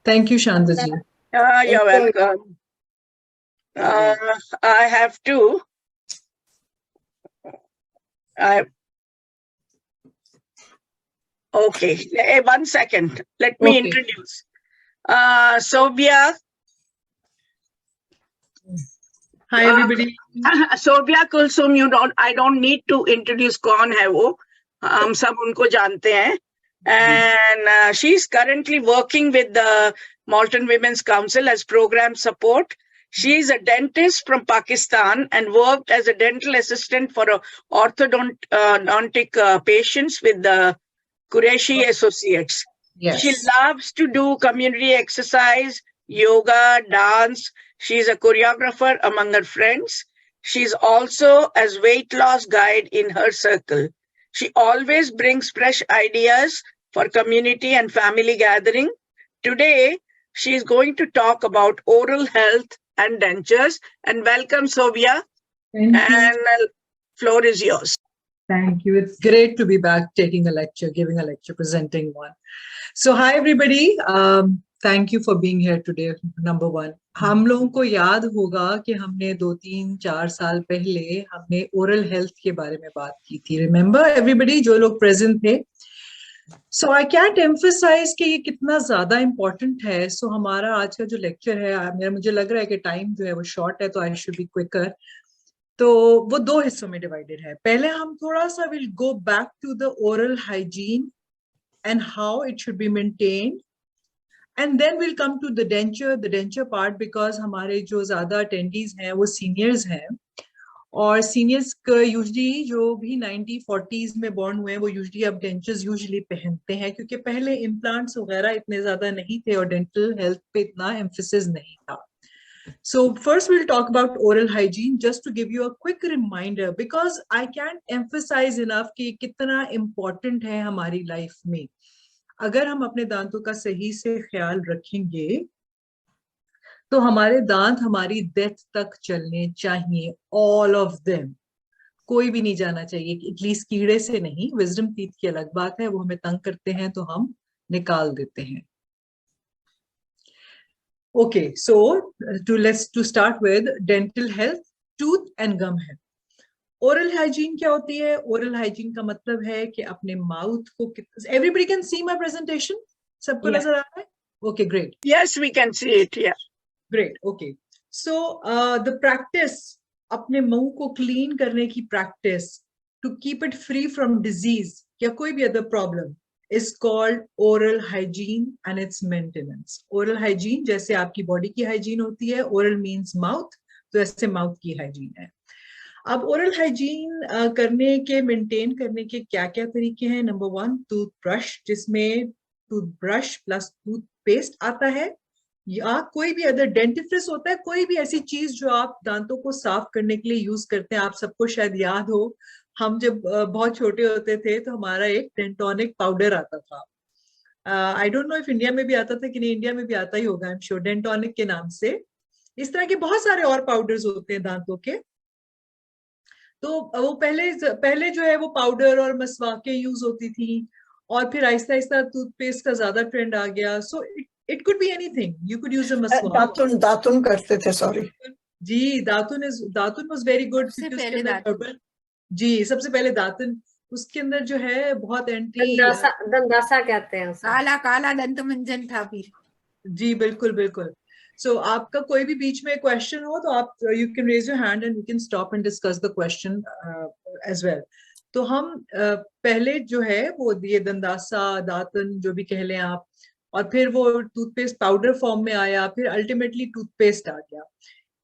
Thank you, Shantaji. You're welcome. I have two. Okay, 1 second. Let me introduce. Sobia. Hi, everybody. Sobia Kulsum, I don't need to introduce कौन है वो. हम सब उनको जानते हैं. And she's currently working with the Malton Women's Council as program support. She's a dentist from Pakistan and worked as a dental assistant for orthodontic patients with the Qureshi Associates. Yes. She loves to do community exercise, yoga, dance. She's a choreographer among her friends. She's also as weight loss guide in her circle. She always brings fresh ideas for community and family gathering. Today, she is going to talk about oral health and dentures. And welcome, Sobia. Thank you. And floor is yours. Thank you. It's great to be back taking a lecture, giving a lecture, presenting one. So hi, everybody. Thank you for being here today. Number one, हम लोगों को याद होगा कि हमने 2-3-4 साल पहले हमने ओरल हेल्थ के बारे में बात की थी. Remember everybody, जो लोग present थे. So I can't emphasize कि ये कितना ज़्यादा important है. So हमारा आज का जो lecture है, मुझे लग रहा है कि time जो है वो short है, तो I should be quicker. तो वो 2 हिस्सों में divided है. पहले हम थोड़ा सा will go back to the oral hygiene and how it should be maintained. And then we'll come to the denture part, because हमारे जो ज़्यादा attendees हैं वो seniors हैं, और seniors का usually जो भी 1940s में born हुए हैं वो usually अब dentures usually पहनते हैं, क्योंकि पहले implants वगैरह इतने ज़्यादा नहीं थे और dental health पे इतना emphasis नहीं था. So first we'll talk about oral hygiene, just to give you a quick reminder, because I can't emphasize enough कि कितना important है हमारी life में. अगर हम अपने दांतों का सही से ख्याल रखेंगे तो हमारे दांत हमारी डेथ तक चलने चाहिए, all of them. कोई भी नहीं जाना चाहिए, एटलीस्ट कीड़े से नहीं. विजडम टीथ की अलग बात है, वो हमें तंग करते हैं तो हम निकाल देते हैं. Okay, so to start with dental health, tooth and gum health. Oral hygiene क्या होती है? ओरल हाइजीन का मतलब है कि अपने माउथ को, everybody can see my presentation? सबको नजर आ रहा है? Okay, great. Yes, we can see it. Yeah. Great. Okay. So the practice, अपने मुंह को clean करने की practice to keep it free from disease या कोई भी other problem is called oral hygiene and its maintenance. Oral hygiene जैसे आपकी body की hygiene होती है, oral means mouth, तो ऐसे mouth की hygiene है. अब ओरल हाइजीन करने के, मेंटेन करने के क्या क्या तरीके हैं? नंबर 1, टूथब्रश, जिसमें टूथब्रश प्लस टूथपेस्ट आता है, या कोई भी अदर डेंटिफ्रिस होता है, कोई भी ऐसी चीज जो आप दांतों को साफ करने के लिए यूज करते हैं. आप सबको शायद याद हो, हम जब बहुत छोटे होते थे तो हमारा एक डेंटोनिक पाउडर आता था. आई डोंट नो इफ इंडिया में भी आता था कि नहीं, इंडिया में भी आता ही होगा, आई एम श्योर, डेंटोनिक के नाम से. इस तरह के बहुत सारे और पाउडर्स होते हैं दांतों के. तो वो पहले जो है वो पाउडर और मसवाकें यूज होती थी, और फिर आहिस्ता आहिस्ता टूथपेस्ट का ज्यादा ट्रेंड आ गया. So it could be anything, you could use a मसवाक. दातुन करते थे, सॉरी जी, दातुन वाज वेरी गुड. जी, सबसे पहले दातुन, उसके अंदर जो है बहुत दंदासा कहते हैं, काला दंत मंजन था फिर. जी बिल्कुल बिल्कुल. So आपका कोई भी बीच में क्वेश्चन हो तो आप you can raise your hand and we can stop and discuss the question as well. तो हम पहले जो है वो ये दंदासा, दातन जो भी कह लें आप, और फिर वो टूथपेस्ट पाउडर फॉर्म में आया, फिर अल्टीमेटली टूथपेस्ट आ गया.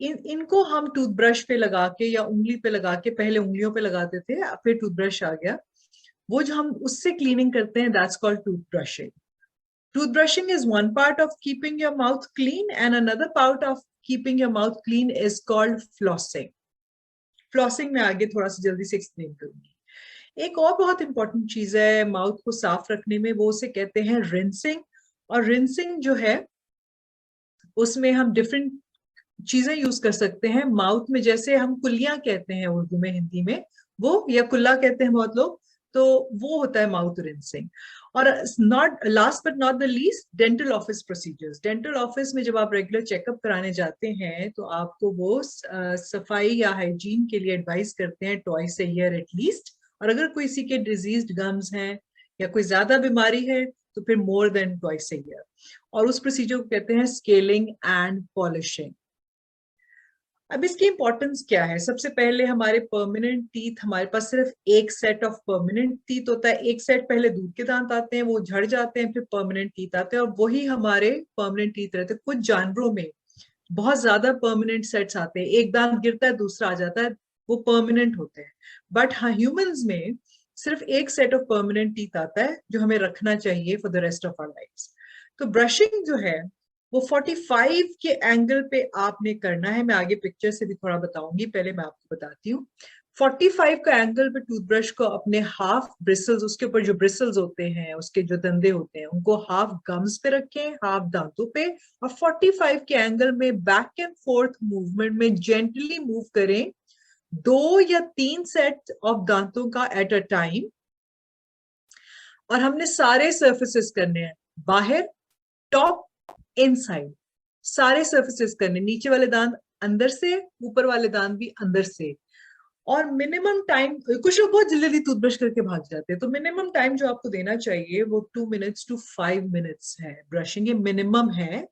इनको हम टूथब्रश पे लगा के या उंगली पे लगा के, पहले उंगलियों पे लगाते थे, फिर टूथब्रश आ गया, वो जो हम उससे क्लीनिंग करते हैं, that's called toothbrushing. Toothbrushing is one part of keeping your mouth clean, and another part of keeping your mouth clean is called flossing. Flossing मैं आगे थोड़ा सा जल्दी से explain करूंगी. एक और बहुत important चीज है माउथ को साफ रखने में, वो उसे कहते हैं rinsing. और rinsing जो है उसमें हम different चीजें यूज कर सकते हैं माउथ में. जैसे हम कुल्लियां कहते हैं उर्दू में, हिंदी में वो, या कुल्ला कहते हैं बहुत लोग. तो वो होता है माउथ रिंसिंग। और not last but not the least, dental office procedures. Dental office में जब आप रेगुलर चेकअप कराने जाते हैं तो आपको वो सफाई या हाइजीन के लिए एडवाइस करते हैं ट्वाइस अ ईयर एटलीस्ट। और अगर किसी के डिजीज्ड गम्स हैं या कोई ज्यादा बीमारी है तो फिर more than twice a year. और उस प्रोसीजर को कहते हैं स्केलिंग एंड पॉलिशिंग। अब इसकी इंपॉर्टेंस क्या है? सबसे पहले हमारे परमानेंट टीथ, हमारे पास सिर्फ एक सेट ऑफ परमानेंट टीथ होता है। एक सेट पहले दूध के दांत आते हैं, वो झड़ जाते हैं, फिर परमानेंट टीथ आते हैं और वही हमारे परमानेंट टीथ रहते हैं। कुछ जानवरों में बहुत ज्यादा परमानेंट सेट्स आते हैं, एक दांत गिरता है दूसरा आ जाता है, वो परमानेंट होते हैं। बट हाँ, ह्यूमंस में सिर्फ एक सेट ऑफ परमानेंट टीथ आता है जो हमें रखना चाहिए for the rest of our lives. तो ब्रशिंग जो है वो 45 के एंगल पे आपने करना है। मैं आगे पिक्चर से भी थोड़ा बताऊंगी, पहले मैं आपको बताती हूँ। 45 का एंगल पे टूथब्रश को अपने हाफ ब्रिसल्स, उसके ऊपर जो ब्रिसल्स होते हैं, उसके जो दंदे होते हैं, उनको हाफ गम्स पे रखें, हाफ दांतों पे, और 45 के एंगल में बैक एंड फोर्थ मूवमेंट में जेंटली मूव करें 2 या 3 सेट ऑफ दांतों का एट अ टाइम। और हमने सारे सर्फेसेस करने हैं, बाहर, टॉप, इनसाइड, सारे सर्फेसेस करने, नीचे वाले दांत अंदर से, ऊपर वाले दांत भी अंदर से। और मिनिमम टाइम, कुछ लोग बहुत जल्दी टूथब्रश करके भाग जाते हैं, तो मिनिमम टाइम जो आपको देना चाहिए वो 2 मिनट्स टू 5 मिनट्स है ब्रशिंग, ये मिनिमम है।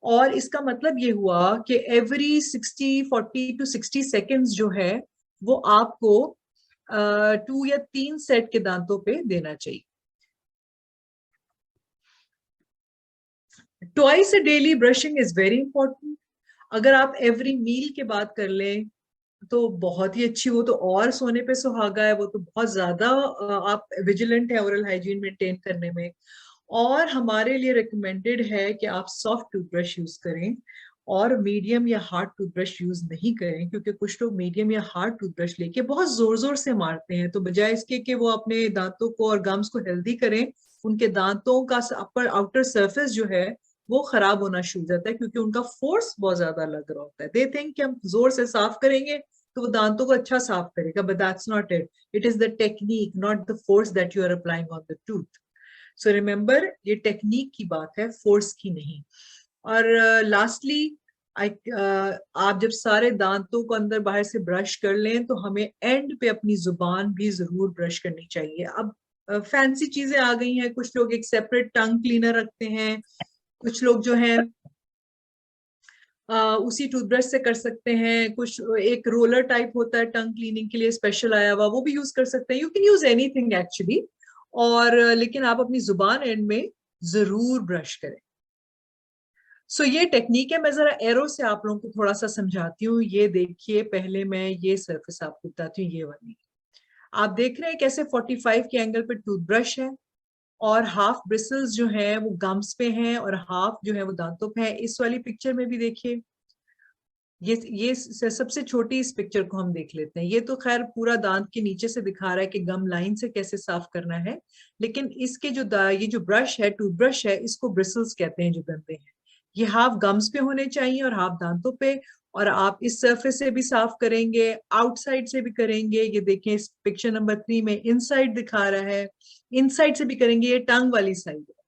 और इसका मतलब ये हुआ कि एवरी 40 टू 60 सेकेंड्स जो है वो आपको 2 या 3 सेट के दांतों पे देना चाहिए। Twice a daily brushing is very important. अगर आप एवरी मील के बाद कर लें तो बहुत ही अच्छी, वो तो और सोने पे सुहागा है, वो तो बहुत ज्यादा आप विजिलेंट है ओरल हाइजीन मेंटेन करने में। और हमारे लिए रिकमेंडेड है कि आप सॉफ्ट टूथब्रश यूज करें और मीडियम या हार्ड टूथब्रश यूज नहीं करें, क्योंकि कुछ लोग मीडियम या हार्ड टूथब्रश लेके बहुत जोर जोर से मारते हैं, तो बजाय इसके कि वो अपने दांतों को और गम्स को हेल्दी करें, उनके दांतों का अपर आउटर सरफेस जो है वो खराब होना शुरू हो जाता है, क्योंकि उनका फोर्स बहुत ज्यादा लग रहा होता है। दे थिंक कि हम जोर से साफ करेंगे तो वो दांतों को अच्छा साफ करेगा, but that's not it. It is the technique, not the force that you are applying on the tooth. So remember, ये टेक्निक की बात है, फोर्स की नहीं। और लास्टली आप जब सारे दांतों को अंदर बाहर से ब्रश कर लें तो हमें एंड पे अपनी जुबान भी जरूर ब्रश करनी चाहिए। अब फैंसी चीजें आ गई हैं, कुछ लोग एक सेपरेट टंग क्लीनर रखते हैं, कुछ लोग जो है उसी टूथब्रश से कर सकते हैं, कुछ एक रोलर टाइप होता है टंग क्लीनिंग के लिए स्पेशल आया हुआ, वो भी यूज कर सकते हैं। You can use anything actually. और लेकिन आप अपनी जुबान एंड में जरूर ब्रश करें। सो ये टेक्निक है। मैं जरा एरो से आप लोगों को थोड़ा सा समझाती हूँ। ये देखिए, पहले मैं ये सरफेस आपको बताती हूँ, ये वाली आप देख रहे हैं कैसे 45 के एंगल पे टूथब्रश है और हाफ ब्रिसल्स जो है वो गम्स पे हैं और हाफ जो है वो दांतों पे है। इस वाली पिक्चर में भी देखिए, ये सबसे छोटी इस पिक्चर को हम देख लेते हैं। ये तो खैर पूरा दांत के नीचे से दिखा रहा है कि गम लाइन से कैसे साफ करना है, लेकिन इसके जो ये जो ब्रश है, टूथब्रश है, इसको ब्रिसल्स कहते हैं जो दंते हैं। ये हाफ गम्स पे होने चाहिए और हाफ दांतों पे। और आप इस सरफेस से भी साफ करेंगे, आउटसाइड से भी करेंगे। ये देखें इस पिक्चर नंबर 3 में इनसाइड दिखा रहा है, इनसाइड से भी करेंगे, ये टंग वाली साइड है।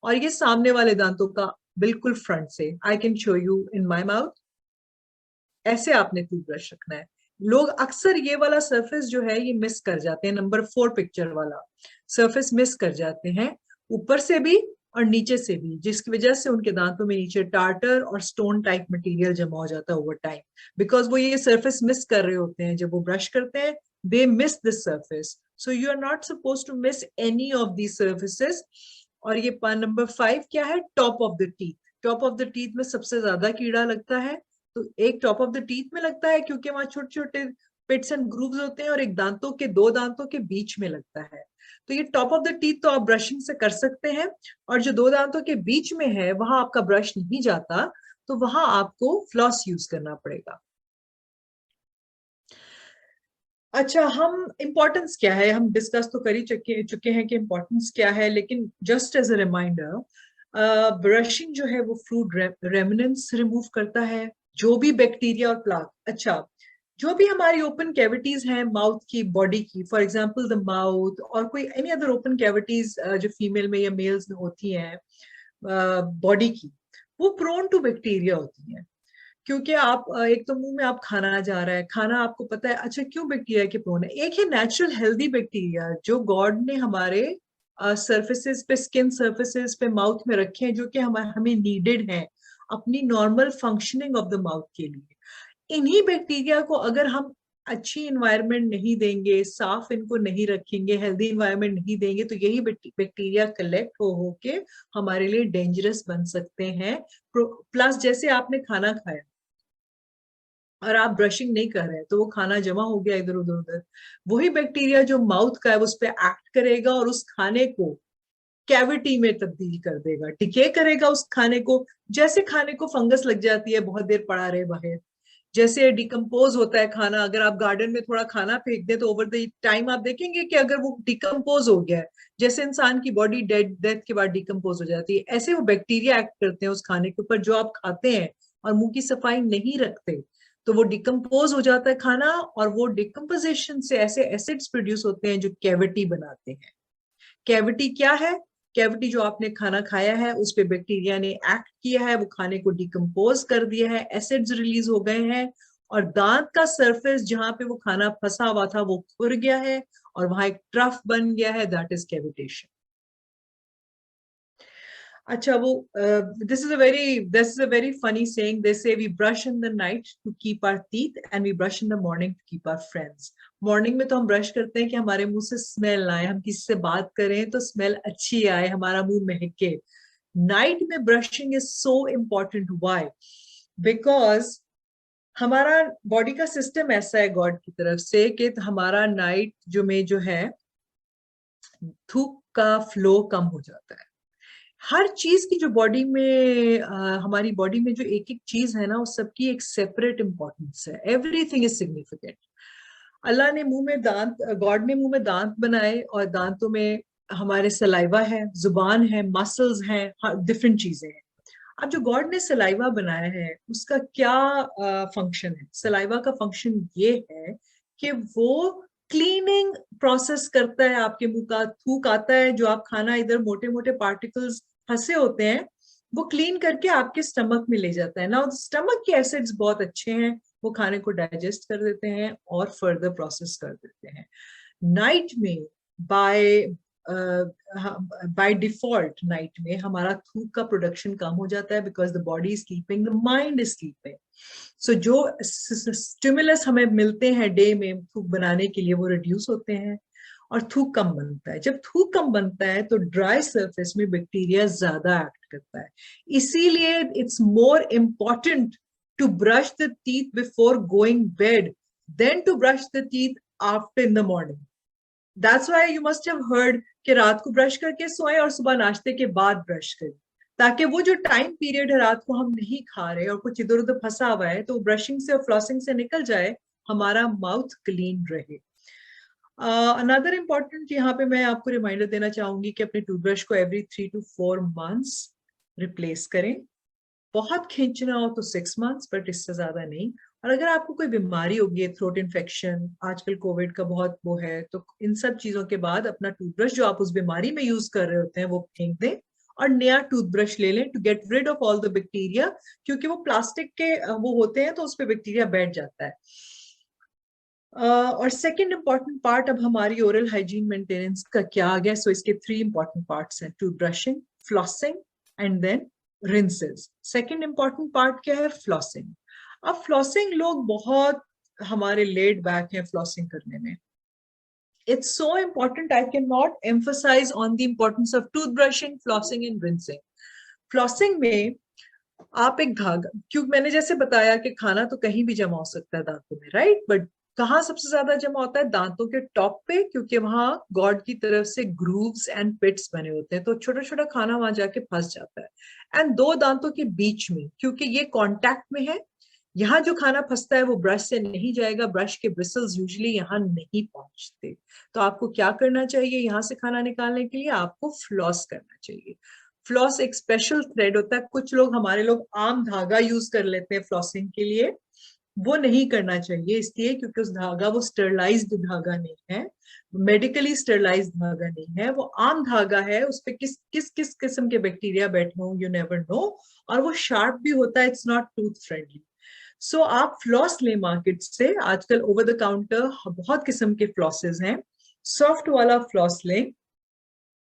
और ये सामने वाले दांतों का बिल्कुल फ्रंट से। I can show you in my mouth. ऐसे आपने टूथब्रश रखना है। लोग अक्सर ये वाला सरफेस जो है ये मिस कर जाते हैं, नंबर 4 पिक्चर वाला सरफेस मिस कर जाते हैं, ऊपर से भी और नीचे से भी, जिसकी वजह से उनके दांतों में नीचे टार्टर और स्टोन टाइप मटेरियल जमा हो जाता है ओवर टाइम, बिकॉज वो ये सरफेस मिस कर रहे होते हैं। जब वो ब्रश करते हैं they miss this surface, so you are not suppose to miss any of these surfaces. और ये नंबर 5 क्या है? Top of the teeth. Top of the teeth में सबसे ज्यादा कीड़ा लगता है। तो एक टॉप ऑफ द टीथ में लगता है क्योंकि वहां छोटे छोटे पिट्स एंड ग्रूव्स होते हैं, और एक दो दांतों के बीच में लगता है। तो ये टॉप ऑफ द टीथ तो आप ब्रशिंग से कर सकते हैं, और जो 2 दांतों के बीच में है वहां आपका ब्रश नहीं जाता, तो वहां आपको फ्लॉस यूज करना पड़ेगा। अच्छा, हम इंपॉर्टेंस क्या है हम डिस्कस तो कर ही चुके हैं कि इंपॉर्टेंस क्या है, लेकिन just as a reminder, brushing जो है वो फूड रेमिनेंट्स रिमूव करता है, जो भी बैक्टीरिया और प्लाक। अच्छा, जो भी हमारी ओपन कैविटीज हैं माउथ की, बॉडी की, फॉर एग्जांपल द माउथ और कोई एनी अदर ओपन कैविटीज जो फीमेल में या मेल्स में होती हैं बॉडी की, वो प्रोन टू बैक्टीरिया होती हैं। क्योंकि आप एक तो मुंह में आप खाना जा रहा है, खाना आपको पता है, अच्छा क्यों बैक्टीरिया के प्रोन है? एक है नेचुरल हेल्दी बैक्टीरिया जो गॉड ने हमारे सरफेसेस पे, स्किन सरफेसेस पे माउथ में रखे हैं, जो कि हमें नीडेड है अपनी normal functioning of the mouth के लिए। इन्हीं बैक्टीरिया को अगर हम अच्छी इन्वायरमेंट नहीं देंगे, साफ इनको नहीं रखेंगे, हेल्दी इन्वायरमेंट नहीं देंगे, तो यही बैक्टीरिया कलेक्ट हो के हमारे लिए डेंजरस बन सकते हैं। प्लस जैसे आपने खाना खाया और आप ब्रशिंग नहीं कर रहे हैं तो वो खाना जमा हो गया इधर उधर उधर, वही बैक्टीरिया जो माउथ का है उस पर एक्ट करेगा और उस खाने को कैविटी में तब्दील कर देगा, डिके करेगा उस खाने को। जैसे खाने को फंगस लग जाती है बहुत देर पड़ा रहे बाहर, जैसे डिकम्पोज होता है खाना, अगर आप गार्डन में थोड़ा खाना फेंक दें तो ओवर द टाइम आप देखेंगे कि अगर वो डिकम्पोज हो गया है, जैसे इंसान की बॉडी डेथ के बाद डिकम्पोज हो जाती है, ऐसे वो बैक्टीरिया एक्ट करते हैं उस खाने के ऊपर जो आप खाते हैं और मुंह की सफाई नहीं रखते, तो वो डिकम्पोज हो जाता है खाना, और वो डिकम्पोजिशन से ऐसे एसिड्स प्रोड्यूस होते हैं जो कैविटी बनाते हैं। कैविटी क्या है? कैविटी जो आपने खाना खाया है उस पे बैक्टीरिया ने एक्ट किया है, वो खाने को डिकम्पोज कर दिया है, एसिड्स रिलीज हो गए हैं, और दांत का सरफेस जहां पे वो खाना फंसा हुआ था वो खुर गया है और वहां एक ट्रफ बन गया है, दैट इज कैविटेशन। अच्छा, वो this is a very funny saying. They say we brush in the night to keep our teeth and we brush in the morning to keep our friends. Morning में तो हम brush करते हैं कि हमारे मुंह से स्मेल आए, हम किसी से बात करें तो स्मेल अच्छी आए, हमारा मुंह महके। नाइट में brushing is so important. Why? Because हमारा बॉडी का सिस्टम ऐसा है गॉड की तरफ से कि हमारा नाइट जो है थूक का फ्लो कम हो जाता है। हर चीज की जो बॉडी में हमारी बॉडी में जो एक एक चीज है ना, उस सबकी एक सेपरेट इंपॉर्टेंस है। Everything is significant. अल्लाह ने मुंह में दांत, गॉड ने मुंह में दांत बनाए और दांतों में हमारे सलाइवा है, जुबान है, मसल्स हैं, डिफरेंट चीजें हैं। अब जो गॉड ने सलाइवा बनाया है उसका क्या फंक्शन है? सलाइवा का फंक्शन ये है कि वो क्लीनिंग प्रोसेस करता है आपके मुंह का। थूक आता है जो आप खाना, इधर मोटे मोटे पार्टिकल्स फंसे होते हैं, वो क्लीन करके आपके स्टमक में ले जाता है ना। स्टमक के एसिड्स बहुत अच्छे हैं, वो खाने को डाइजेस्ट कर देते हैं और फर्दर प्रोसेस कर देते हैं। नाइट में बाय डिफॉल्ट नाइट में हमारा थूक का प्रोडक्शन कम हो जाता है, because the body is sleeping, the mind is sleeping. So जो स्टिमुलस हमें मिलते हैं डे में थूक बनाने के लिए वो रिड्यूस होते हैं और थूक कम बनता है। जब थूक कम बनता है तो ड्राई सरफेस में बैक्टीरिया ज्यादा एक्ट करता है। इसीलिए it's more important to brush the teeth before going bed than to brush the teeth after in the morning. That's why you must have heard कि रात को ब्रश करके सोएं और सुबह नाश्ते के बाद ब्रश करें, ताकि वो जो टाइम पीरियड है रात को हम नहीं खा रहे और कुछ इधर उधर फंसा हुआ है तो ब्रशिंग से और फ्लॉसिंग से निकल जाए, हमारा माउथ क्लीन रहे। अनदर इम्पॉर्टेंट यहाँ पे मैं आपको रिमाइंडर देना चाहूंगी कि अपने टूथब्रश को एवरी 3 to 4 months रिप्लेस करें। बहुत खींचना हो तो 6 months, बट इससे ज्यादा नहीं। और अगर आपको कोई बीमारी होगी, थ्रोट इन्फेक्शन, आजकल कोविड का बहुत वो है, तो इन सब चीजों के बाद अपना टूथब्रश जो आप उस बीमारी में यूज कर रहे होते हैं वो फेंक दें और नया टूथब्रश ले लें to get rid of all the bacteria, क्योंकि वो प्लास्टिक के वो होते हैं तो उस पर बैक्टीरिया बैठ जाता है। और सेकेंड इंपॉर्टेंट पार्ट अब हमारी ओरल हाइजीन मेंटेनेंस का क्या आ गया। सो इसके 3 इंपॉर्टेंट पार्ट्स हैं, toothbrushing, flossing and then rinses. Second important part क्या है? फ्लॉसिंग। अब फ्लॉसिंग लोग बहुत हमारे लेड बैक हैं फ्लॉसिंग करने में। It's so important. I cannot emphasize on the importance of toothbrushing, flossing and rinsing. Flossing में आप एक धागा, क्योंकि मैंने जैसे बताया कि खाना तो कहीं भी जमा हो सकता है दांतों में, राइट? बट कहाँ सबसे ज्यादा जमा होता है? दांतों के टॉप पे, क्योंकि वहां गॉड की तरफ से ग्रूव्स एंड पिट्स बने होते हैं, तो छोटा छोटा खाना वहां जाके फंस जाता है। एंड 2 दांतों के बीच में, क्योंकि ये कॉन्टैक्ट में है, यहाँ जो खाना फंसता है वो ब्रश से नहीं जाएगा, ब्रश के ब्रिसल्स यूजुअली यहाँ नहीं पहुंचते। तो आपको क्या करना चाहिए? यहाँ से खाना निकालने के लिए आपको फ्लॉस करना चाहिए। फ्लॉस एक स्पेशल थ्रेड होता है। कुछ लोग, हमारे लोग आम धागा यूज कर लेते हैं फ्लॉसिंग के लिए, वो नहीं करना चाहिए, इसलिए क्योंकि उस धागा वो स्टरलाइज्ड धागा नहीं है, मेडिकली स्टरलाइज्ड धागा नहीं है, वो आम धागा है, उस पे किस किस किस किस्म के बैक्टीरिया बैठे हों यू नेवर नो, और वो शार्प भी होता है, इट्स नॉट टूथ फ्रेंडली। सो आप फ्लॉस लें मार्केट से, आजकल ओवर द काउंटर बहुत किस्म के फ्लॉसेस हैं, सॉफ्ट वाला फ्लॉस लें,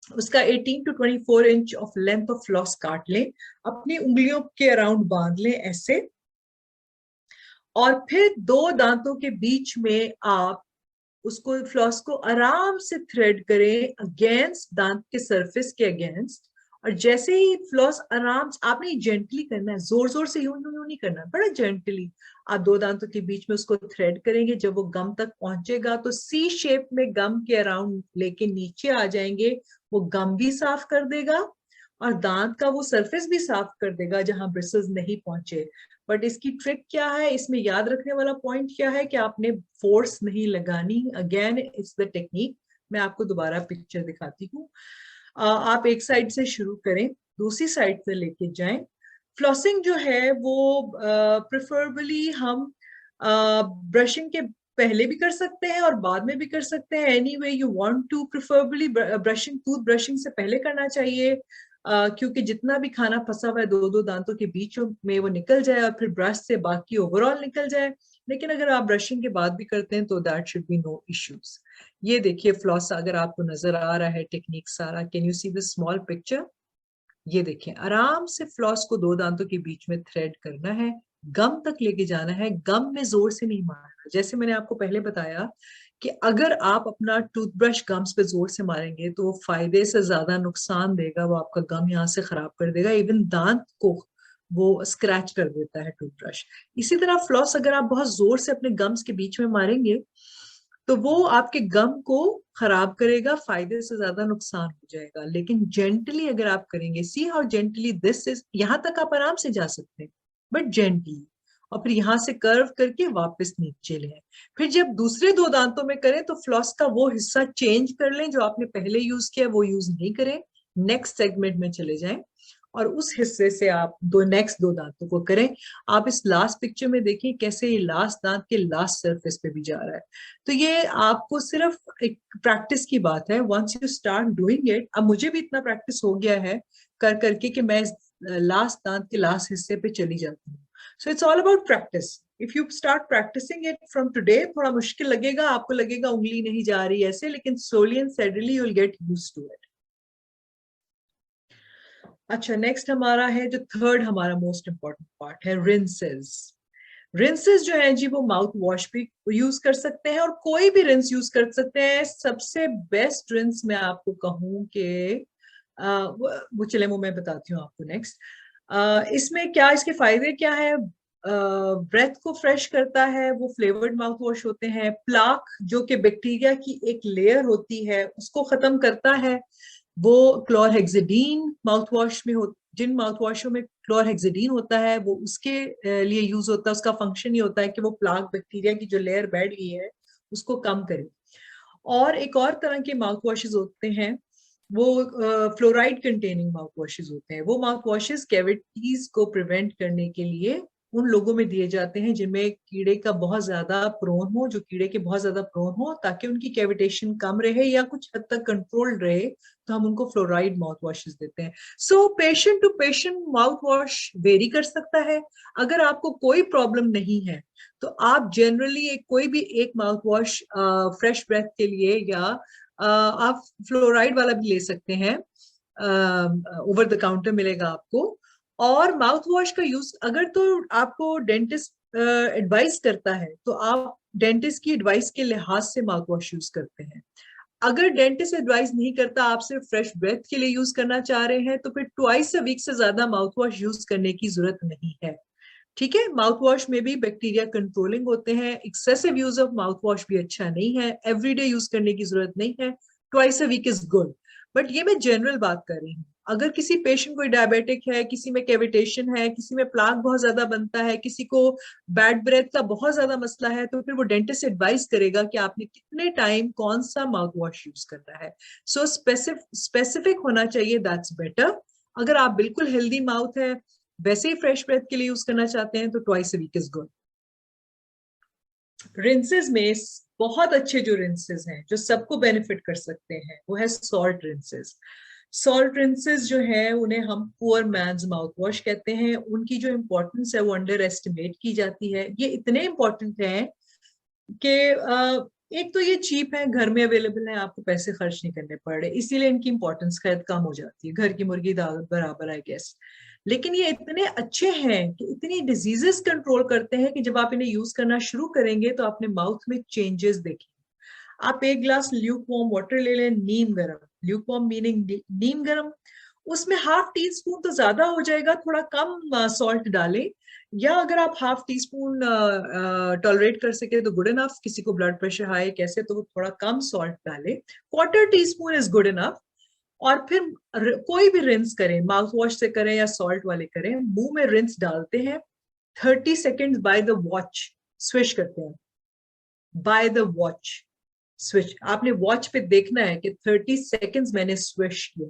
उसका 18 to 24 inch of length of floss काट लें, अपनी उंगलियों के अराउंड बांध लें ऐसे, और फिर दो दांतों के बीच में आप उसको फ्लॉस को आराम से थ्रेड करें अगेंस्ट दांत के सरफेस के अगेंस्ट, और जैसे ही फ्लॉस आराम से, आपने जेंटली करना है, जोर जोर से यूं यूं यूं नहीं करना, बड़ा जेंटली आप दो दांतों के बीच में उसको थ्रेड करेंगे, जब वो गम तक पहुंचेगा तो सी शेप में गम के अराउंड लेके नीचे आ जाएंगे, वो गम भी साफ कर देगा और दांत का वो सरफेस भी साफ कर देगा जहां ब्रिसल्स नहीं पहुंचे। बट इसकी ट्रिक क्या है, इसमें याद रखने वाला पॉइंट क्या है कि आपने फोर्स नहीं लगानी, अगेन इट्स द टेक्निक। मैं आपको दोबारा पिक्चर दिखाती हूँ। आप एक साइड से शुरू करें, दूसरी साइड से लेके जाएं। फ्लॉसिंग जो है वो प्रेफरेबली हम ब्रशिंग के पहले भी कर सकते हैं और बाद में भी कर सकते हैं, any way you want to, preferably brushing, tooth brushing से पहले करना चाहिए, क्योंकि जितना भी खाना फंसा हुआ है दो दो दांतों के बीच में वो निकल जाए और फिर ब्रश से बाकी ओवरऑल निकल जाए। लेकिन अगर आप ब्रशिंग के बाद भी करते हैं तो that should be no issues. ये देखिए फ्लॉस अगर आपको नजर आ रहा है टेक्निक सारा, can you see the small picture? ये देखिए आराम से फ्लॉस को दो दांतों के बीच में थ्रेड करना है, गम तक लेके जाना है, गम में जोर से नहीं मारना। जैसे मैंने आपको पहले बताया कि अगर आप अपना टूथब्रश गम्स पे जोर से मारेंगे तो वो फायदे से ज्यादा नुकसान देगा, वो आपका गम यहाँ से खराब कर देगा, इवन दांत को वो स्क्रैच कर देता है टूथब्रश। इसी तरह फ्लॉस अगर आप बहुत जोर से अपने गम्स के बीच में मारेंगे तो वो आपके गम को खराब करेगा, फायदे से ज्यादा नुकसान हो जाएगा। लेकिन जेंटली अगर आप करेंगे, see how gently this is, यहां तक आप आराम से जा सकते हैं बट जेंटली, और फिर यहां से कर्व करके वापस नीचे ले। फिर जब दूसरे दो दांतों में करें तो फ्लॉस का वो हिस्सा चेंज कर लें जो आपने पहले यूज किया, वो यूज नहीं करें, नेक्स्ट सेगमेंट में चले जाएं और उस हिस्से से आप नेक्स्ट दो दांतों को करें। आप इस लास्ट पिक्चर में देखिए कैसे ये लास्ट दांत के लास्ट सरफेस पे भी जा रहा है। तो ये आपको सिर्फ एक प्रैक्टिस की बात है, once you start doing it. अब मुझे भी इतना प्रैक्टिस हो गया है कर करके कि मैं लास्ट दांत के लास्ट हिस्से पे चली जाती हूँ। So it's all about practice. If you start practising it from today, थोड़ा मुश्किल लगेगा, आपको लगेगा उंगली नहीं जा रही ऐसे, लेकिन slowly and steadily you will get used to it. अच्छा, नेक्स्ट हमारा है जो थर्ड हमारा मोस्ट इंपॉर्टेंट पार्ट है, रिंसेस। रिंसेस जो है जी वो माउथ वॉश भी यूज कर सकते हैं और कोई भी रिंस यूज कर सकते हैं। सबसे बेस्ट रिंस मैं आपको कहूं कि वो चले वो मैं बताती हूँ आपको नेक्स्ट। इसमें क्या, इसके फायदे क्या है? ब्रेथ को फ्रेश करता है, वो फ्लेवर्ड माउथ वॉश होते हैं, प्लाक जो कि बैक्टीरिया की एक लेयर होती है उसको खत्म करता है, वो क्लोरहेक्सिडीन माउथ वॉश में हो, जिन माउथ वॉशों में क्लोरहेक्सिडीन होता है वो उसके लिए यूज होता है, उसका फंक्शन ये होता है कि वो प्लाक बैक्टीरिया की जो लेयर बैठ गई है उसको कम करे। और एक और तरह के माउथ वॉशेस होते हैं, वो फ्लोराइड कंटेनिंग माउथ वॉशेस होते हैं। वो माउथ वॉशेस कैविटीज को प्रिवेंट करने के लिए उन लोगों में दिए जाते हैं जिनमें कीड़े का बहुत ज्यादा प्रोन हो, जो कीड़े के बहुत ज्यादा प्रोन हो, ताकि उनकी कैविटेशन कम रहे या कुछ हद तक कंट्रोल्ड रहे, तो हम उनको फ्लोराइड माउथ वॉशेस देते हैं। So patient to patient mouthwash vary कर सकता है। अगर आपको कोई प्रॉब्लम नहीं है तो आप जनरली कोई भी एक माउथ वॉश फ्रेश ब्रेथ के लिए या आप फ्लोराइड वाला भी ले सकते हैं, ओवर द काउंटर मिलेगा आपको। और माउथ वॉश का यूज अगर तो आपको डेंटिस्ट एडवाइस करता है तो आप डेंटिस्ट की एडवाइस के लिहाज से माउथ वॉश यूज करते हैं। अगर डेंटिस्ट एडवाइस नहीं करता, आप सिर्फ फ्रेश ब्रेथ के लिए यूज करना चाह रहे हैं, तो फिर ट्वाइस अ वीक से ज्यादा माउथ वॉश यूज करने की जरूरत नहीं है। ठीक है, माउथ वॉश में भी बैक्टीरिया कंट्रोलिंग होते हैं, excessive use of mouth wash भी अच्छा नहीं है, एवरीडे यूज करने की जरूरत नहीं है, twice a week is good. But ये मैं जनरल बात कर रही हूँ। अगर किसी पेशेंट को डायबिटिक है, किसी में कैविटेशन है, किसी में प्लाक बहुत ज्यादा बनता है, किसी को बैड ब्रेथ का बहुत ज्यादा मसला है, तो फिर वो डेंटिस्ट एडवाइस करेगा कि आपने कितने टाइम कौन सा माउथ वॉश यूज करना है। सो स्पेसिफिक होना चाहिए, दैट्स बेटर। अगर आप बिल्कुल हेल्दी माउथ है, वैसे ही फ्रेश ब्रेथ के लिए यूज करना चाहते हैं, तो twice a week is good. Rinses में बहुत अच्छे जो रिंसेस हैं जो सबको बेनिफिट कर सकते हैं वो है सॉल्ट रिंसेस। सॉल्ट रिंसेस जो है उन्हें हम पुअर मैन्स माउथ वॉश कहते हैं। उनकी जो इम्पोर्टेंस है वो अंडर एस्टिमेट की जाती है। ये इतने इम्पोर्टेंट हैं कि एक तो ये चीप है, घर में अवेलेबल है, आपको पैसे खर्च नहीं करने पड़ रहे, इसीलिए इनकी इंपॉर्टेंस शायद कम हो जाती है, घर की मुर्गी दाल बराबर आई गेस। लेकिन ये इतने अच्छे हैं कि इतनी डिजीजेस कंट्रोल करते हैं कि जब आप इन्हें यूज करना शुरू करेंगे तो अपने माउथ में चेंजेस देखेंगे। आप एक ग्लास ल्यूक वार्म वाटर ले लें, नीम गर्म, ल्यूक वार्म मीनिंग नीम गर्म, उसमें हाफ टी स्पून तो ज्यादा हो जाएगा, थोड़ा कम सॉल्ट डालें, या अगर आप हाफ टी स्पून टॉलरेट कर सके तो गुड इनफ। किसी को ब्लड प्रेशर हाई कैसे तो वो थोड़ा कम सॉल्ट डाले, quarter tea spoon is good enough. और फिर कोई भी रिंस करें, माउथ वॉश से करें या सॉल्ट वाले करें, मुंह में रिंस डालते हैं, 30 seconds by the watch swish करते हैं, बाय द वॉच स्विच। आपने वॉच पे देखना है कि 30 सेकेंड्स मैंने स्विश किया,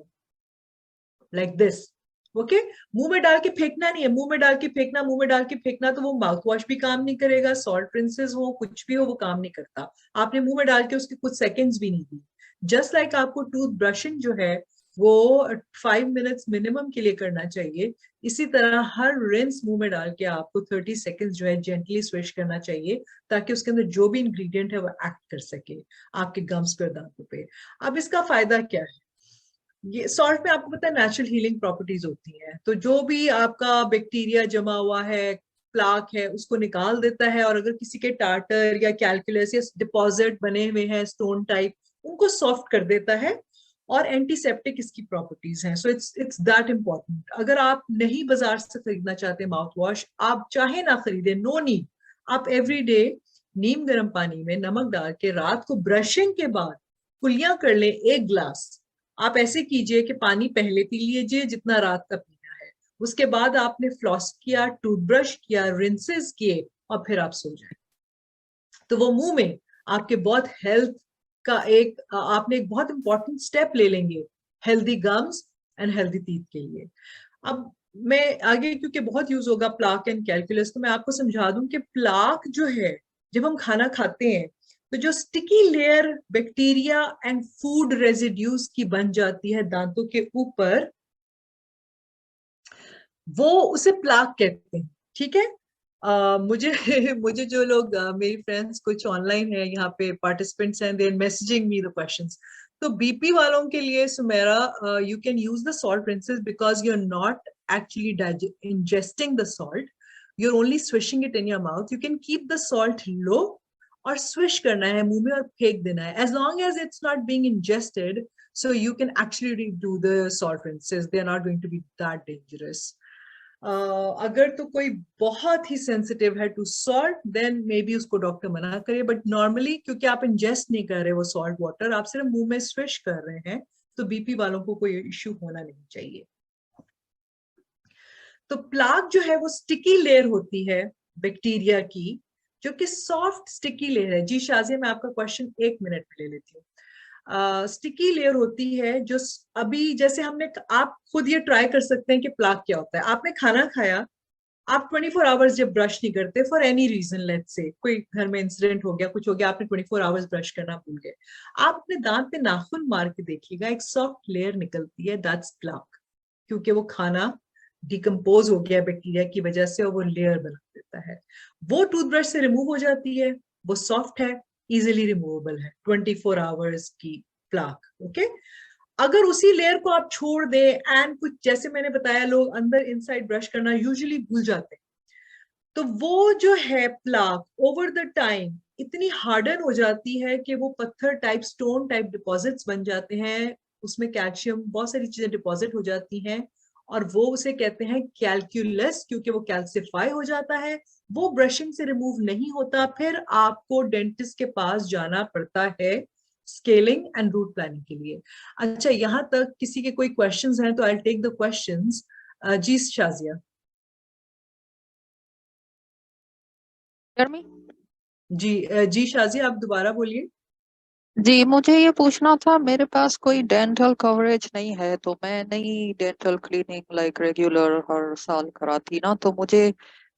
लाइक दिस, ओके। मुंह में डाल के फेंकना नहीं है, मुंह में डाल के फेंकना, मुंह में डाल के फेंकना तो वो माउथ वॉश भी काम नहीं करेगा, सॉल्ट रिंसेस हो कुछ भी हो वो काम नहीं करता। आपने मुंह में डाल के उसके कुछ सेकंड्स भी नहीं दी। जस्ट लाइक आपको टूथ ब्रशिंग जो है वो 5 मिनट्स मिनिमम के लिए करना चाहिए, इसी तरह हर रिंस मुंह में डाल के आपको 30 सेकेंड्स जो है जेंटली स्विश करना चाहिए, ताकि उसके अंदर जो भी इंग्रेडिएंट है वो एक्ट कर सके आपके गम्स पे और दांतों पे। अब इसका फायदा क्या है? ये सॉल्ट में आपको पता है नेचुरल हीलिंग प्रॉपर्टीज होती हैं, तो जो भी आपका बैक्टीरिया जमा हुआ है, प्लाक है, उसको निकाल देता है। और अगर किसी के टार्टर या कैलकुलस या डिपॉजिट बने हुए हैं स्टोन टाइप, उनको सॉफ्ट कर देता है। और एंटीसेप्टिक इसकी प्रॉपर्टीज हैं। So it's that important. अगर आप नहीं बाजार से खरीदना चाहते माउथ वॉश, आप चाहे ना खरीदे, नो नीड, आप एवरी डे नीम गर्म पानी में नमक डाल के रात को ब्रशिंग के बाद कुलियां कर ले 1 ग्लास। आप ऐसे कीजिए कि पानी पहले पी लीजिए जितना रात का पीना है, उसके बाद आपने फ्लॉस किया, टूथब्रश किया, रिंसेस किए और फिर आप सो जाए, तो वो मुंह में आपके बहुत हेल्थ का आपने एक बहुत इंपॉर्टेंट स्टेप ले लेंगे healthy gums and healthy teeth के लिए। अब मैं आगे, क्योंकि बहुत यूज होगा प्लाक एंड कैलकुलस, तो मैं आपको समझा दूं कि प्लाक जो है, जब हम खाना खाते हैं तो जो sticky layer bacteria and food residues की बन जाती है दांतों के ऊपर, वो उसे प्लाक कहते हैं, ठीक है। मुझे मुझे जो लोग मेरी फ्रेंड्स कुछ ऑनलाइन है यहाँ पे पार्टिसिपेंट्स हैं, they are messaging me the questions. तो बीपी वालों के लिए Sumera, you can use the salt rinses because you are not actually ingesting the salt, you're only swishing it in your mouth. You can keep the salt low और swish करना है मुंह में और फेंक देना है, as long as it's not being ingested, so you can actually do the salt rinses. They are not going to be that dangerous. अगर तो कोई बहुत ही सेंसिटिव है to salt, then maybe उसको डॉक्टर मना करे, बट नॉर्मली क्योंकि आप इंजेस्ट नहीं कर रहे वो सॉल्ट वाटर, आप सिर्फ मुंह में स्विश कर रहे हैं, तो बीपी वालों को कोई इश्यू होना नहीं चाहिए। तो प्लाक जो है वो स्टिकी लेयर होती है बैक्टीरिया की, जो कि सॉफ्ट स्टिकी लेयर है। जी शाजिया, मैं आपका क्वेश्चन 1 मिनट में ले लेती हूँ। स्टिकी लेयर होती है जो अभी जैसे हमने, आप खुद ये ट्राई कर सकते हैं कि प्लाक क्या होता है। आपने खाना खाया, आप 24 आवर्स जब ब्रश नहीं करते for any reason, let's say कोई घर में इंसिडेंट हो गया, कुछ हो गया, आपने 24 आवर्स ब्रश करना भूल गए, आप अपने दांत पे नाखून मार के देखिएगा, एक सॉफ्ट लेयर निकलती है, दैट्स प्लाक, क्योंकि वो खाना डिकम्पोज हो गया बैक्टीरिया की वजह से और वो लेयर बना देता है। वो टूथब्रश से रिमूव हो जाती है, वो सॉफ्ट है, इजिली रिमूवेबल है, 24 आवर्स की प्लाक, ओके। अगर उसी लेयर को आप छोड़ दें एंड कुछ, जैसे मैंने बताया, लोग अंदर इनसाइड ब्रश करना यूजुअली भूल जाते हैं, तो वो जो है प्लाक ओवर द टाइम इतनी हार्डन हो जाती है कि वो पत्थर टाइप, स्टोन टाइप डिपॉजिट्स बन जाते हैं, उसमें कैल्शियम, बहुत सारी चीजें डिपॉजिट हो जाती हैं, और वो उसे कहते हैं कैलकुलस, क्योंकि वो कैल्सिफाई हो जाता है, वो ब्रशिंग से रिमूव नहीं होता, फिर आपको डेंटिस्ट के पास जाना पड़ता है स्केलिंग एंड रूट प्लानिंग के लिए। अच्छा, यहाँ तक किसी के कोई क्वेश्चंस हैं तो आई टेक द क्वेश्चंस। जी शाजिया। जी शाजिया, आप दोबारा बोलिए। जी, मुझे ये पूछना था, मेरे पास कोई डेंटल कवरेज नहीं है, तो मैं नई डेंटल क्लीनिंग लाइक रेगुलर हर साल कराती ना, तो मुझे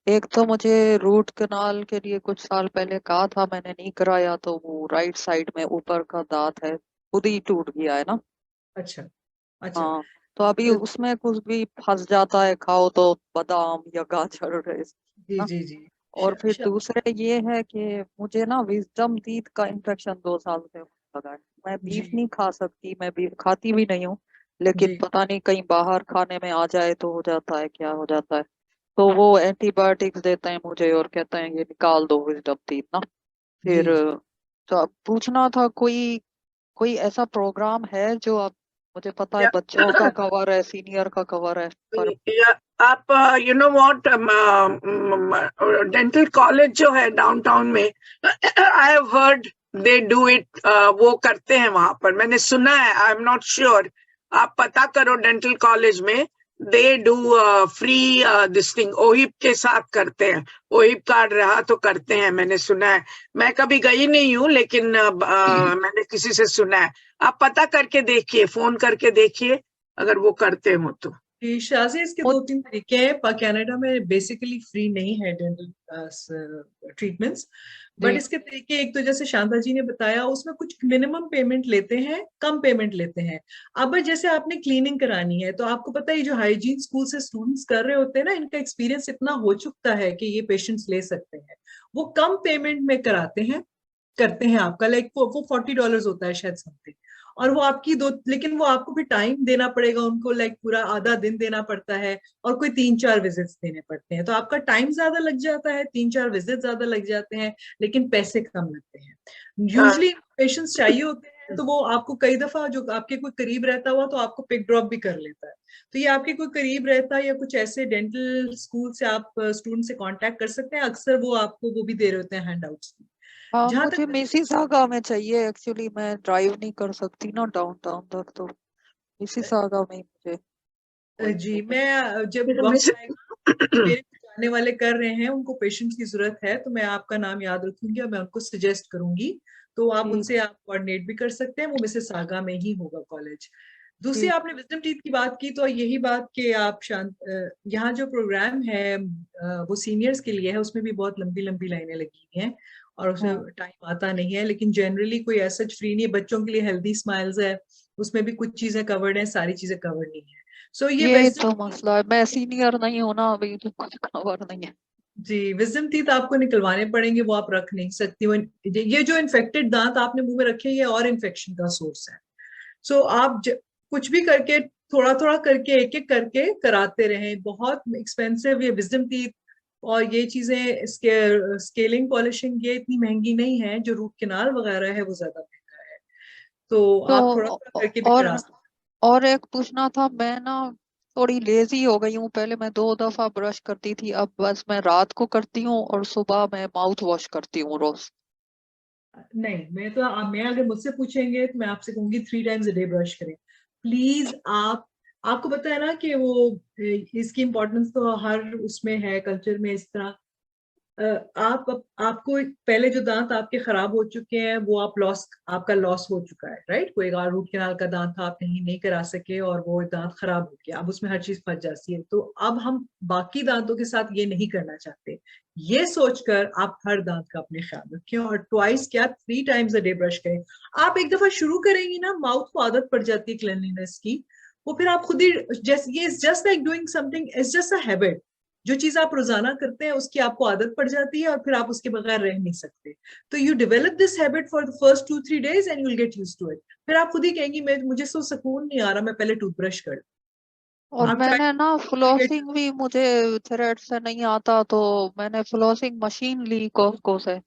एक तो मुझे रूट कनाल के लिए कुछ साल पहले कहा था, मैंने नहीं कराया, तो वो राइट साइड में ऊपर का दांत है खुद ही टूट गया है ना। अच्छा अच्छा। हाँ, तो अभी तो उसमें कुछ भी फंस जाता है, खाओ तो बादाम या गाजर जी ना। जी जी। और फिर श- दूसरे ये है कि मुझे ना विजडम टीथ का इन्फेक्शन 2 साल से होने लगा है। मैं बीफ जी नहीं खा सकती, मैं बीफ खाती भी नहीं हूँ, लेकिन जी पता नहीं कहीं बाहर खाने में आ जाए तो हो जाता है, क्या हो जाता है। तो वो एंटीबायोटिक्स देते हैं मुझे और कहते हैं ये निकाल दो विजडम टीथ ना। जी फिर जी। तो अब पूछना था, कोई कोई ऐसा प्रोग्राम है जो आप, मुझे पता है Yeah. बच्चों का कवर है, सीनियर का कवर है, पर Yeah, आप you know what dental college जो है डाउनटाउन में, I have heard they do it, वो करते हैं वहां पर, मैंने सुना है, आई एम नॉट श्योर। आप पता करो डेंटल कॉलेज में, they do free this thing, ओहिप के साथ करते हैं, ओहिप कार्ड रहा तो करते हैं, मैंने सुना है। मैं कभी गई नहीं हूँ, लेकिन मैंने किसी से सुना है। आप पता करके देखिए, फोन करके देखिए अगर वो करते हो तो। जी, शाजी इसके वो 2-3 तरीके हैं। कनाडा में बेसिकली फ्री नहीं है डेंटल ट्रीटमेंट्स, बट जी इसके तरीके, एक तो जैसे शांता जी ने बताया, उसमें कुछ मिनिमम पेमेंट लेते हैं, कम पेमेंट लेते हैं। अब जैसे आपने क्लीनिंग करानी है, तो आपको पता है जो हाइजीन स्कूल से स्टूडेंट्स कर रहे होते हैं ना, इनका एक्सपीरियंस इतना हो चुका है कि ये पेशेंट्स ले सकते हैं। वो कम पेमेंट में कराते हैं, करते हैं आपका, लाइक वो $40 होता है शायद समथिंग। और वो आपकी दो, लेकिन वो आपको भी टाइम देना पड़ेगा उनको, लाइक पूरा आधा दिन देना पड़ता है, और कोई 3-4 विजिट्स देने पड़ते हैं। तो आपका टाइम ज्यादा लग जाता है, 3-4 विजिट ज्यादा लग जाते हैं, लेकिन पैसे कम लगते हैं। हाँ, यूजली पेशेंट्स चाहिए होते हैं, तो वो आपको कई दफा जो आपके कोई करीब रहता हुआ तो आपको पिक ड्रॉप भी कर लेता है। तो ये आपके कोई करीब रहता है या कुछ ऐसे डेंटल स्कूल से आप स्टूडेंट से कांटेक्ट कर सकते हैं, अक्सर वो आपको वो भी दे रहे होते हैं हैंडआउट्स। हाँ, जहां मुझे तक मिसिसागा में चाहिए एक्चुअली, मैं ड्राइव नहीं कर सकती ना डाउनटाउन तक, तो मिसिसागा में ही मुझे कोई जी, चाहिए। मैं जब फिर वक्त मिस आएगा, मेरे कुछ जानने वाले कर रहे हैं, उनको पेशेंट्स की जरूरत है, तो मैं आपका नाम याद रखूंगी और मैं उनको सजेस्ट करूंगी। तो आप ठीक उनसे आप कोऑर्डिनेट भी कर सकते हैं, वो मिसिसागा में ही होगा कॉलेज। दूसरी, ठीक। आपने विजडम टीथ की बात की, तो यही बात कि आप यहाँ जो प्रोग्राम है वो सीनियर्स के लिए है, उसमें भी बहुत लंबी लंबी लाइनें लगी हुई हैं, और हाँ, उसमें टाइम आता नहीं है। लेकिन जनरली कोई ऐसा फ्री नहीं है। बच्चों के लिए हेल्दी स्माइल्स है, उसमें भी कुछ चीजें कवर्ड हैं, सारी चीजें कवर्ड नहीं है। सो ये ये विजडम, तो मसला है, मैं सीनियर नहीं हूं ना अभी, तो कुछ खबर नहीं है। जी विजडम टीथ आपको निकलवाने पड़ेंगे, वो आप रख नहीं सकती। ये जो इन्फेक्टेड दांत आपने मुंह में रखे, ये और इन्फेक्शन का सोर्स है। सो आप कुछ भी करके, थोड़ा थोड़ा करके, एक एक करके कराते रहें। बहुत एक्सपेंसिव ये विजडम टीथ और ये चीजें, स्केलिंग पॉलिशिंग, ये इतनी महंगी नहीं है। जो रूट कैनाल वगैरह है वो ज्यादा महंगा है। तो आप थोड़ा तो थोड़ा करके भी करा और सकते और एक पूछना था, मैं ना थोड़ी लेजी हो गई हूँ, पहले मैं 2 दफा ब्रश करती थी, अब बस मैं रात को करती हूँ और सुबह मैं माउथ वॉश करती हूँ रोज। हैं। नहीं, मैं अगर मुझसे पूछेंगे तो मैं आपसे कहूंगी 3 टाइम्स अ डे ब्रश करें प्लीज। आपको पता है ना कि वो इसकी इम्पोर्टेंस तो हर उसमें है, कल्चर में इस तरह। आपको पहले जो दांत आपके खराब हो चुके हैं, वो आपका लॉस हो चुका है, राइट। कोई रूट कैनाल का दांत था, आप नहीं करा सके, और वो दांत खराब हो गया, अब उसमें हर चीज फंस जाती है। तो अब हम बाकी दांतों के साथ ये नहीं करना चाहते। ये सोचकर आप हर दांत का अपने ख्याल रखें, और ट्वाइस क्या 3 टाइम्स अ डे ब्रश करें। आप एक दफा शुरू करेंगी ना, माउथ को आदत पड़ जाती है क्लेanलीनेस की, वो फिर आप खुद ही, जैसे ये just like doing something, is just a habit. जो चीज आप रोजाना करते हैं उसकी आपको आदत पड़ जाती है, और फिर आप उसके बगैर रह नहीं सकते। तो you develop this habit for the first 2-3 days and you will get used to it. फिर आप खुद ही कहेंगी, मुझे सो सुकून नहीं आ रहा, मैं पहले टूथब्रश कर और आप मैंने ना ट्राई। फ्लॉसिंग भी, मुझे थ्रेड से नहीं आता, तो मैंने फ्लॉसिंग मशीन ली कॉस्को से।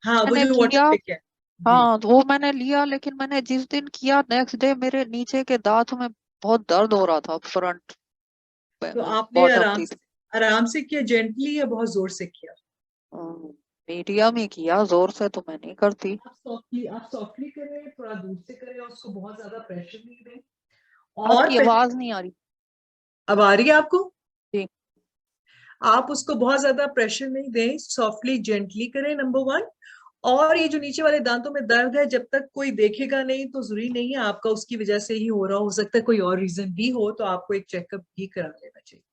हाँ, वो मैंने जो वाटर किया, पिक है। जी। हाँ, तो वो मैंने लिया, लेकिन मैंने जिस दिन किया नेक्स्ट डे मेरे नीचे के दांत में बहुत दर्द हो रहा था, फ्रंट तो आपने बॉटम टीथ। आराम से किया, जेंटली, या बहुत जोर से किया? मीडियम ही किया, जोर से तो मैं नहीं करती। आप सॉफ्टली करें, थोड़ा दूर से करें, और उसको बहुत ज्यादा प्रेशर नहीं दें। और आपकी पहले, आवाज नहीं आ रही। अब आ रही है आपको? जी। आप उसको बहुत ज्यादा प्रेशर नहीं दें, सॉफ्टली जेंटली करें, नंबर 1। और ये जो नीचे वाले दांतों में दर्द है, जब तक कोई देखेगा नहीं तो जरूरी नहीं है आपका उसकी वजह से ही हो रहा, हो सकता है कोई और रीजन भी हो, तो आपको एक चेकअप भी करा लेना चाहिए।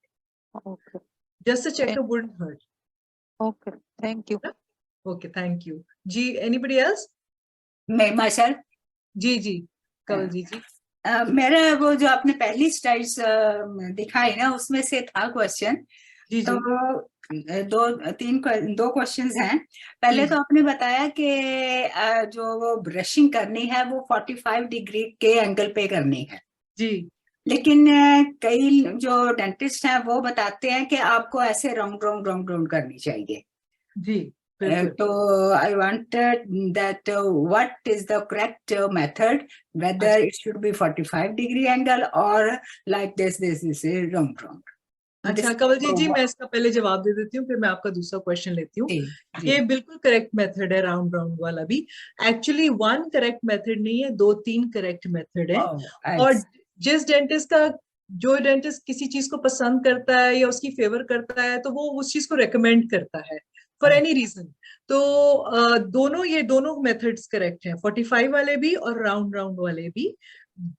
Okay. Just a checkup wouldn't hurt. Okay, thank you. Okay, thank you ji. Anybody else? मैं माशाल जी कवल जी। मेरा वो जो आपने पहली स्लाइड्स दिखाई ना, उसमें से था क्वेश्चन। जी तो दो क्वेश्चंस हैं। पहले जी। तो आपने बताया कि जो वो ब्रशिंग करनी है वो 45 डिग्री के एंगल पे करनी है, जी लेकिन कई जो डेंटिस्ट हैं वो बताते हैं कि आपको ऐसे राउंड राउंड राउंड राउंड करनी चाहिए। जी बिल्कुल। तो I wanted that what is the correct method, whether अच्छा। it should be 45 degree angle or like this is a round round. अच्छा कवल जी, मैं इसका पहले जवाब दे देती हूँ, फिर मैं आपका दूसरा क्वेश्चन लेती हूँ। जी ये बिल्कुल करेक्ट मेथड है, राउंड राउंड वाला भी। एक्चुअली वन करेक्ट मेथड नहीं है, 2-3 करेक्ट मेथड है। और जिस डेंटिस्ट का, जो डेंटिस्ट किसी चीज को पसंद करता है या उसकी फेवर करता है, तो वो उस चीज को रेकमेंड करता है फॉर एनी रीजन। तो ये दोनों मेथड्स करेक्ट हैं, 45 वाले भी और राउंड राउंड वाले भी,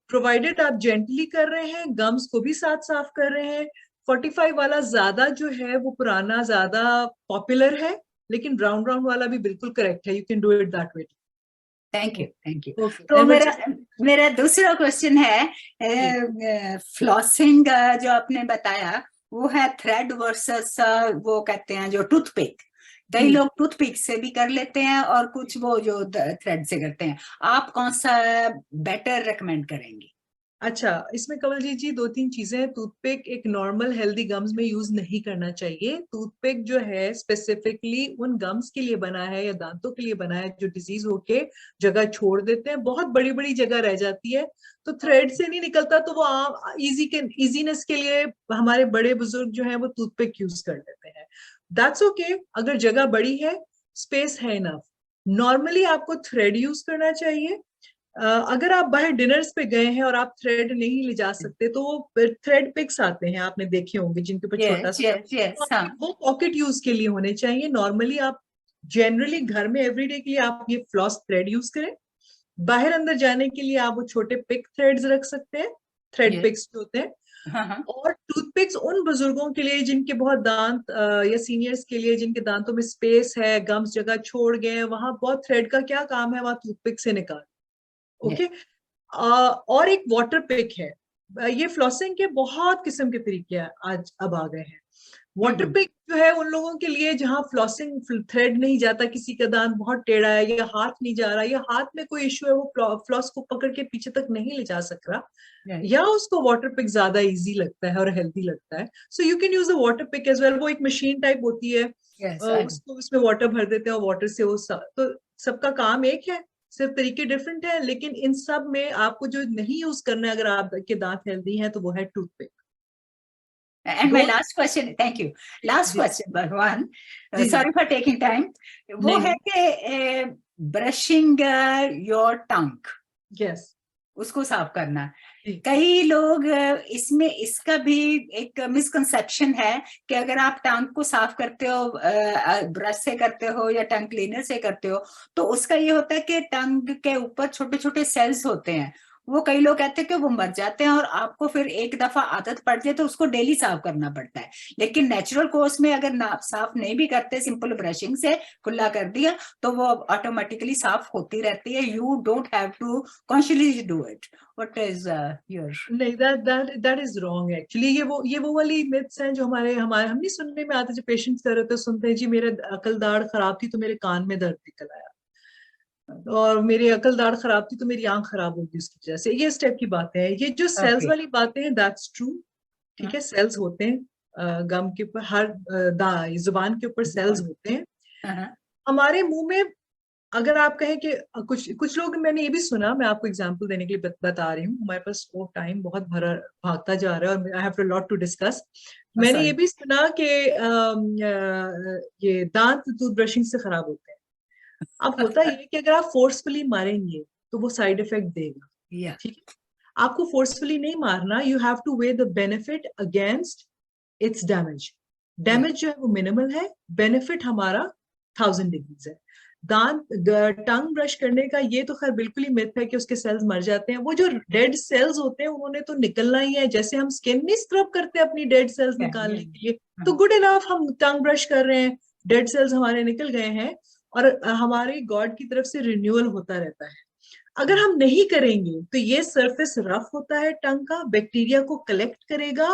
प्रोवाइडेड आप जेंटली कर रहे हैं, गम्स को भी साथ साफ कर रहे हैं। 45 वाला ज्यादा जो है वो पुराना, ज्यादा पॉपुलर है, लेकिन राउंड राउंड वाला भी बिल्कुल करेक्ट है। You can do it that way. Thank you. Okay. तो And मेरा दूसरा क्वेश्चन है, फ्लॉसिंग जो आपने बताया वो है थ्रेड वर्सेस वो कहते हैं जो टूथपिक। कई लोग टूथपिक से भी कर लेते हैं और कुछ वो जो थ्रेड से करते हैं। आप कौन सा बेटर रेकमेंड करेंगे? अच्छा, इसमें कवल जी 2-3 चीजें हैं। टूथपिक एक नॉर्मल हेल्दी गम्स में यूज नहीं करना चाहिए। टूथपिक जो है स्पेसिफिकली उन गम्स के लिए बना है या दांतों के लिए बना है जो डिजीज होके जगह छोड़ देते हैं, बहुत बड़ी बड़ी जगह रह जाती है, तो थ्रेड से नहीं निकलता, तो वो इजीनेस के लिए हमारे बड़े बुजुर्ग जो है वो टूथपिक यूज कर लेते हैं। दैट्स ओके, अगर जगह बड़ी है, स्पेस है इनफ। नॉर्मली आपको थ्रेड यूज करना चाहिए। अगर आप बाहर डिनर्स पे गए हैं और आप थ्रेड नहीं ले जा सकते, तो वो थ्रेड पिक्स आते हैं, आपने देखे होंगे, जिनके ऊपर छोटा सा, वो पॉकेट यूज के लिए होने चाहिए। नॉर्मली आप जनरली घर में एवरीडे के लिए आप ये फ्लॉस थ्रेड यूज करें। बाहर अंदर जाने के लिए आप वो छोटे पिक थ्रेड्स रख सकते हैं, थ्रेड पिक्स जो होते हैं। और टूथपिक्स उन बुजुर्गों के लिए जिनके बहुत दांत, या सीनियर्स के लिए जिनके दांतों में स्पेस है, गम्स जगह छोड़ गए हैं, वहां बहुत थ्रेड का क्या काम है, वहां टूथपिक से निकाल। ओके। और एक वाटर पिक है। ये फ्लॉसिंग के बहुत किस्म के तरीके आज अब आ गए हैं। वाटर पिक जो है उन लोगों के लिए जहां फ्लॉसिंग थ्रेड नहीं जाता, किसी का दांत बहुत टेढ़ा है या हाथ नहीं जा रहा या हाथ में कोई इश्यू है, वो फ्लॉस को पकड़ के पीछे तक नहीं ले जा सक रहा, या उसको वाटर पिक ज्यादा इजी लगता है और हेल्दी लगता है, so you can use a water pick as well. वो एक मशीन टाइप होती है, उसको उसमें वाटर भर देते हैं और वाटर से वो तो सबका काम एक है, सिर्फ तरीके डिफरेंट है, लेकिन इन सब में आपको जो नहीं यूज करना है, अगर आपके दांत हेल्दी हैं, तो वो है toothpick. And my last question, thank you. Last question, Bhagwan. Sorry for taking time. वो है कि brushing your tongue. Yes. उसको साफ करना। कई लोग इसमें इसका भी एक मिसकंसेप्शन है कि अगर आप टंग को साफ करते हो, ब्रश से करते हो या टंग क्लीनर से करते हो, तो उसका ये होता है कि टंग के ऊपर छोटे छोटे सेल्स होते हैं, वो कई लोग कहते हैं कि वो मर जाते हैं और आपको फिर एक दफा आदत पड़ जाए तो उसको डेली साफ करना पड़ता है। लेकिन नेचुरल कोर्स में अगर साफ नहीं भी करते, सिंपल ब्रशिंग से खुला कर दिया, तो वो ऑटोमेटिकली साफ होती रहती है। You don't have to consciously do it. What is your? नहीं, दैट इज रॉन्ग एक्चुअली। ये वो वाली मिथ्स हैं जो हमारे हम नहीं सुनने में आते। जो पेशेंट्स कर रहे थे, सुनते हैं जी मेरे अकल दाढ़ खराब थी तो मेरे कान में दर्द निकल आया, और मेरी अकल दाढ़ खराब थी तो मेरी आंख खराब होगी उसकी वजह से। ये इस टाइप की बातें हैं। ये जो सेल्स वाली बातें हैं, दैट्स ट्रू, ठीक है, सेल्स होते हैं गम के ऊपर, हर जुबान के ऊपर सेल्स होते हैं। हमारे मुंह में अगर आप कहें कि कुछ लोग, मैंने ये भी सुना, मैं आपको एग्जांपल देने के लिए बता रही हूँ, हमारे पास वो टाइम बहुत भरा भागता जा रहा है और I have a lot to discuss. मैंने ये भी सुना कि ये दांत टूथ ब्रशिंग से खराब होते हैं। अब होता ये कि अगर आप फोर्सफुली मारेंगे तो वो साइड इफेक्ट देगा, ठीक है। आपको फोर्सफुली नहीं मारना, you have two way the benefit against it's damage. Damage जो है वो मिनिमल है, बेनिफिट हमारा 1000 डिग्रीज है। दांत टंग ब्रश करने का ये तो खैर बिल्कुल ही मिथ है कि उसके सेल्स मर जाते हैं। वो जो डेड सेल्स होते हैं उन्होंने तो निकलना ही है, जैसे हम स्किन नहीं स्क्रब करते अपनी डेड सेल्स निकालने के लिए, तो गुड इनफ हम टंग ब्रश कर रहे हैं, डेड सेल्स हमारे निकल गए हैं, और हमारे गॉड की तरफ से रिन्यूअल होता रहता है। अगर हम नहीं करेंगे तो ये सरफेस रफ होता है टंग का, बैक्टीरिया को कलेक्ट करेगा,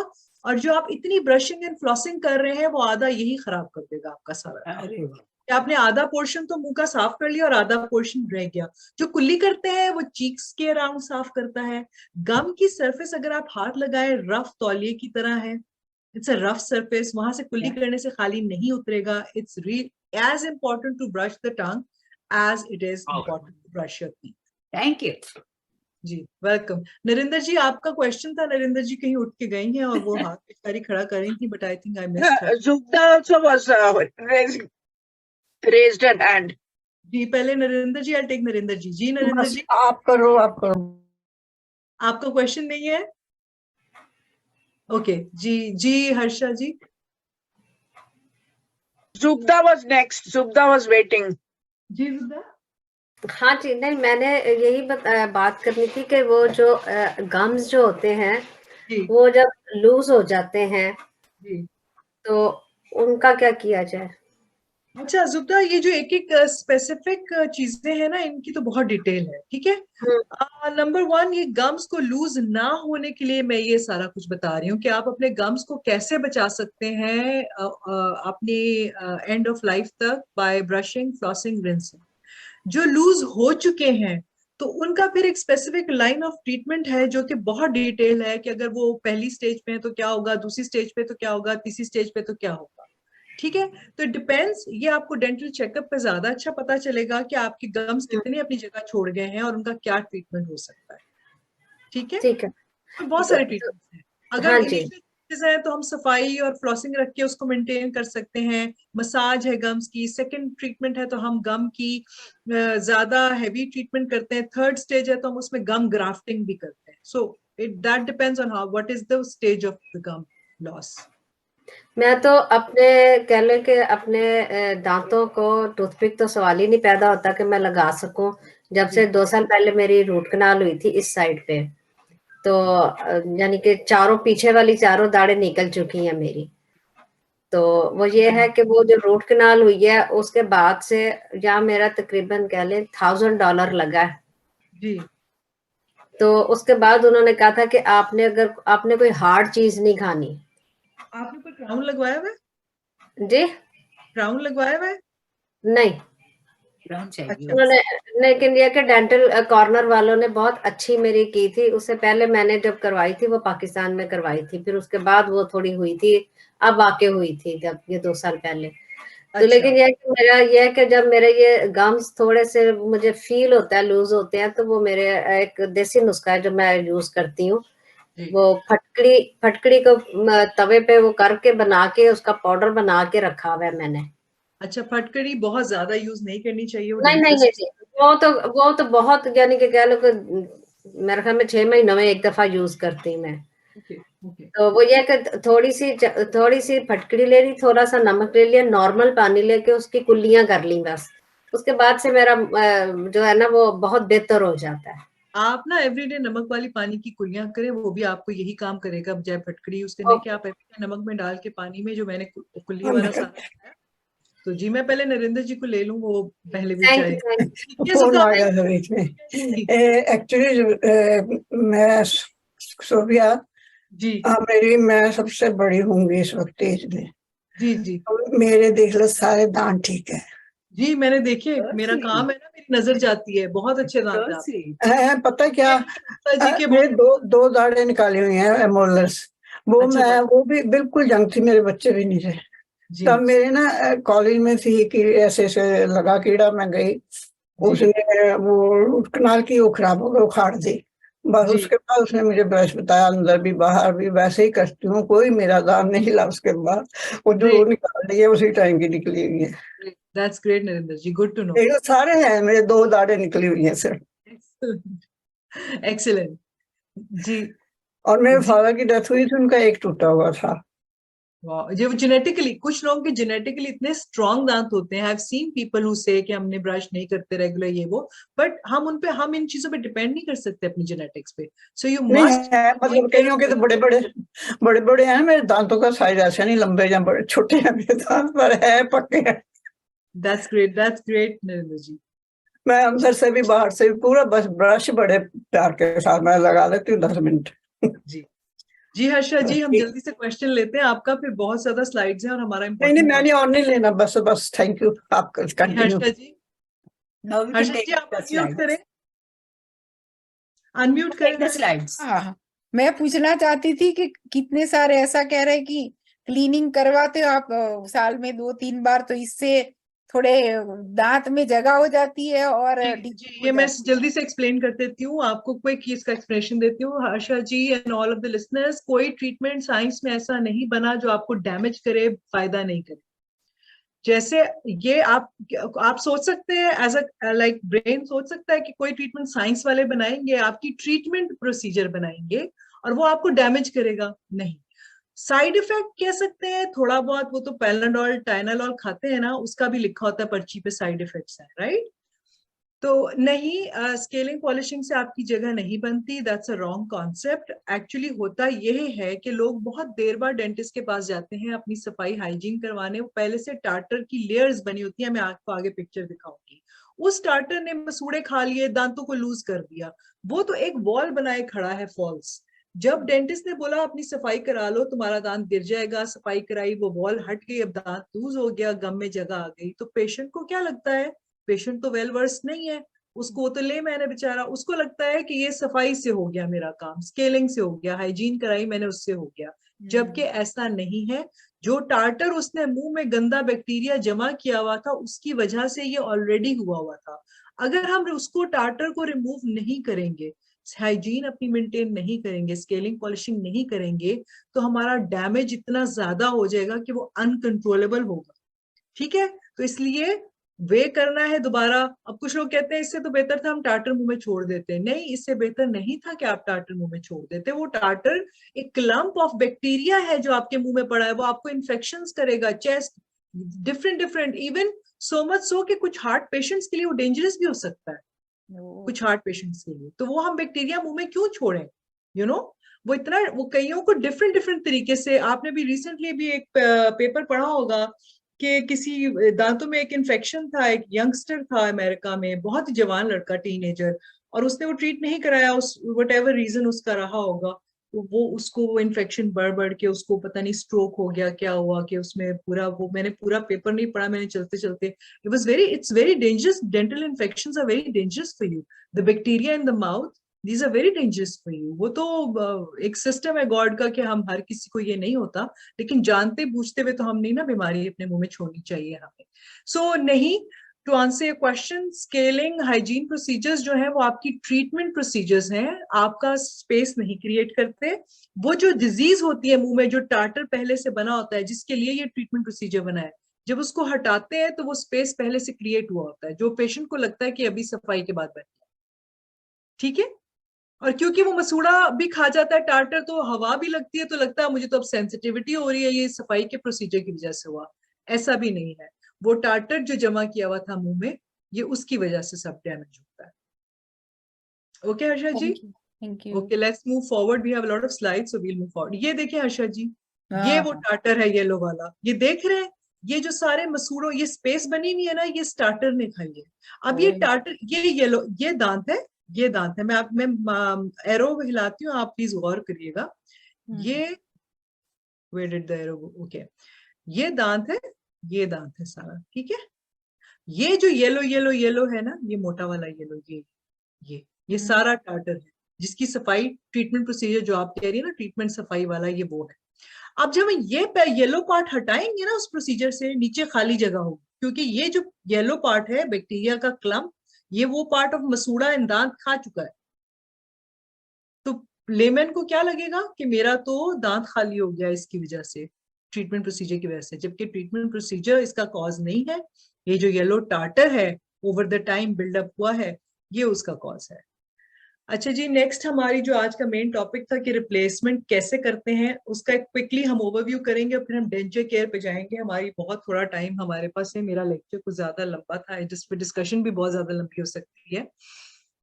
और जो आप इतनी ब्रशिंग एंड फ्लॉसिंग कर रहे हैं वो आधा यही खराब कर देगा आपका सारा। अरे वाह। कि आपने आधा पोर्शन तो मुंह का साफ कर लिया और आधा पोर्शन रह गया। जो कुल्ली करते हैं वो चीक्स के अराउंड साफ करता है। गम की सरफेस अगर आप हाथ लगाए, रफ तौलिए की तरह है, इट्स अ रफ सरफेस, वहां से कुल्ली करने से खाली नहीं उतरेगा। It's as important to brush the tongue as it is important to brush your teeth. Thank you जी वेलकम। नरेंद्र जी, आपका क्वेश्चन था। नरेंद्र जी कहीं उठ के गई हैं और वो हाथ बेचारी खड़ा कर रही थी, but I think I missed her. Zubda also was raised her hand. जी पहले नरेंद्र जी, आई टेक नरेंद्र जी। जी नरेंद्र जी, आप करो आपका क्वेश्चन नहीं है? ओके जी Harsha ji. Zubda was next. Zubda was waiting. जी विद्या। हाँ जी, नहीं मैंने यही बात करनी थी कि वो जो गम्स जो होते हैं जी वो जब लूज हो जाते हैं जी। तो उनका क्या किया जाए? अच्छा जुब्दा, ये जो एक एक स्पेसिफिक चीजें हैं ना, इनकी तो बहुत डिटेल है, ठीक है। नंबर वन, ये गम्स को लूज ना होने के लिए मैं ये सारा कुछ बता रही हूँ कि आप अपने गम्स को कैसे बचा सकते हैं अपने एंड ऑफ लाइफ तक, बाय ब्रशिंग, फ्लॉसिंग, रिंसिंग। जो लूज हो चुके हैं तो उनका फिर एक स्पेसिफिक लाइन ऑफ ट्रीटमेंट है जो कि बहुत डिटेल है, कि अगर वो पहली स्टेज पे है तो क्या होगा, दूसरी स्टेज पे तो क्या होगा, तीसरी स्टेज पे तो क्या होगा, ठीक है। तो इट डिपेंड्स, ये आपको डेंटल चेकअप पे ज्यादा अच्छा पता चलेगा कि आपके गम्स कितने अपनी जगह छोड़ गए हैं और उनका क्या ट्रीटमेंट हो सकता है, ठीक है। ठीक है। तो बहुत सारे ट्रीटमेंट्स हैं। अगर हाँ जी। इनिशियल है तो हम सफाई और फ्लॉसिंग रख के उसको मेंटेन कर सकते हैं। मसाज है गम्स की। सेकंड ट्रीटमेंट है तो हम गम की ज्यादा हैवी ट्रीटमेंट करते हैं। थर्ड स्टेज है तो हम उसमें गम ग्राफ्टिंग भी करते हैं। So it that depends on how what is the stage of the gum loss. मैं तो अपने कह लें कि अपने दांतों को टूथपिक तो सवाल ही नहीं पैदा होता कि मैं लगा सकूं। जब से 2 साल पहले मेरी रूट कनाल हुई थी इस साइड पे, तो यानी कि चारों पीछे वाली चारों दाढ़ें निकल चुकी हैं मेरी। तो वो ये है कि वो जो रूट कनाल हुई है उसके बाद से यहाँ मेरा तकरीबन कह लें $1000 लगा है जी। तो उसके बाद उन्होंने कहा था कि आपने कोई हार्ड चीज नहीं खानी। आपने कोई क्राउन लगवाया हुआ है? जी क्राउन लगवाया हुआ है? नहीं। अच्छा। उन्होंने, लेकिन ये कि डेंटल कॉर्नर वालों ने बहुत अच्छी मेरी की थी। उससे पहले मैंने जब करवाई थी वो पाकिस्तान में करवाई थी, फिर उसके बाद वो थोड़ी हुई थी, अब आके हुई थी जब ये 2 साल पहले। तो अच्छा। लेकिन ये कि मेरा ये कि जब मेरे ये गम्स थोड़े से मुझे फील होता है लूज होते हैं, तो वो मेरे एक देसी नुस्खा है जो मैं यूज करती हूँ। वो फटकड़ी को तवे पे वो करके बना के उसका पाउडर बना के रखा हुआ है मैंने। अच्छा, फटकड़ी बहुत ज्यादा यूज नहीं करनी चाहिए, वो नहीं नहीं नहीं, वो तो बहुत, यानी कि कह लो कि मेरे ख्याल में 6 महीनों में एक दफा यूज करती हूँ मैं। ओके। तो वो ये कि थोड़ी सी फटकड़ी ले ली, थोड़ा सा नमक ले लिया, नॉर्मल पानी लेके उसकी कुल्लियां कर ली बस। उसके बाद से मेरा जो है ना वो बहुत बेहतर हो जाता है। आप ना एवरीडे नमक वाली पानी की कुल्लियां करें, वो भी आपको यही काम करेगा बजाय फटकड़ी यूज करने के। आप एवरीडे नमक में डाल के पानी में जो मैंने कुल्ली वाला सारा बताया। तो जी मैं पहले नरेंद्र जी को ले लूं, वो पहले भी थैंक चाहे। यू। फोन आ गया था बीच में। एक्चुअली मैं सोफिया जी मैं सबसे बड़ी होंगी इस वक्त एज में। जी जी मेरे देख लो सारे दांत ठीक है। जी, मैंने देखे, मेरा काम है ना, मेरी नजर जाती है। बहुत अच्छे दांत हैं। पता क्या, जी के मेरे दो दाढ़ें निकाली हुई हैं मोलर्स। वो अच्छा, मैं वो भी बिल्कुल जंग थी, मेरे बच्चे भी नहीं थे। जी तब मेरे ना कॉलेज में थी कि ऐसे लगा कीड़ा, मैं गई, उसने वो रूट कनाल की वो खराब हो गई, उखाड़ दी बस। जी। उसके बाद उसने मुझे ब्रश बताया, अंदर भी बाहर भी वैसे ही करती हूँ, कोई मेरा दांत नहीं हिला। उसके बाद वो जो निकाल ली है उसी टाइम की निकली हुई है। That's great Narendra ji, good to know. सारे हैं मेरे, 2 दाढ़ें निकली हुई हैं सर। एक्सीलेंट जी। और मेरे फादर की डेथ हुई थी, उनका एक टूटा हुआ था। वाह, ये जेनेटिकली, कुछ लोगों के जेनेटिकली इतने स्ट्रांग दांत होते हैं। I have seen people who से कि हमने ब्रश नहीं करते रेगुलर ये वो, बट हम इन चीजों पे डिपेंड नहीं कर सकते अपनी जेनेटिक्स पे। सो यू नहीं मस्ट है, मतलब कईयों के तो बड़े बड़े हैं। मेरे दांतों का साइज ऐसा नहीं, लंबे या बड़े छोटे हैं मेरे दांत, पर है पक्के हैं। दैट्स ग्रेट नरेंद्र जी। मैं अंदर से भी बाहर से भी पूरा बस ब्रश बड़े प्यार के साथ मैं लगा लेती हूँ 10 मिनट। जी जी हर्षा जी, हम जल्दी से क्वेश्चन लेते हैं आपका, फिर बहुत ज्यादा स्लाइड्स हैं और हमारा नहीं, मैंने और नहीं लेना, बस थैंक यू, आप continue. Harsha ji, Now we can Harsha take ji आप the अनम्यूट slides. करें, अनम्यूट Take the करें। slides. हाँ, मैं पूछना चाहती थी कि कितने सारे ऐसा कह रहे हैं कि क्लीनिंग करवाते हो आप साल में 2-3 बार, तो इससे थोड़े दांत में जगह हो जाती है और जी, ये मैं जल्दी से एक्सप्लेन कर देती हूँ आपको, क्विक इसका एक्सप्लेनेशन देती हूँ Harsha ji and all of the listeners. कोई ट्रीटमेंट साइंस में ऐसा नहीं बना जो आपको डैमेज करे, फायदा नहीं करे। जैसे ये आप सोच सकते हैं एज अ लाइक ब्रेन सोच सकता है कि कोई ट्रीटमेंट साइंस वाले बनाएंगे, आपकी ट्रीटमेंट प्रोसीजर बनाएंगे और वो आपको डैमेज करेगा, नहीं। साइड इफेक्ट कह सकते हैं थोड़ा बहुत, वो तो पैराडोल टाइनालॉल खाते हैं ना, उसका भी लिखा होता है पर्ची पे साइड इफेक्ट्स है, राइट। तो नहीं, स्केलिंग पॉलिशिंग से आपकी जगह नहीं बनती, that's a wrong concept. Actually होता यह है कि लोग बहुत देर बाद डेंटिस्ट के पास जाते हैं अपनी सफाई हाइजीन करवाने, वो पहले से टार्टर की लेयर्स बनी होती है, मैं आपको आगे पिक्चर दिखाऊंगी। उस टार्टर ने मसूड़े खा लिए, दांतों को लूज कर दिया, वो तो एक वॉल बनाए खड़ा है फॉल्स। जब डेंटिस्ट ने बोला अपनी सफाई करा लो, तुम्हारा दांत गिर जाएगा, सफाई कराई, वो वॉल हट गई, अब दांत लूज हो गया, गम में जगह आ गई, तो पेशेंट को क्या लगता है, पेशेंट तो वेल वर्स नहीं है, उसको तो ले मैंने बेचारा, उसको लगता है कि ये सफाई से हो गया मेरा काम, स्केलिंग से हो गया, हाइजीन कराई मैंने उससे हो गया, जबकि ऐसा नहीं है। जो टार्टर उसने मुंह में गंदा बैक्टीरिया जमा किया हुआ था, उसकी वजह से ये ऑलरेडी हुआ था। अगर हम उसको टार्टर को रिमूव नहीं करेंगे, हाइजीन अपनी मेंटेन नहीं करेंगे, स्केलिंग पॉलिशिंग नहीं करेंगे, तो हमारा डैमेज इतना ज्यादा हो जाएगा कि वो अनकंट्रोलेबल होगा। ठीक है, तो इसलिए वे करना है दोबारा। अब कुछ लोग कहते हैं इससे तो बेहतर था हम टार्टर मुंह में छोड़ देते, नहीं, इससे बेहतर नहीं था कि आप टार्टर मुंह में छोड़ देते। वो टार्टर एक क्लम्प ऑफ बैक्टीरिया है जो आपके मुंह में पड़ा है, वो आपको इन्फेक्शंस करेगा, chest, different even so much so कि कुछ हार्ट पेशेंट्स के लिए वो डेंजरस भी हो सकता है, कुछ हार्ट पेशेंट्स के लिए। तो वो हम बैक्टीरिया मुंह में क्यों छोड़ें, यू नो। वो इतना, वो कईयों को डिफरेंट तरीके से, आपने भी रिसेंटली भी एक पेपर पढ़ा होगा कि किसी दांतों में एक इन्फेक्शन था, एक यंगस्टर था अमेरिका में, बहुत ही जवान लड़का, टीनेजर, और उसने वो ट्रीट नहीं कराया, उस वट एवर रीजन उसका रहा होगा, वो उसको वो इन्फेक्शन बढ़ के उसको पता नहीं स्ट्रोक हो गया, क्या हुआ कि उसमें पूरा, वो मैंने पूरा पेपर नहीं पढ़ा, मैंने चलते चलते, it's very dangerous, dental infections are very dangerous for you, the bacteria in the mouth, these are very dangerous for you. वो तो एक सिस्टम है गॉड का कि हम हर किसी को ये नहीं होता, लेकिन जानते बूझते हुए तो हम नहीं ना बीमारी अपने मुंह में छोड़नी चाहिए हमें। सो नहीं, to answer your question, scaling hygiene procedures जो है वो आपकी ट्रीटमेंट प्रोसीजर्स हैं, आपका स्पेस नहीं क्रिएट करते। वो जो डिजीज होती है मुंह में, जो टार्टर पहले से बना होता है जिसके लिए ये ट्रीटमेंट प्रोसीजर बना है, जब उसको हटाते हैं तो वो स्पेस पहले से क्रिएट हुआ होता है, जो पेशेंट को लगता है कि अभी सफाई के बाद बैठे। ठीक है, और क्योंकि वो मसूड़ा भी खा जाता है टार्टर, तो हवा भी लगती है, तो लगता है मुझे तो अब सेंसिटिविटी हो रही है, ये सफाई के प्रोसीजर की वजह से हुआ। ऐसा भी नहीं है, वो टार्टर जो जमा किया हुआ था मुंह में, ये उसकी वजह से सब डैमेज होता है। Okay Harsha ji, thank you. Okay, let's move forward, we have a lot of slides, so we'll move forward. ये देखिए हर्षा जी, ये वो टार्टर है येलो वाला, ये देख रहे हैं, ये जो सारे मसूड़ों, ये स्पेस बनी हुई है ना, ये स्टार्टर ने खाई है। अब ये टार्टर, ये येलो, ये दांत है, ये दांत है, मैं एरो हिलाती हूँ, आप प्लीज गौर करिएगा। ये where did the arrow go, okay, ये दांत है, ये दांत है सारा, ठीक है। ये जो येलो है ना, ये मोटा वाला येलो, ये सारा टार्टर है, जिसकी सफाई ट्रीटमेंट प्रोसीजर जो आप कह रही है ना, ट्रीटमेंट सफाई वाला, ये वो है। अब जब ये येलो पार्ट हटाएंगे ना उस प्रोसीजर से, नीचे खाली जगह होगी, क्योंकि ये जो येलो पार्ट है बैक्टीरिया का क्लम्प, ये वो पार्ट ऑफ मसूड़ा इन दांत खा चुका है। तो लेमन को क्या लगेगा कि मेरा तो दांत खाली हो गया इसकी वजह से, ट्रीटमेंट प्रोसीजर की वजह से, जबकि ट्रीटमेंट प्रोसीजर इसका कॉज नहीं है। ये जो येलो टार्टर है ओवर द टाइम बिल्डअप हुआ है, ये उसका कॉज है। अच्छा जी, नेक्स्ट हमारी जो आज का मेन टॉपिक था कि रिप्लेसमेंट कैसे करते हैं, उसका एक क्विकली हम ओवरव्यू करेंगे और फिर हम डेंचर केयर पे जाएंगे। हमारी बहुत थोड़ा टाइम हमारे पास है, मेरा लेक्चर कुछ ज्यादा लंबा था जिस पे डिस्कशन भी बहुत ज्यादा लंबी हो सकती है,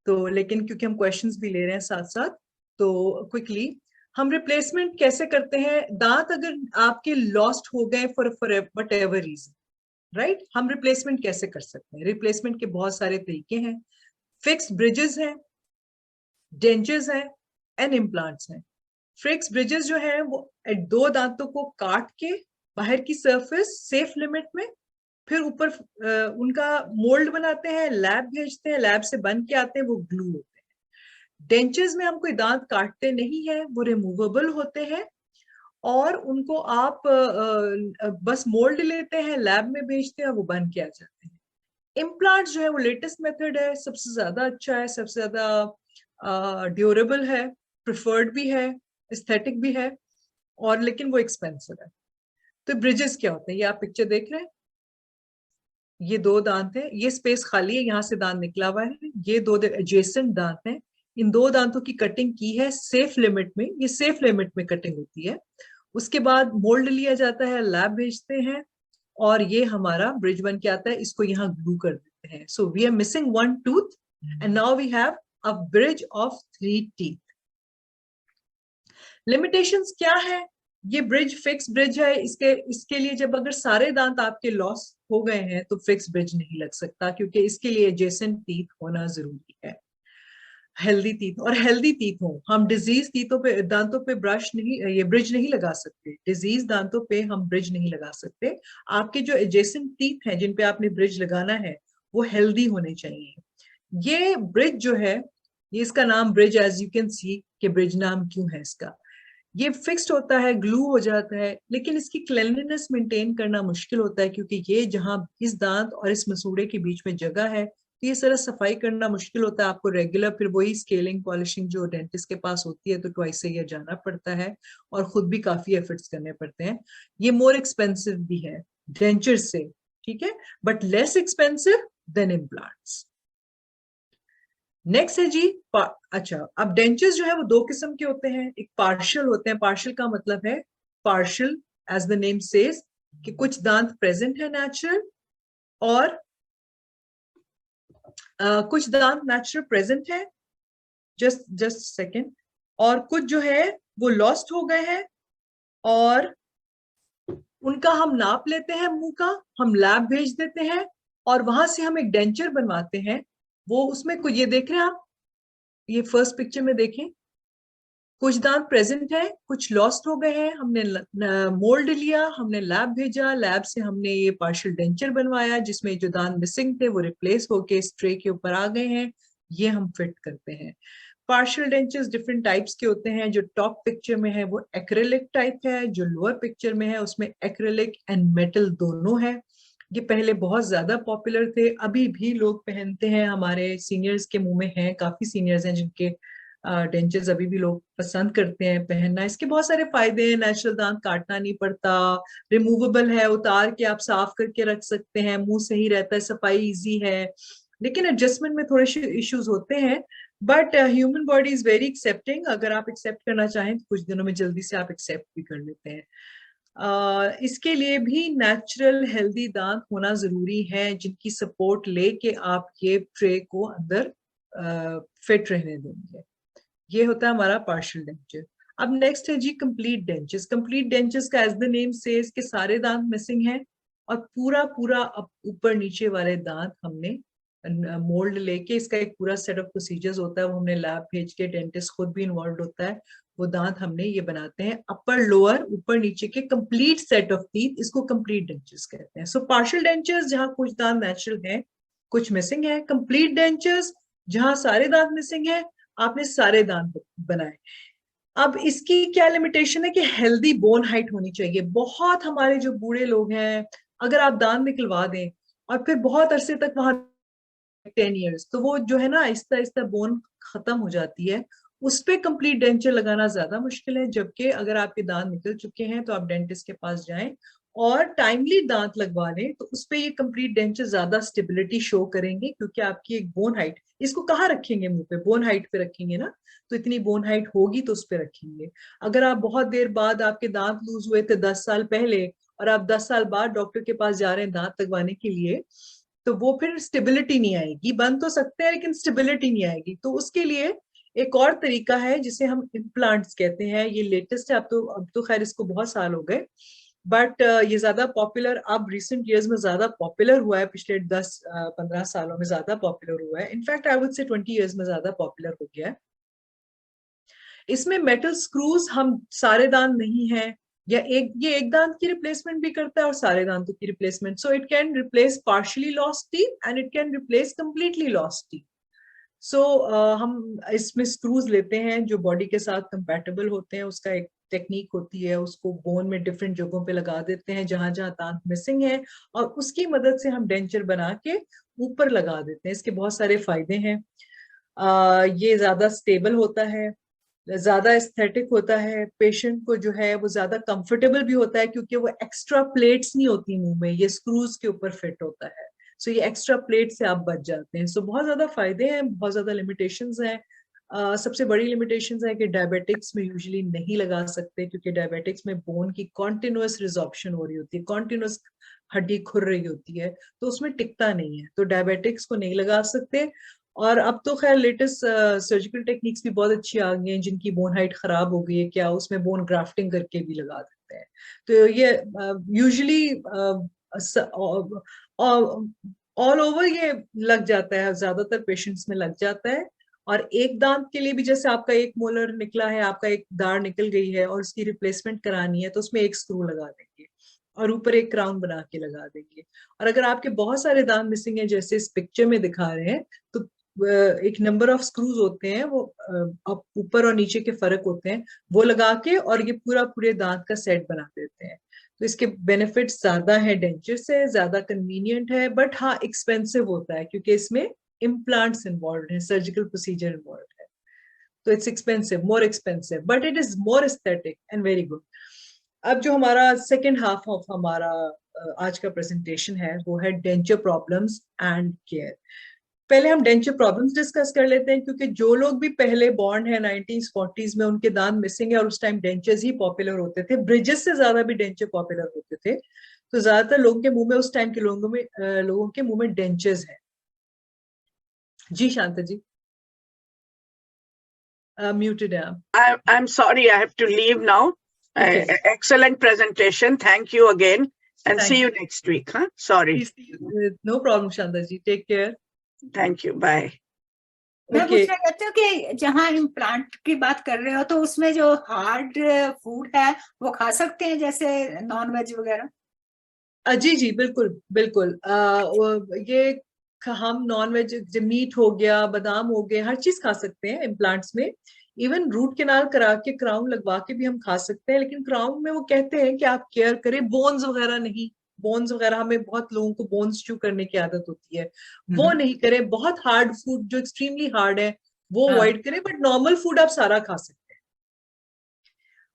तो लेकिन क्योंकि हम क्वेश्चंस भी ले रहे हैं साथ साथ, तो क्विकली हम रिप्लेसमेंट कैसे करते हैं। दांत अगर आपके लॉस्ट हो गए for whatever reason, right, हम रिप्लेसमेंट कैसे कर सकते हैं। रिप्लेसमेंट के बहुत सारे तरीके हैं। फिक्स्ड ब्रिजेस हैं, डेंचर्स हैं एंड इम्प्लांट्स हैं। फिक्स्ड ब्रिजेस जो है वो दो दांतों को काट के बाहर की सरफेस सेफ लिमिट में, फिर ऊपर उनका मोल्ड बनाते हैं, लैब भेजते हैं, लैब से बन के आते हैं, वो ग्लू होते हैं। डेंचर्स में हम कोई दांत काटते नहीं है, वो रिमूवेबल होते हैं और उनको आप बस मोल्ड लेते हैं, लैब में भेजते हैं, वो बन के आ जाते हैं। इम्प्लांट जो है वो लेटेस्ट मेथड है, सबसे ज्यादा अच्छा है, सबसे ज्यादा ड्यूरेबल है, प्रिफर्ड भी है, एस्थेटिक भी है, और लेकिन वो एक्सपेंसिव है। तो ब्रिजेस क्या होते हैं, ये आप पिक्चर देख रहे हैं, ये दो दांत है, ये स्पेस खाली है, यहाँ से दांत निकला हुआ है, ये दो एडजेसेंट दांत हैं। इन दो दांतों की कटिंग की है सेफ लिमिट में, ये सेफ लिमिट में कटिंग होती है। उसके बाद मोल्ड लिया जाता है, लैब भेजते हैं और ये हमारा ब्रिज बन के आता है, इसको यहाँ ग्लू कर देते हैं। So we are missing one tooth and now we have a bridge of 3 teeth. Limitations क्या है, ये ब्रिज फिक्स ब्रिज है, इसके लिए जब अगर सारे दांत आपके लॉस हो गए हैं तो फिक्स ब्रिज नहीं लग सकता, क्योंकि इसके लिए एडजेसेंट टीथ होना जरूरी है, हेल्दी टीथ। और हेल्दी टीथ हो, हम डिजीज टीथों पे, दांतों पे ब्रश नहीं, ये ब्रिज नहीं लगा सकते, डिजीज दांतों पे हम ब्रिज नहीं लगा सकते। आपके जो एडजेसेंट टीथ हैं जिन पे आपने ब्रिज लगाना है वो हेल्दी होने चाहिए। ये ब्रिज जो है, ये इसका नाम bridge, as you can see कि ब्रिज नाम क्यों है इसका, ये फिक्स्ड होता है, ग्लू हो जाता है, लेकिन इसकी क्लेanलीनेस मेंटेन करना मुश्किल होता है, क्योंकि ये जहां इस दांत और इस मसूड़े के बीच में जगह है, तो ये सारा सफाई करना मुश्किल होता है। आपको रेगुलर फिर वही स्केलिंग पॉलिशिंग जो डेंटिस्ट के पास होती है, तो ट्वाइस अ ईयर जाना पड़ता है और खुद भी काफी एफर्ट्स करने पड़ते हैं। ये मोर एक्सपेंसिव भी है डेंचर से, ठीक है, but less expensive than implants. Next है जी अच्छा, अब डेंचर्स जो है वो दो किस्म के होते हैं, एक पार्शियल होते हैं। पार्शियल का मतलब है, partial as the name says, कि कुछ दांत प्रेजेंट है नेचुरल और कुछ दांत नेचुरल प्रेजेंट है, जस्ट सेकेंड, और कुछ जो है वो लॉस्ट हो गए हैं और उनका हम नाप लेते हैं, मुंह का हम लैब भेज देते हैं और वहां से हम एक डेंचर बनवाते हैं। वो उसमें कुछ, ये देख रहे हैं आप, ये फर्स्ट पिक्चर में देखें, कुछ दांत प्रेजेंट है, कुछ लॉस्ट हो गए हैं, हमने मोल्ड लिया, हमने लैब भेजा, लैब से हमने ये पार्शियल डेंचर बनवाया जिसमें जो दांत मिसिंग थे वो रिप्लेस होके इस ट्रे के ऊपर आ गए हैं, ये हम फिट करते हैं। पार्शियल डेंचर्स डिफरेंट टाइप्स के होते हैं। जो टॉप पिक्चर में है वो एक्रेलिक टाइप है, जो लोअर पिक्चर में है उसमें एक्रेलिक एंड मेटल दोनों है। ये पहले बहुत ज्यादा पॉपुलर थे, अभी भी लोग पहनते हैं, हमारे सीनियर्स के मुंह में हैं, काफी सीनियर्स हैं जिनके डेंचर्स अभी भी लोग पसंद करते हैं पहनना। इसके बहुत सारे फायदे हैं, नेचुरल दांत काटना नहीं पड़ता, रिमूवेबल है, उतार के आप साफ करके रख सकते हैं, मुंह सही रहता है, सफाई इजी है, लेकिन एडजस्टमेंट में थोड़े से इश्यूज होते हैं, but human body is very accepting. अगर आप एक्सेप्ट करना चाहें तो कुछ दिनों में जल्दी से आप एक्सेप्ट भी कर लेते हैं। इसके लिए भी नेचुरल हेल्दी दांत होना जरूरी है, जिनकी सपोर्ट लेके आप ये ट्रे को अंदर फिट रहने देंगे। ये होता है हमारा पार्शियल डेंचर। अब नेक्स्ट है जी कंप्लीट डेंचर्स। कंप्लीट डेंचर्स का एज द नेम सेज के सारे दांत मिसिंग हैं और पूरा पूरा ऊपर नीचे वाले दांत हमने मोल्ड लेके, इसका एक पूरा सेट ऑफ प्रोसीजर्स होता है, वो हमने लैब भेज के, डेंटिस्ट खुद भी इन्वॉल्व होता है, वो दांत हमने ये बनाते हैं, अपर लोअर ऊपर नीचे के कंप्लीट सेट ऑफ टीथ, इसको कंप्लीट डेंचर्स कहते हैं। सो पार्शियल डेंचर्स जहां कुछ दांत नेचुरल है, कुछ मिसिंग है। कंप्लीट डेंचर्स जहां सारे दांत मिसिंग है, आपने सारे दांत बनाए। अब इसकी क्या लिमिटेशन है कि हेल्दी बोन हाइट होनी चाहिए। बहुत हमारे जो बूढ़े लोग हैं, अगर आप दांत निकलवा दें और फिर बहुत अरसे तक वहां 10 years, तो वो जो है ना आहिस्ता आहिस्ता बोन खत्म हो जाती है, उस पे कंप्लीट डेंचर लगाना ज्यादा मुश्किल है। जबकि अगर आपके दांत निकल चुके हैं तो आप डेंटिस्ट के पास जाएं और टाइमली दांत लगवा लें तो उस पे ये कंप्लीट डेंचर ज्यादा स्टेबिलिटी शो करेंगे, क्योंकि आपकी एक बोन हाइट, इसको कहाँ रखेंगे, मुंह पे बोन हाइट पे रखेंगे ना, तो इतनी बोन हाइट होगी तो उस पे रखेंगे। अगर आप बहुत देर बाद, आपके दांत लूज हुए थे 10 साल पहले और आप 10 साल बाद डॉक्टर के पास जा रहे हैं दांत लगवाने के लिए, तो वो फिर स्टेबिलिटी नहीं आएगी। बन तो सकते हैं लेकिन स्टेबिलिटी नहीं आएगी। तो उसके लिए एक और तरीका है जिसे हम इम्प्लांट्स कहते हैं। ये लेटेस्ट है, अब तो खैर इसको बहुत साल हो गए, बट ये ज्यादा पॉपुलर अब रिसेंट ईयर्स में ज्यादा पॉपुलर हुआ है, पिछले 10-15 सालों में ज्यादा पॉपुलर हुआ है। In fact I would say 20 years में ज्यादा पॉपुलर हो गया है। इसमें मेटल स्क्रूज, हम सारे दांत नहीं है, या ये एक दांत की रिप्लेसमेंट भी करता है और सारे दांतों की replacement. So it can replace partially lost teeth and it can replace completely lost teeth. So हम इसमें स्क्रूज लेते हैं जो बॉडी के साथ कंपैटिबल होते हैं। उसका एक टेक्निक होती है, उसको बोन में डिफरेंट जगहों पे लगा देते हैं जहां जहां दांत मिसिंग है, और उसकी मदद से हम डेंचर बना के ऊपर लगा देते हैं। इसके बहुत सारे फायदे हैं। ये ज्यादा स्टेबल होता है, ज्यादा एस्थेटिक होता है, पेशेंट को जो है वो ज्यादा कंफर्टेबल भी होता है, क्योंकि वो एक्स्ट्रा प्लेट्स नहीं होती मुंह में, ये स्क्रूज के ऊपर फिट होता है। सो ये एक्स्ट्रा प्लेट से आप बच जाते हैं। सो बहुत ज्यादा फायदे हैं, बहुत ज्यादा लिमिटेशंस हैं। सबसे बड़ी लिमिटेशंस है कि डायबिटिक्स में यूजुअली नहीं लगा सकते, क्योंकि डायबिटिक्स में बोन की कॉन्टिन्यूअस रिजॉर्प्शन हो रही होती है, कॉन्टिन्यूअस हड्डी खुर रही होती है, तो उसमें टिकता नहीं है, तो डायबिटिक्स को नहीं लगा सकते। और अब तो खैर लेटेस्ट सर्जिकल टेक्निक्स भी बहुत अच्छी आ गई हैं, जिनकी बोन हाइट खराब हो गई है क्या, उसमें बोन ग्राफ्टिंग करके भी लगा देते हैं। तो ये यूजुअली ऑल ओवर ये लग जाता है, ज्यादातर पेशेंट्स में लग जाता है। और एक दांत के लिए भी, जैसे आपका एक मोलर निकला है, आपका एक दाढ़ निकल गई है और उसकी रिप्लेसमेंट करानी है, तो उसमें एक स्क्रू लगा देंगे और ऊपर एक क्राउन बना के लगा देंगे। और अगर आपके बहुत सारे दांत मिसिंग है जैसे इस पिक्चर में दिखा रहे हैं, तो एक नंबर ऑफ स्क्रूज होते हैं, वो ऊपर और नीचे के फर्क होते हैं, वो लगा के और ये पूरे दांत का सेट बना देते हैं। तो इसके बेनिफिट्स ज्यादा है डेंचर से, ज्यादा कन्वीनियंट है, बट हाँ एक्सपेंसिव होता है, क्योंकि इसमें इम्प्लांट्स इन्वॉल्व है, सर्जिकल प्रोसीजर इन्वॉल्व है। तो it's expensive, more expensive, but it is more aesthetic and very good. अब जो हमारा सेकेंड हाफ ऑफ हमारा आज का प्रेजेंटेशन है वो है डेंचर प्रॉब्लम्स एंड केयर। पहले हम डेंचर प्रॉब्लम्स डिस्कस कर लेते हैं, क्योंकि जो लोग भी पहले बॉर्न है 1940s में, उनके दांत मिसिंग है और उस टाइम डेंचर्स ही पॉपुलर होते थे, ब्रिजेस से ज्यादा भी डेंचर पॉपुलर होते थे। तो ज्यादातर लोगों के मुंह में, उस टाइम के लोगों के मुंह में डेंचर्स है। जी शांता जी, म्यूटेड है आप। I'm sorry, I have to leave now. Okay. Excellent presentation. Thank you again, and Thank see you next week. Huh? Sorry. No problem, Shanta ji, take care. Thank you. Bye. मैं Okay. पूछना चाहती हूँ कि जहाँ implant की बात कर रहे हो, तो उसमें जो हार्ड फूड है वो खा सकते हैं, जैसे नॉन वेज वगैरह? जी जी बिल्कुल बिल्कुल। ये हम नॉन वेज, मीट हो गया, बादाम हो गए, हर चीज खा सकते हैं इम्प्लांट्स में। इवन रूट कैनाल करा के क्राउन लगवा के भी हम खा सकते हैं, लेकिन क्राउन में वो कहते हैं कि आप केयर करें, बोन्स वगैरह नहीं। बोन्स वगैरह, हमें बहुत लोगों को बोन्स चू करने की आदत होती है, वो नहीं करें। बहुत हार्ड फूड जो एक्सट्रीमली हार्ड है वो अवॉइड करें, बट नॉर्मल फूड आप सारा खा सकते हैं।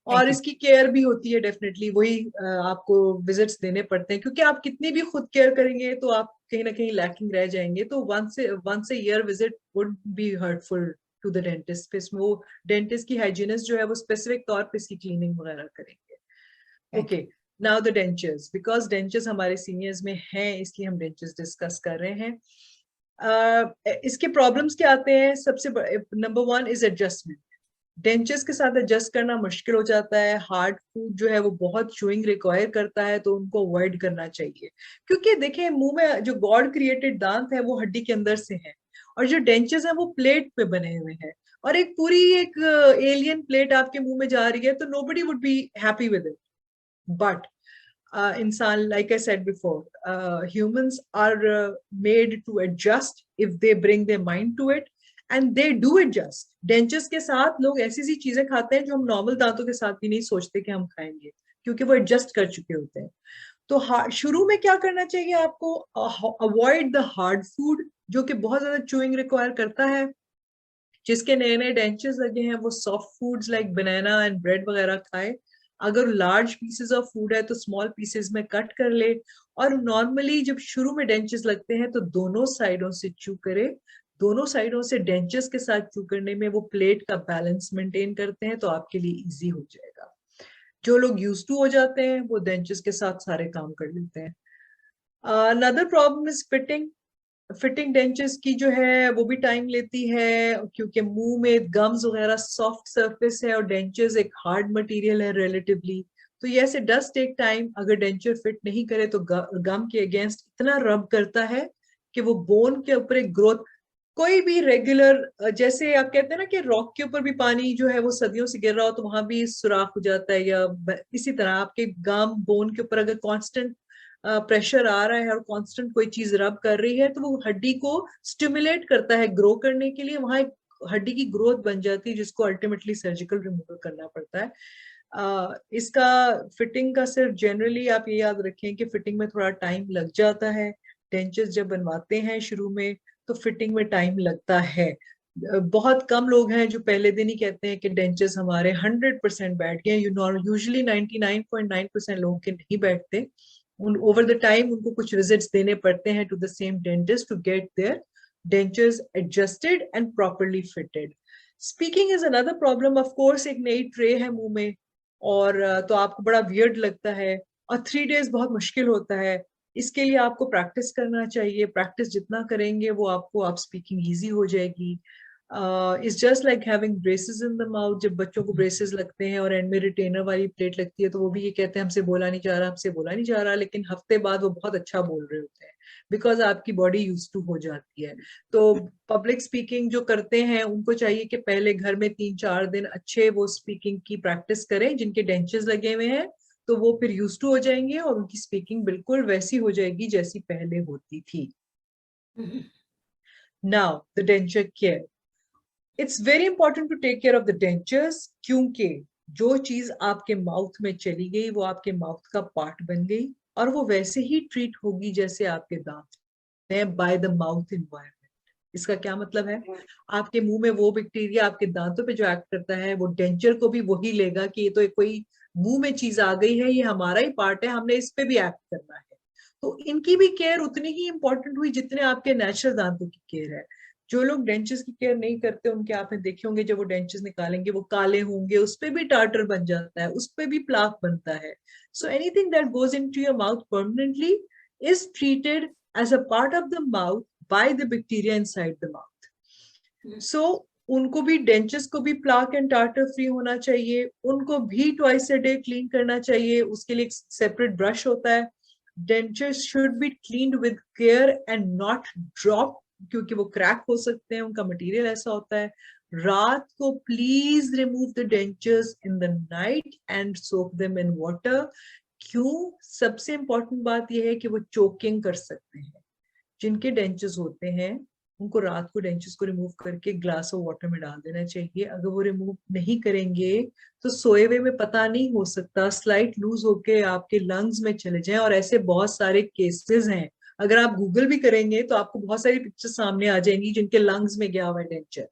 और इसकी केयर भी होती है डेफिनेटली, वही आपको विजिट्स देने पड़ते हैं, क्योंकि आप कितनी भी खुद केयर करेंगे तो आप कहीं ना कहीं लैकिंग रह जाएंगे। तो once a year visit would be hurtful to the dentist. इसमें वो डेंटिस्ट की हाइजीनिस्ट जो है वो स्पेसिफिक तौर पे इसकी क्लीनिंग वगैरह करेंगे। Okay, now the dentures, because dentures हमारे सीनियर्स में हैं इसलिए हम डेंचर्स डिस्कस कर रहे हैं। इसके प्रॉब्लम्स क्या आते हैं? सबसे नंबर 1 इज एडजस्टमेंट। डेंचर्स के साथ एडजस्ट करना मुश्किल हो जाता है। हार्ड फूड जो है वो बहुत चूइंग रिक्वायर करता है, तो उनको अवॉइड करना चाहिए, क्योंकि देखें मुंह में जो गॉड क्रिएटेड दांत है वो हड्डी के अंदर से है, और जो डेंचर्स है वो प्लेट पे बने हुए हैं, और एक पूरी एक एलियन प्लेट आपके मुंह में जा रही है, तो nobody would be happy with it. But इंसान, like I said before, humans are made to adjust if they bring their mind to it, and they do adjust. Dentures के साथ लोग ऐसी सी चीजें खाते हैं जो हम नॉर्मल दांतों के साथ भी नहीं सोचते कि हम खाएंगे, क्योंकि वो एडजस्ट कर चुके होते हैं। तो शुरू में क्या करना चाहिए आपको? अवॉइड द हार्ड फूड जो कि बहुत ज्यादा चूइंग रिक्वायर करता है। जिसके नए नए डेंचर्स लगे हैं वो soft foods like banana and bread वगैरह खाए। अगर लार्ज पीसेस ऑफ फूड है तो स्मॉल पीसेस में कट कर ले, और नॉर्मली जब शुरू में डेंचेस लगते हैं तो दोनों साइडों से च्यू करे। दोनों साइडों से डेंचेस के साथ च्यू करने में वो प्लेट का बैलेंस मेंटेन करते हैं, तो आपके लिए इजी हो जाएगा। जो लोग यूज टू हो जाते हैं वो डेंचेस के साथ सारे काम कर लेते हैं। Another problem is fitting. Fitting dentures की जो है वो भी टाइम लेती है, क्योंकि मुंह में गम्स वगैरह सॉफ्ट सरफेस है और डेंचर्स एक हार्ड मटेरियल है रिलेटिवली, तो yes it does take time. अगर डेंचर फिट नहीं करे तो गम के अगेंस्ट इतना रब करता है कि वो बोन के ऊपर एक ग्रोथ, कोई भी रेगुलर, जैसे आप कहते हैं ना कि रॉक के ऊपर भी पानी जो है वो सदियों से गिर रहा हो तो वहां भी सुराख हो जाता है, या इसी तरह आपके गम बोन के ऊपर अगर कांस्टेंट प्रेशर आ रहा है और कांस्टेंट कोई चीज रब कर रही है तो वो हड्डी को स्टिमुलेट करता है ग्रो करने के लिए, वहां एक हड्डी की ग्रोथ बन जाती है जिसको अल्टीमेटली सर्जिकल रिमूवल करना पड़ता है। इसका फिटिंग का सिर्फ जनरली आप ये याद रखें कि फिटिंग में थोड़ा टाइम लग जाता है। डेंचर्स जब बनवाते हैं शुरू में तो फिटिंग में टाइम लगता है। बहुत कम लोग हैं जो पहले दिन ही कहते हैं कि डेंचर्स हमारे 100% बैठ गए। यूजुअली 99.9% लोगों के नहीं बैठते। ओवर द टाइम उनको कुछ विजिट्स देने पड़ते हैं to the same dentist to get their dentures adjusted and properly fitted. Speaking is another problem. Of course, एक नई ट्रे है मुंह में और तो आपको बड़ा वियर्ड लगता है और 3 days बहुत मुश्किल होता है। इसके लिए आपको प्रैक्टिस करना चाहिए। प्रैक्टिस जितना करेंगे वो आप स्पीकिंग इजी हो जाएगी। It's just like having braces in the mouth. जब बच्चों को ब्रेसेस लगते हैं और एंड में रिटेनर वाली प्लेट लगती है तो वो भी ये कहते हैं हमसे बोला नहीं जा रहा, हमसे बोला नहीं जा रहा, लेकिन हफ्ते बाद वो बहुत अच्छा बोल रहे होते हैं बिकॉज आपकी बॉडी यूज टू हो जाती है। तो पब्लिक स्पीकिंग जो करते हैं उनको चाहिए कि पहले घर में 3-4 दिन अच्छे वो स्पीकिंग की प्रैक्टिस करें। जिनके डेंचर्स लगे हुए हैं तो वो फिर यूज टू हो जाएंगे और उनकी स्पीकिंग बिल्कुल वैसी हो जाएगी जैसी पहले होती थी। Now the denture care, it's very important to take care of the dentures, क्योंकि जो चीज आपके माउथ में चली गई वो आपके माउथ का पार्ट बन गई और वो वैसे ही ट्रीट होगी जैसे आपके दांत हैं, बाय द माउथ एनवायरनमेंट। इसका क्या मतलब है? आपके मुंह में वो बैक्टीरिया आपके दांतों पे जो एक्ट करता है वो डेंचर को भी वही लेगा कि ये तो एक कोई मुंह में चीज आ गई है, ये हमारा ही पार्ट है, हमने इस पे भी एक्ट करना है। तो इनकी भी केयर उतनी ही इंपॉर्टेंट हुई जितने आपके नेचुरल दांतों की केयर है। जो लोग डेंचर्स की केयर नहीं करते उनके आपने देखे होंगे जब वो डेंचर्स निकालेंगे वो काले होंगे, उस पे भी टार्टर बन जाता है, उस पे भी प्लाक बनता है। So anything that goes into your mouth permanently is treated as a part of the mouth by the bacteria inside the mouth. So उनको भी, डेंचर्स को भी प्लाक एंड टार्टर फ्री होना चाहिए, उनको भी ट्वाइस अ डे क्लीन करना चाहिए। उसके लिए एक सेपरेट ब्रश होता है। Dentures should be cleaned with care and not drop, क्योंकि वो क्रैक हो सकते हैं, उनका मटेरियल ऐसा होता है। रात को please remove the dentures in the night and soak them in water. क्यों? सबसे इंपॉर्टेंट बात यह है कि वो चोकिंग कर सकते हैं। जिनके डेंचर्स होते हैं उनको रात को डेंचर्स को रिमूव करके ग्लास ऑफ वाटर में डाल देना चाहिए। अगर वो रिमूव नहीं करेंगे तो सोए हुए में पता नहीं हो सकता, स्लाइट लूज होके आपके लंग्स में चले जाएं, और ऐसे बहुत सारे केसेस हैं। अगर आप गूगल भी करेंगे तो आपको बहुत सारी पिक्चर सामने आ जाएंगी जिनके लंग्स में गया हुआ है डेंचर,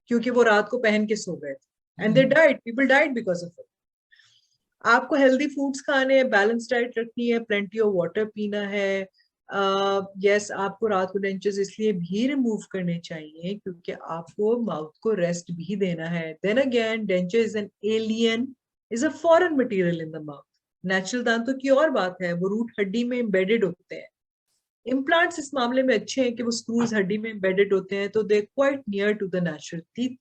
क्योंकि वो रात को पहन के सो गए थे and they died, people died because of it. आपको हेल्दी फूड्स खाने हैं, बैलेंस डाइट रखनी है, प्लेंटी ऑफ वाटर पीना है। यस आपको रात को डेंचर्स इसलिए भी रिमूव करने चाहिए क्योंकि आपको माउथ को रेस्ट भी देना है। Then again denture is an alien, is a foreign material in the mouth. Natural दांतों की और बात है, वो रूट हड्डी में एम्बेडेड होते हैं। इम्प्लांट्स इस मामले में अच्छे हैं कि वो स्क्रूज हड्डी में एम्बेडेड होते हैं, तो they quite near to the natural teeth,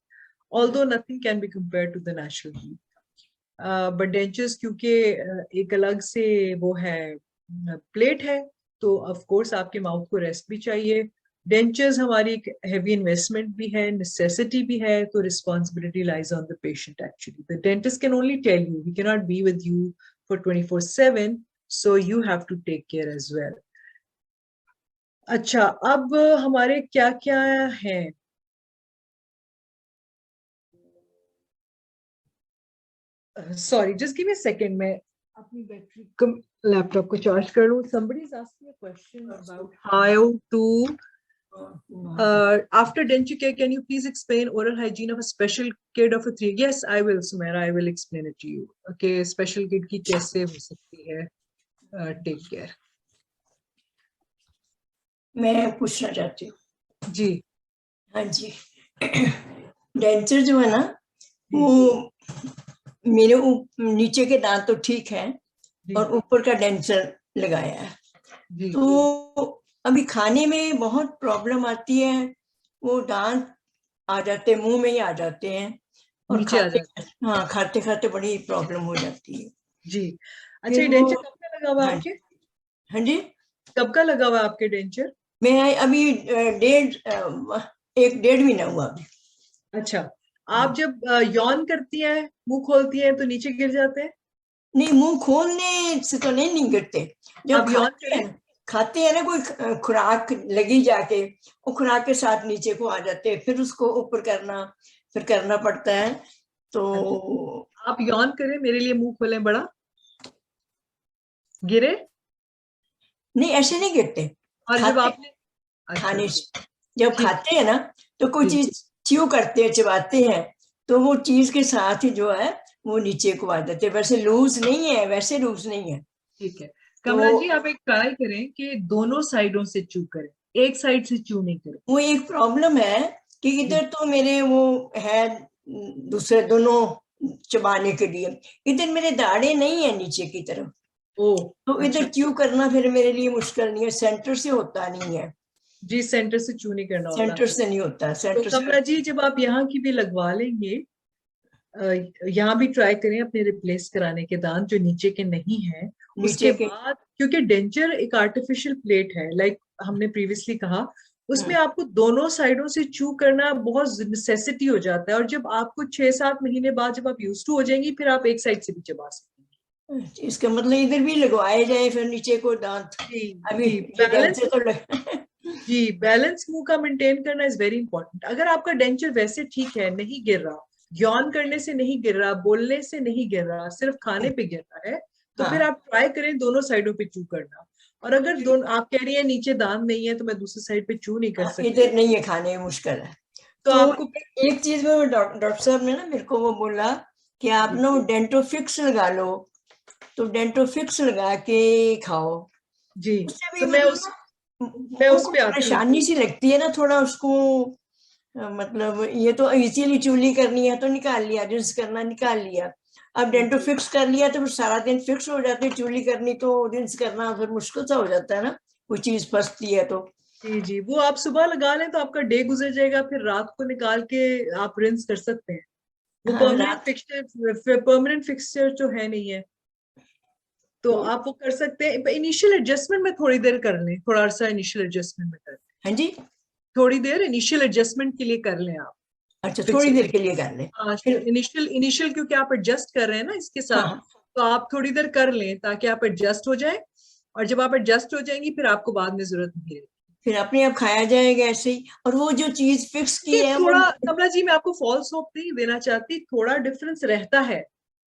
although nothing can be compared to the natural teeth. But dentures क्योंकि एक अलग से वो है प्लेट है, तो ऑफ कोर्स आपके माउथ को रेस्ट भी चाहिए। डेंचर्स हमारी एक हैवी इन्वेस्टमेंट भी है, नेसेसिटी भी है, तो responsibility lies on the patient actually. The dentist can only tell you, he can not be with you for 24/7, so you have to take care as well. अच्छा, अब हमारे क्या क्या है? Sorry, just give me a second, मैं अपनी battery को laptop को चार्ज कर लूं। somebody is asking a question about how to After denture care, can you please explain oral hygiene of a special kid of a 3? Yes, I will, Sumaira. I will explain it to you. Okay, special kid की कैसे हो सकती है take care? मैं पूछना चाहती हूँ। जी हाँ जी, डेंचर जो है ना, वो मेरे नीचे के दांत तो ठीक है और ऊपर का डेंचर लगाया है, तो अभी खाने में बहुत प्रॉब्लम आती है, वो दांत आ जाते, मुंह में ही आ जाते हैं और खाते खाते बड़ी प्रॉब्लम हो जाती है। जी अच्छा, डेंचर कब का लगा हुआ आपके? हाँ जी, कब का लगा हुआ आपके डेंचर? मैं अभी 1.5 महीना हुआ अभी। अच्छा, आप जब यौन करती हैं, मुंह खोलती हैं, तो नीचे गिर जाते हैं? नहीं, मुंह खोलने से तो नहीं गिरते। जब खाते हैं ना, कोई खुराक लगी जाके, वो खुराक के साथ नीचे को आ जाते हैं, फिर उसको ऊपर करना पड़ता है। तो आप यौन करें, मेरे लिए मुंह खोलें, बड़ा गिरे? नहीं, ऐसे नहीं गिरते। और जब आपने खाने से जब खाते हैं ना, तो कोई चीज च्यू करते हैं, चबाते हैं, तो वो चीज के साथ ही जो है वो नीचे को आ जाते हैं। वैसे लूज नहीं है, वैसे लूज नहीं है। ठीक है कमला जी, आप एक ट्राई करें कि दोनों साइडों से च्यू करें, एक साइड से च्यू नहीं करें। वो एक प्रॉब्लम है कि इधर तो मेरे वो है दूसरे दोनों चबाने के लिए, इधर मेरे दाढ़े नहीं है नीचे की तरफ, तो इधर च्यू करना फिर मेरे लिए मुश्किल नहीं है। सेंटर से होता नहीं है जी, सेंटर से च्यू नहीं करना होता। सेंटर से नहीं होता। सेंटर तो कमला जी, जब आप यहाँ की भी लगवा लेंगे, यहाँ भी ट्राई करें अपने रिप्लेस कराने के दांत जो नीचे के नहीं है। उसके बाद, क्योंकि डेंचर एक आर्टिफिशियल प्लेट है, लाइक हमने प्रीवियसली कहा, उसमें आपको दोनों साइडों से च्यू करना बहुत नेसेसिटी हो जाता है, और जब आपको 6-7 महीने बाद जब आप यूज्ड टू हो जाएंगी, फिर आप एक साइड से भी चबा सकते हैं। इसका मतलब इधर भी लगवाए जाए फिर नीचे को दांत। अभी बैलेंस जी, बैलेंस मुंह का मेंटेन करना इज वेरी इंपॉर्टेंट। अगर आपका डेंचर वैसे ठीक है, नहीं गिर रहा, यौन करने से नहीं गिर रहा, बोलने से नहीं गिर रहा, सिर्फ खाने पे गिर रहा है, तो फिर आप ट्राई करें दोनों साइडों पे च्यू करना। और अगर दोनों आप कह रही है नीचे दांत नहीं है तो मैं दूसरी साइड पे च्यू नहीं कर सकती, इधर नहीं है, खाने में मुश्किल है, तो आपको एक चीज में डॉक्टर साहब ने ना मेरे को वो बोला कि आप ना डेंटोफिक्स लगा लो, तो डेंटोफिक्स लगा के खाओ। जी, तो मैं उस पे परेशानी सी लगती है ना थोड़ा उसको, मतलब ये तो इजीली चूली करनी है तो निकाल लिया, रिंस करना निकाल लिया, अब डेंटो फिक्स कर लिया तो फिर सारा दिन फिक्स हो जाती है। चूली करनी तो रिंस करना फिर मुश्किल सा हो जाता है ना, कोई चीज फंसती है तो। जी जी, वो आप सुबह लगा लें तो आपका डे गुजर जाएगा, फिर रात को निकाल के आप रिंस कर सकते हैं। वो परमानेंट फिक्सचर तो है नहीं है, तो आप वो कर सकते हैं। इनिशियल एडजस्टमेंट में थोड़ी देर कर लें, थोड़ा सा इनिशियल एडजस्टमेंट में कर लें। हाँ जी, थोड़ी देर इनिशियल एडजस्टमेंट के लिए कर लें आप। अच्छा, थोड़ी देर के लिए कर लें। इनिशियल क्योंकि आप एडजस्ट कर रहे हैं ना इसके साथ, तो आप थोड़ी देर कर लें ताकि आप एडजस्ट हो जाए, और जब आप एडजस्ट हो जाएंगी फिर आपको बाद में जरूरत नहीं है, फिर अपने आप खाया जाएगा ऐसे ही। और वो जो चीज फिक्स की है, थोड़ा कमला जी मैं आपको फॉल्स होप नहीं देना चाहती, थोड़ा डिफरेंस रहता है,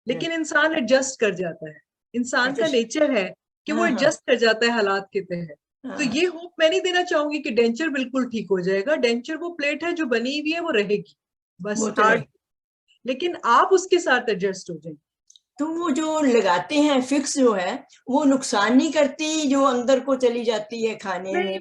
लेकिन इंसान एडजस्ट कर जाता है। इंसान का नेचर है कि वो एडजस्ट कर जाता है हालात के तहत। तो ये होप मैं नहीं देना चाहूंगी कि डेंचर बिल्कुल ठीक हो जाएगा। डेंचर वो प्लेट है जो बनी हुई है, वो रहेगी बस हार्ड, लेकिन आप उसके साथ एडजस्ट हो जाएंगे। तो वो जो लगाते हैं फिक्स जो है वो नुकसान नहीं करती, जो अंदर को चली जाती है खाने में?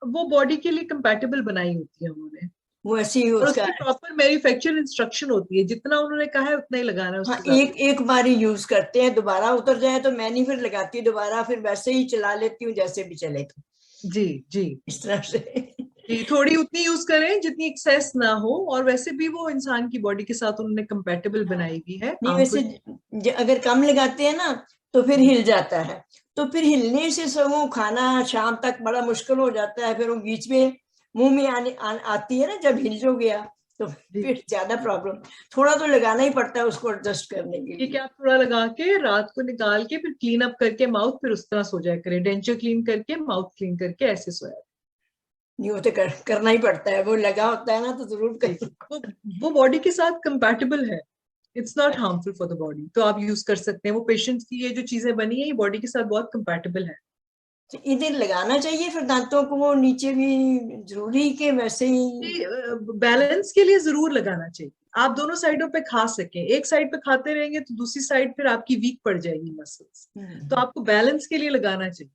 वो बॉडी के लिए कंपैटिबल बनाई होती है उन्होंने, वो ऐसी ही उसका प्रॉपर मैन्युफैक्चर इंस्ट्रक्शन होती है, जितना उन्होंने कहा है उतना ही लगाना है। हाँ, एक बार ही यूज करते हैं, दोबारा उतर जाए तो मैं नहीं फिर लगाती दोबारा, फिर वैसे ही चला लेती हूँ जैसे भी चले। तो जी जी, इस तरह से जी, थोड़ी उतनी यूज करें जितनी एक्सेस ना हो, और वैसे भी वो इंसान की बॉडी के साथ उन्होंने कंपैटिबल बनाई हुई है। नहीं, वैसे अगर कम लगाते हैं ना तो फिर हिल जाता है, तो फिर हिलने से सब खाना शाम तक बड़ा मुश्किल हो जाता है, फिर वो बीच में मुंह में आती है ना, जब हिल जो गया तो फिर ज्यादा प्रॉब्लम। थोड़ा तो लगाना ही पड़ता है उसको एडजस्ट करने के लिए। ठीक है, आप थोड़ा लगा के रात को निकाल के फिर क्लीन अप करके माउथ, फिर उस तरह सो जाया करें, डेंचर क्लीन करके माउथ क्लीन करके ऐसे सोया। नहीं, वो तो करना ही पड़ता है, वो लगा होता है ना तो जरूर वो बॉडी के साथ कंपैटिबल है, it's not harmful for the body, तो आप यूज कर सकते हैं। वो पेशेंट्स की ये जो चीजें बनी है ये बॉडी के साथ बहुत कंपैटिबल है। तो इधर लगाना चाहिए फिर दांतों को, वो नीचे भी जरूरी के वैसे ही? बैलेंस के लिए जरूर लगाना चाहिए। आप दोनों साइडों पे खा सकें, एक साइड पे खाते रहेंगे तो दूसरी साइड फिर आपकी वीक पड़ जाएगी मसल्स, तो आपको बैलेंस के लिए लगाना चाहिए।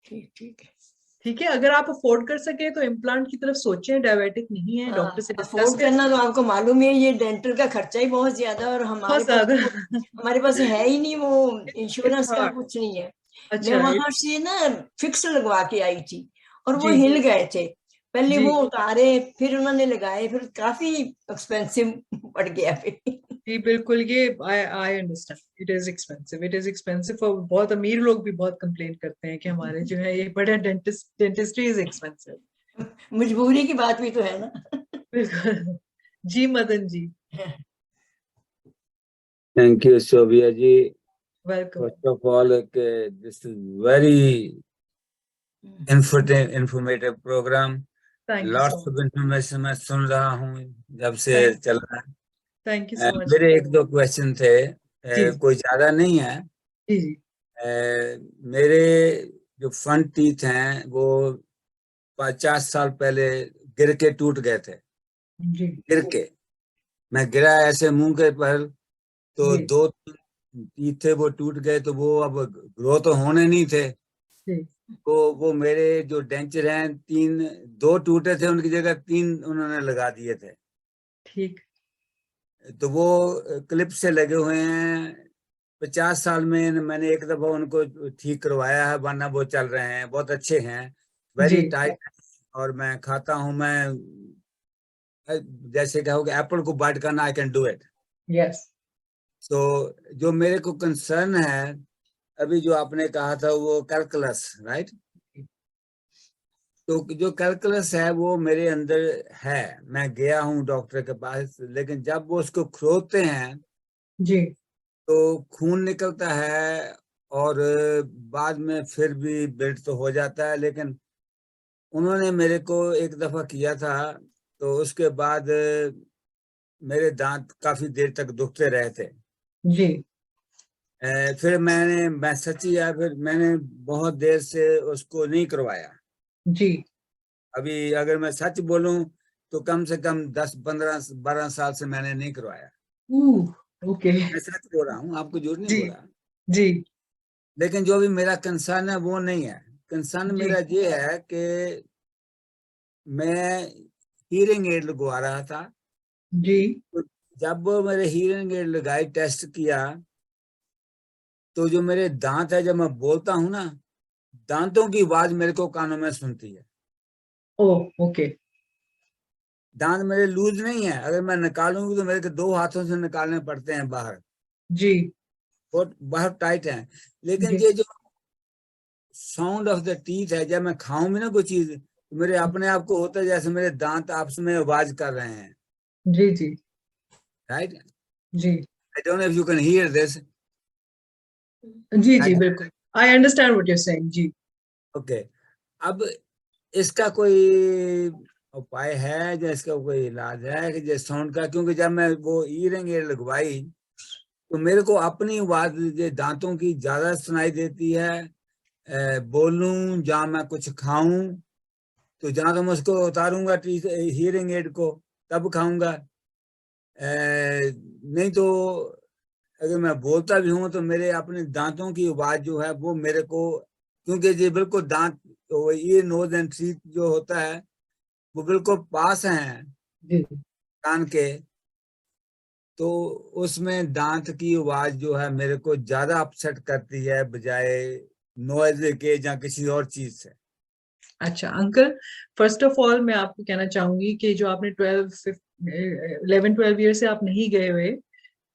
ठीक ठीक है। ठीक है, अगर आप अफोर्ड कर सके तो इम्प्लांट की तरफ सोचें, डायबिटिक नहीं है, डॉक्टर से डिस्कस अफोर्ड करना तो आपको मालूम है, ये डेंटल का खर्चा ही बहुत ज्यादा है, और बहुत ज्यादा। हमारे पास है ही नहीं, वो इंश्योरेंस का hard. कुछ नहीं है। मैं अच्छा वहां से ना फिक्स लगवा के आई थी और वो जी हिल गए थे, पहले जी वो उतारे फिर उन्होंने लगाए, फिर काफी एक्सपेंसिव पड़ गया फिर। जी बिल्कुल, ये I understand, it is expensive और बहुत अमीर लोग भी बहुत कंप्लेन करते हैं कि हमारे जो है ये बड़ा डेंटिस्ट्री इज एक्सपेंसिव। मजबूरी की बात भी तो है ना। बिल्कुल। जी Madan ji, thank you Shobhiya ji. Welcome. First of all this is very informative programme, thank you lots so of information मैं सुन रहा हूँ जब से Thank- चल रहा है। Thank you so much. मेरे एक दो क्वेश्चन थे, जी कोई ज्यादा नहीं है। जी जी मेरे जो फ्रंट टीथ हैं वो 50 साल पहले गिर के टूट गए थे। जी गिर के मैं गिरा ऐसे मुंह के पर, तो जी 2 टीथ थे वो टूट गए, तो वो अब ग्रो तो होने नहीं थे। जी तो वो मेरे जो डेंचर हैं 2 टूटे थे, उनकी जगह 3 उन्होंने लगा दिए थे। ठीक। तो वो क्लिप से लगे हुए हैं। 50 साल में मैंने एक दफा उनको ठीक करवाया है, वरना वो चल रहे हैं, बहुत अच्छे हैं, वेरी जी टाइट। और मैं खाता हूँ, मैं जैसे कहो कि एप्पल को बाइट करना, I can do it. Yes तो जो मेरे को कंसर्न है, अभी जो आपने कहा था वो कैलकुलस, राइट? तो जो कैलकुलस है वो मेरे अंदर है, मैं गया हूँ डॉक्टर के पास, लेकिन जब वो उसको खोदते हैं जी तो खून निकलता है, और बाद में फिर भी ब्लड तो हो जाता है। लेकिन उन्होंने मेरे को एक दफा किया था, तो उसके बाद मेरे दांत काफी देर तक दुखते रहे थे। जी फिर मैं सच्ची यार, फिर मैंने बहुत देर से उसको नहीं करवाया। जी अभी अगर मैं सच बोलूं तो कम से कम 10, 15, 12 साल से मैंने नहीं करवाया। ओके। मैं सच बोल रहा हूँ, आपको झूठ नहीं जी बोल रहा। जी लेकिन जो भी मेरा कंसर्न है वो नहीं है। कंसर्न जी मेरा ये है कि मैं हीयरिंग एड लगवा रहा था, जी तो जब वो मेरे हीयरिंग एड लगाई, टेस्ट किया, तो जो मेरे दांत है, जब मैं बोलता हूँ ना, दांतों की आवाज मेरे को कानों में सुनती है। ओके। दांत मेरे लूज नहीं है, अगर मैं निकालूंगी तो मेरे को 2 हाथों से निकालने पड़ते हैं बाहर, जी बहुत बहुत टाइट है। लेकिन जी ये जो साउंड ऑफ द टीथ है, जब मैं खाऊं भी ना कोई चीज, तो मेरे अपने आप को होता है जैसे मेरे दांत आपस में आवाज कर रहे हैं, जी जी राइट? जी I don't know if you can hear this. जी जी बिल्कुल, I understand what you are saying. जी ओके, अब इसका कोई उपाय है, जो इसका कोई इलाज है कि जिस साउंड का? क्योंकि जब मैं वो ईयरिंग एड लगवाई तो मेरे को अपनी आवाज दांतों की ज्यादा सुनाई देती है। बोलूं जहाँ मैं कुछ खाऊं, तो जहाँ तो मैं उसको उतारूंगा हीयरिंग एड को, तब खाऊंगा। नहीं तो अगर मैं बोलता भी हूँ तो मेरे अपने दांतों की आवाज जो है वो मेरे को, क्योंकि ये बिल्कुल दांत, तो ये नोज एंड टीथ जो होता है वो बिल्कुल पास हैं जी कान के, तो उसमें दांत की आवाज जो है मेरे को ज्यादा अपसेट करती है बजाय नॉइज के या किसी और चीज से। अच्छा अंकल, फर्स्ट ऑफ ऑल मैं आपको कहना चाहूंगी कि जो आपने 11-12 ईयर से आप नहीं गए हुए,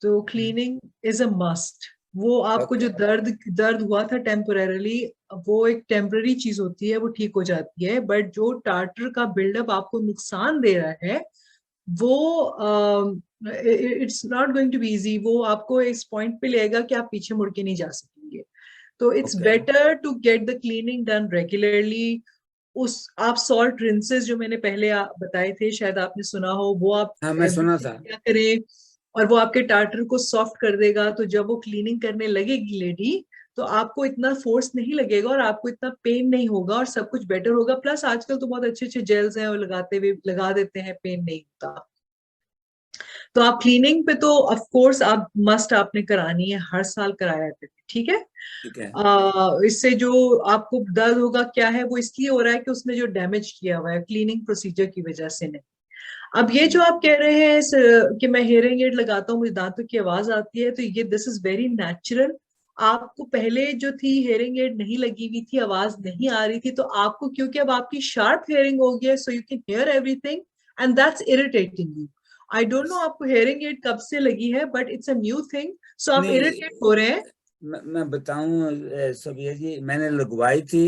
तो क्लीनिंग इज अ मस्ट। वो आपको जो दर्द हुआ था टेम्पोरेरली, वो एक टेम्पररी चीज होती है, वो ठीक हो जाती है। बट जो टार्टर का बिल्डअप आपको नुकसान दे रहा है, वो it's not going to be easy. वो आपको इस पॉइंट पे लेगा कि आप पीछे मुड़ के नहीं जा सकेंगे। तो it's better to get the cleaning done regularly. आप सॉल्ट रिंसेस जो मैंने पहले बताए थे, शायद आपने सुना हो, वो आप हाँ, मैं सुना था। क्या करें, और वो आपके टार्टर को सॉफ्ट कर देगा। तो जब वो क्लीनिंग करने लगेगी लेडी, तो आपको इतना फोर्स नहीं लगेगा और आपको इतना पेन नहीं होगा और सब कुछ बेटर होगा। प्लस आजकल तो बहुत अच्छे अच्छे जेल्स हैं और लगा देते हैं, पेन नहीं होता। तो आप क्लीनिंग पे तो ऑफ कोर्स आप मस्ट आपने करानी है, हर साल कराया करते, ठीक है। ठीक है। इससे जो आपको दर्द होगा क्या है, वो इसलिए हो रहा है कि उसने जो डैमेज किया हुआ है क्लीनिंग प्रोसीजर की वजह से नहीं। अब ये जो आप कह रहे हैं कि मैं हेयरिंग एड लगाता हूँ मुझे दांतों की आवाज आती है, तो ये दिस इज वेरी नेचुरल। आपको पहले जो थी हेयरिंग एड नहीं लगी हुई थी, आवाज नहीं आ रही थी, तो आपको क्योंकि अब आपकी शार्प हेयरिंग हो गई है, so you can hear everything and that's irritating you. I don't know आपको हेयरिंग एड कब से लगी है, but it's a new thing, so आप नहीं, इरिटेट हो रहे हैं। मैं बताऊं सबिया जी, मैंने लगवाई थी,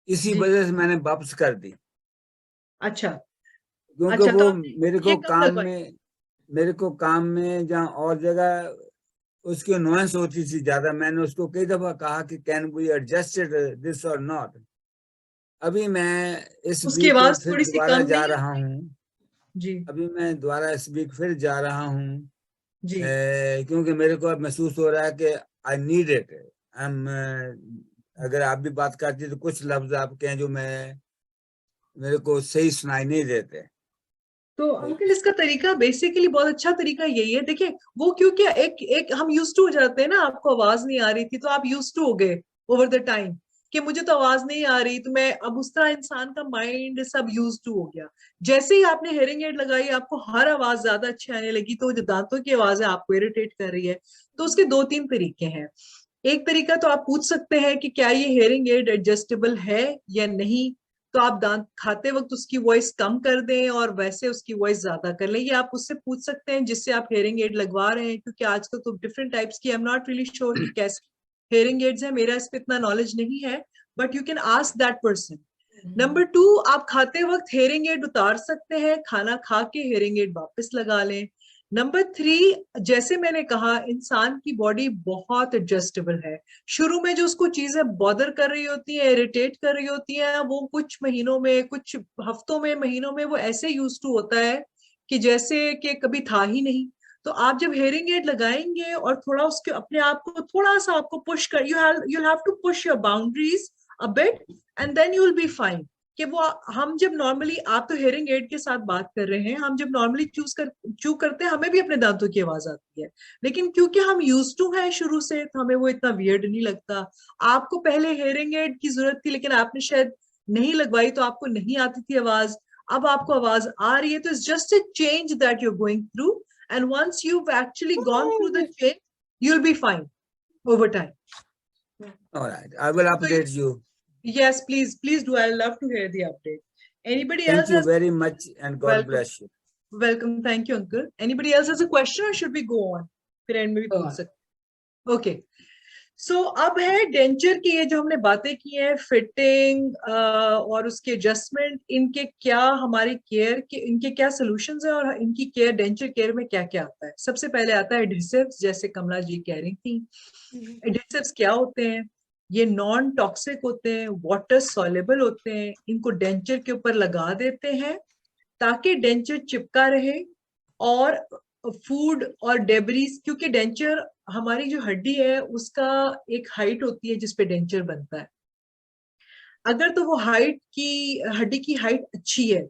इसी जी। वजह से मैंने वापस कर दी, अच्छा क्योंकि अच्छा, तो वो आपने मेरे ये को कब काम लगवाई? में जहाँ और जगह उसकी नुआंस होती थी ज्यादा। मैंने उसको कई दफा कहा कि कैन वी एडजस्टेड दिस और नॉट। अभी मैं इस उसकी वीक आवाज फिर थोड़ी सी दोबारा कम जा नहीं रहा है? हूँ। जी अभी मैं दोबारा इस वीक फिर जा रहा हूँ, जी। क्योंकि मेरे को अब महसूस हो रहा है कि आई नीड इट। अगर आप भी बात करती है तो कुछ लफ्ज आप कहें जो मेरे को सही सुनाई नहीं देते। तो अंकल इसका तरीका बेसिकली बहुत अच्छा तरीका यही है, देखिए वो क्योंकि एक एक हम यूज टू हो जाते हैं ना, आपको आवाज नहीं आ रही थी तो आप यूज टू हो गए ओवर द टाइम कि मुझे तो आवाज नहीं आ रही, तो मैं अब उस तरह इंसान का माइंड सब यूज टू हो गया। जैसे ही आपने हेयरिंग एड लगाई आपको हर आवाज ज्यादा अच्छी आने लगी, तो जो दांतों की आवाज है आपको इरिटेट कर रही है। तो उसके दो तीन तरीके हैं। एक तरीका तो आप पूछ सकते हैं कि क्या ये हेयरिंग एड एडजस्टेबल है या नहीं, तो आप दांत खाते वक्त उसकी वॉइस कम कर दें और वैसे उसकी वॉइस ज्यादा कर लें। ये आप उससे पूछ सकते हैं जिससे आप हेयरिंग एड लगवा रहे हैं, क्योंकि आजकल तो डिफरेंट टाइप्स की, I am not really sure कि कैसे हेयरिंग एड्स है, मेरा इस पे इतना नॉलेज नहीं है, but you can ask that person. Number 2, आप खाते वक्त हेयरिंग एड उतार सकते हैं, खाना खा के हेयरिंग एड वापस लगा लें। नंबर 3, जैसे मैंने कहा इंसान की बॉडी बहुत एडजस्टेबल है। शुरू में जो उसको चीजें बॉदर कर रही होती है, इरिटेट कर रही होती हैं, वो कुछ महीनों में, कुछ हफ्तों में, महीनों में वो ऐसे यूज टू होता है कि जैसे कि कभी था ही नहीं। तो आप जब हेयरिंग एड लगाएंगे और थोड़ा उसके अपने आप को थोड़ा सा आपको पुश कर, you have to push your boundaries a bit and then you will be fine. कि वो हम जब नॉर्मली, आप तो हेयरिंग एड के साथ बात कर रहे हैं, हम जब नॉर्मली चू करते हैं हमें भी अपने दांतों की आवाज आती है, लेकिन क्योंकि हम यूज टू हैं शुरू से तो हमें वो इतना वियर्ड नहीं लगता। आपको पहले हेयरिंग एड की जरूरत थी लेकिन आपने शायद नहीं लगवाई तो आपको नहीं आती थी आवाज, अब आपको आवाज आ रही है, तो it's just a change that you are going through, and once you actually gone through the change you will be fine over time. All right, I will update you. Yes, please do. I love to hear the update. Anybody Thank else you has? very much and God Welcome. bless you. Welcome. Thank you, uncle. Anybody else has a question or should we go on? फिर and में भी पूछ सकते। Okay, सो अब है denture की, ये जो हमने बातें की हैं, फिटिंग और उसके एडजस्टमेंट, इनके क्या हमारी केयर के, इनके क्या सॉल्यूशंस हैं और इनकी केयर, डेंचर केयर में क्या क्या आता है। सबसे पहले आता है एडहेसिव्स, जैसे कमला जी कह रही थी। एडहेसिव्स क्या होते हैं? ये नॉन टॉक्सिक होते हैं, वाटर सॉल्युबल होते हैं, इनको डेंचर के ऊपर लगा देते हैं ताकि डेंचर चिपका रहे और फूड और डेबरीज, क्योंकि डेंचर हमारी जो हड्डी है उसका एक हाइट होती है जिसपे डेंचर बनता है। अगर तो वो हाइट की, हड्डी की हाइट अच्छी है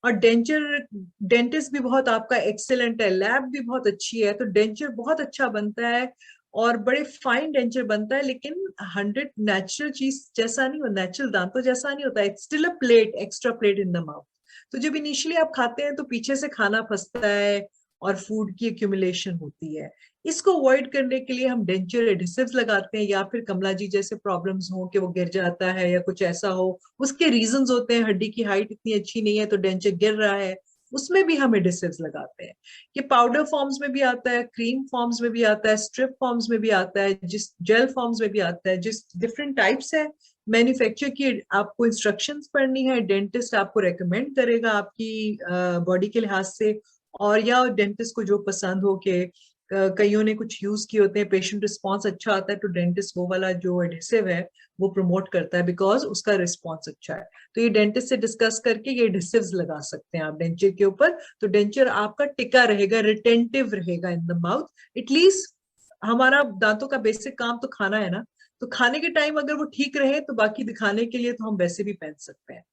और डेंचर, डेंटिस्ट भी बहुत आपका एक्सेलेंट है, लैब भी बहुत अच्छी है, तो डेंचर बहुत अच्छा बनता है और बड़े फाइन डेंचर बनता है। लेकिन 100 नेचुरल चीज जैसा नहीं होता, नेचुरल दांतों जैसा नहीं होता, it's still a plate, extra plate in the mouth. तो जब इनिशियली आप खाते हैं तो पीछे से खाना फंसता है और फूड की एक्यूमुलेशन होती है। इसको अवॉइड करने के लिए हम डेंचर एडहेसिव्स लगाते हैं, या फिर कमला जी जैसे प्रॉब्लम्स हो कि वो गिर जाता है या कुछ ऐसा हो, उसके रीजंस होते हैं, हड्डी की हाइट इतनी अच्छी नहीं है तो डेंचर गिर रहा है, उसमें भी हम एडहेसिव्स लगाते हैं। ये पाउडर फॉर्म्स में भी आता है, क्रीम फॉर्म्स में भी आता है, स्ट्रिप फॉर्म्स में भी आता है, जिस जेल फॉर्म्स में भी आता है, जिस डिफरेंट टाइप्स है। मैन्युफैक्चर की आपको इंस्ट्रक्शंस पढ़नी है, डेंटिस्ट आपको रेकमेंड करेगा आपकी बॉडी के लिहाज से, और या डेंटिस्ट को जो पसंद हो के कईयों ने कुछ यूज किए होते हैं, पेशेंट रिस्पॉन्स अच्छा आता है तो डेंटिस्ट वो वाला जो एडहेसिव है वो प्रमोट करता है बिकॉज उसका रिस्पॉन्स अच्छा है। तो ये डेंटिस्ट से डिस्कस करके ये एडहेसिव्स लगा सकते हैं आप डेंचर के ऊपर, तो डेंचर आपका टिका रहेगा, रिटेंटिव रहेगा इन द माउथ एटलीस्ट। हमारा दांतों का बेसिक काम तो खाना है ना, तो खाने के टाइम अगर वो ठीक रहे तो बाकी दिखाने के लिए तो हम वैसे भी पहन सकते हैं।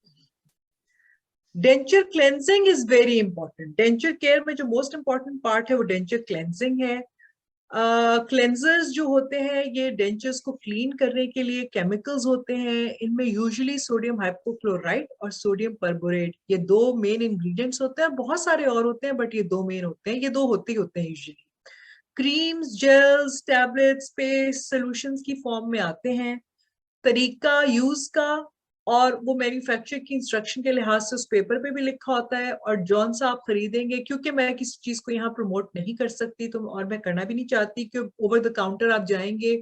Denture cleansing is very important. Denture care में जो मोस्ट इंपॉर्टेंट पार्ट है वो डेंचर क्लेंजिंग है। क्लेंजर्स जो होते हैं ये डेंचर्स को क्लीन करने के लिए केमिकल्स होते हैं। इनमें यूजुअली सोडियम हाइपोक्लोराइड और सोडियम परबोरेट, ये दो मेन इंग्रेडिएंट्स होते हैं। बहुत सारे और होते हैं बट ये दो मेन होते हैं, ये दो होते ही होते हैं usually. Creams, gels, tablets, paste, solutions की फॉर्म में आते हैं। तरीका यूज का और वो मैन्युफैक्चर की इंस्ट्रक्शन के लिहाज से उस पेपर पे भी लिखा होता है, और जौन सा आप खरीदेंगे, क्योंकि मैं किसी चीज को यहाँ प्रमोट नहीं कर सकती तो, और मैं करना भी नहीं चाहती कि ओवर द काउंटर आप जाएंगे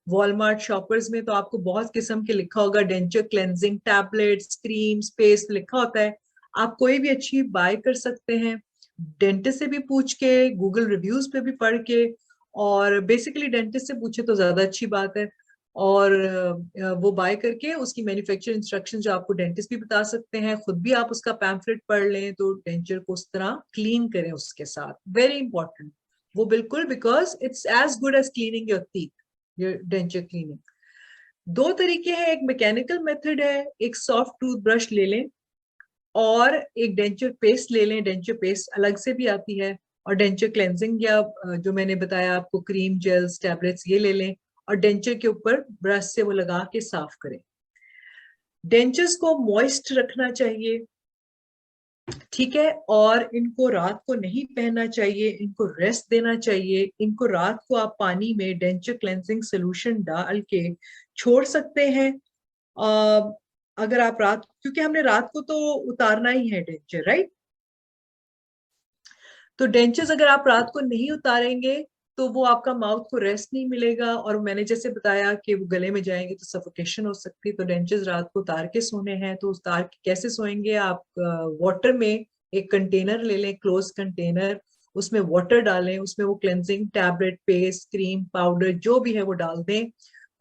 वॉलमार्ट, शॉपर्स में, तो आपको बहुत किस्म के लिखा होगा denture cleansing tablets, creams, paste लिखा होता है। आप कोई भी अच्छी बाय कर सकते हैं डेंटिस्ट से भी पूछ के, गूगल रिव्यूज पे भी पढ़ के, और बेसिकली डेंटिस्ट से पूछे तो ज्यादा अच्छी बात है। और वो बाय करके उसकी मैन्युफैक्चर इंस्ट्रक्शन जो आपको डेंटिस्ट भी बता सकते हैं, खुद भी आप उसका पैम्फलेट पढ़ लें तो डेंचर को उस तरह क्लीन करें उसके साथ। वेरी इंपॉर्टेंट वो, बिल्कुल, because it's as good as cleaning your teeth, your denture cleaning. दो तरीके हैं, एक मैकेनिकल मेथड है, एक सॉफ्ट टूथ ब्रश ले लें और एक डेंचर पेस्ट ले लें। डेंचर पेस्ट अलग से भी आती है, और डेंचर क्लेंजिंग या जो मैंने बताया आपको क्रीम, जेल्स, टैबलेट्स, ये ले लें और डेंचर के ऊपर ब्रश से वो लगा के साफ करें। डेंचर्स को मॉइस्ट रखना चाहिए, ठीक है, और इनको रात को नहीं पहनना चाहिए, इनको रेस्ट देना चाहिए। इनको रात को आप पानी में डेंचर क्लेंजिंग सोल्यूशन डाल के छोड़ सकते हैं। अगर आप रात, क्योंकि हमने रात को तो उतारना ही है डेंचर, राइट? तो डेंचर्स अगर आप रात को नहीं उतारेंगे तो वो आपका माउथ को रेस्ट नहीं मिलेगा, और मैंने जैसे बताया कि वो गले में जाएंगे तो सफोकेशन हो सकती है। तो डेंचर्स रात को उतार के सोने हैं, तो उतार के कैसे सोएंगे? आप वाटर में एक कंटेनर ले लें, क्लोज कंटेनर, उसमें वाटर डालें, उसमें वो cleansing tablet, paste, cream, powder जो भी है वो डाल दें,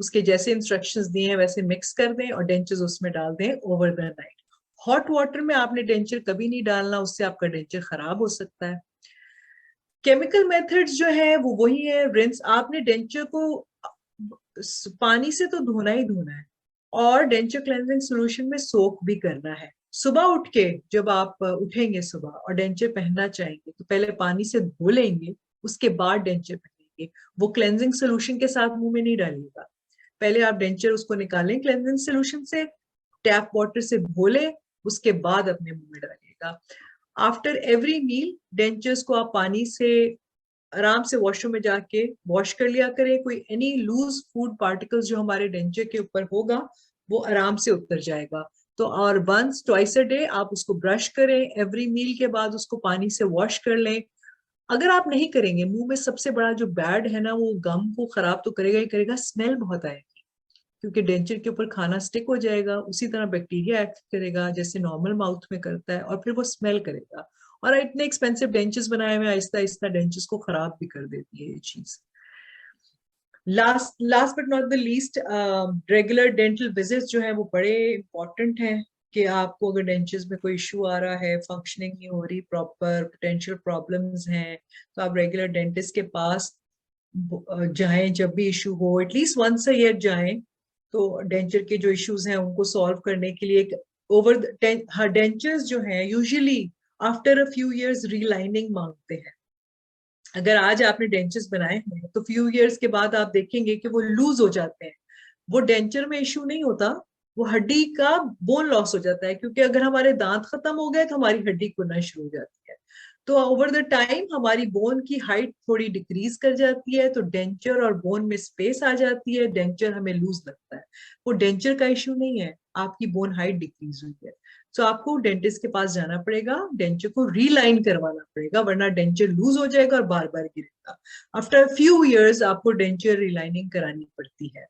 उसके जैसे इंस्ट्रक्शंस दिए हैं वैसे मिक्स कर दें और डेंचर्स उसमें डाल दें over the night. Hot water में आपने डेंचर कभी नहीं डालना, उससे आपका डेंचर खराब हो सकता है। केमिकल मेथड्स जो है वो वही है, रिंस। आपने डेंचर को पानी से तो धोना ही धोना है, और डेंचर क्लेंजिंग सॉल्यूशन में सोक भी करना है। सुबह उठ के जब आप उठेंगे सुबह और डेंचर पहनना चाहेंगे तो पहले पानी से धो लेंगे, उसके बाद डेंचर पहनेंगे। वो क्लेंजिंग सॉल्यूशन के साथ मुंह में नहीं डालिएगा, पहले आप डेंचर उसको निकालें क्लेंजिंग सॉल्यूशन से, टैप वाटर से धो लें, उसके बाद अपने मुंह में डालिएगा। आफ्टर एवरी मील डेंचर्स को आप पानी से आराम से वॉशरूम में जाके वॉश कर लिया करें। कोई एनी लूज फूड पार्टिकल्स जो हमारे डेंचर के ऊपर होगा वो आराम से उतर जाएगा। तो और वंस ट्वाइस अ डे आप उसको ब्रश करें, एवरी मील के बाद उसको पानी से वॉश कर लें। अगर आप नहीं करेंगे, मुंह में सबसे बड़ा जो बैड है ना, वो गम को खराब तो करेगा ही करेगा, स्मेल बहुत आएगी, क्योंकि डेंचर के ऊपर खाना स्टिक हो जाएगा, उसी तरह बैक्टीरिया एक्ट करेगा जैसे नॉर्मल माउथ में करता है, और फिर वो स्मेल करेगा। और इतने एक्सपेंसिव डेंचर्स बनाए हुए, आहिस्ता आहिस्ता डेंचर्स को खराब भी कर देती है ये चीज। Last but not the least, regular dental visits जो है वो बड़े इंपॉर्टेंट हैं, कि आपको अगर डेंचर्स में कोई इशू आ रहा है, फंक्शनिंग नहीं हो रही प्रॉपर, पोटेंशियल प्रॉब्लम्स हैं, तो आप रेगुलर डेंटिस्ट के पास जाएं जब भी इशू हो, एटलीस्ट वंस अ ईयर जाएं। तो डेंचर के जो इश्यूज हैं उनको सॉल्व करने के लिए ओवर डेंचर्स जो हैं usually after a few years relining मांगते हैं। अगर आज आपने डेंचर्स बनाए हैं तो फ्यू इयर्स के बाद आप देखेंगे कि वो लूज हो जाते हैं। वो डेंचर में इश्यू नहीं होता, वो हड्डी का बोन लॉस हो जाता है, क्योंकि अगर हमारे दांत खत्म हो गए तो हमारी हड्डी खुलना शुरू हो जाती है। तो ओवर द टाइम हमारी बोन की हाइट थोड़ी डिक्रीज कर जाती है, तो डेंचर और बोन में स्पेस आ जाती है, डेंचर हमें लूज लगता है। वो डेंचर का इश्यू नहीं है, आपकी बोन हाइट डिक्रीज हुई है। तो आपको डेंटिस्ट के पास जाना पड़ेगा, डेंचर को रीलाइन करवाना पड़ेगा, वरना डेंचर लूज हो जाएगा और बार बार गिरेगा। आफ्टर फ्यू इयर्स आपको डेंचर रिलाइनिंग करानी पड़ती है।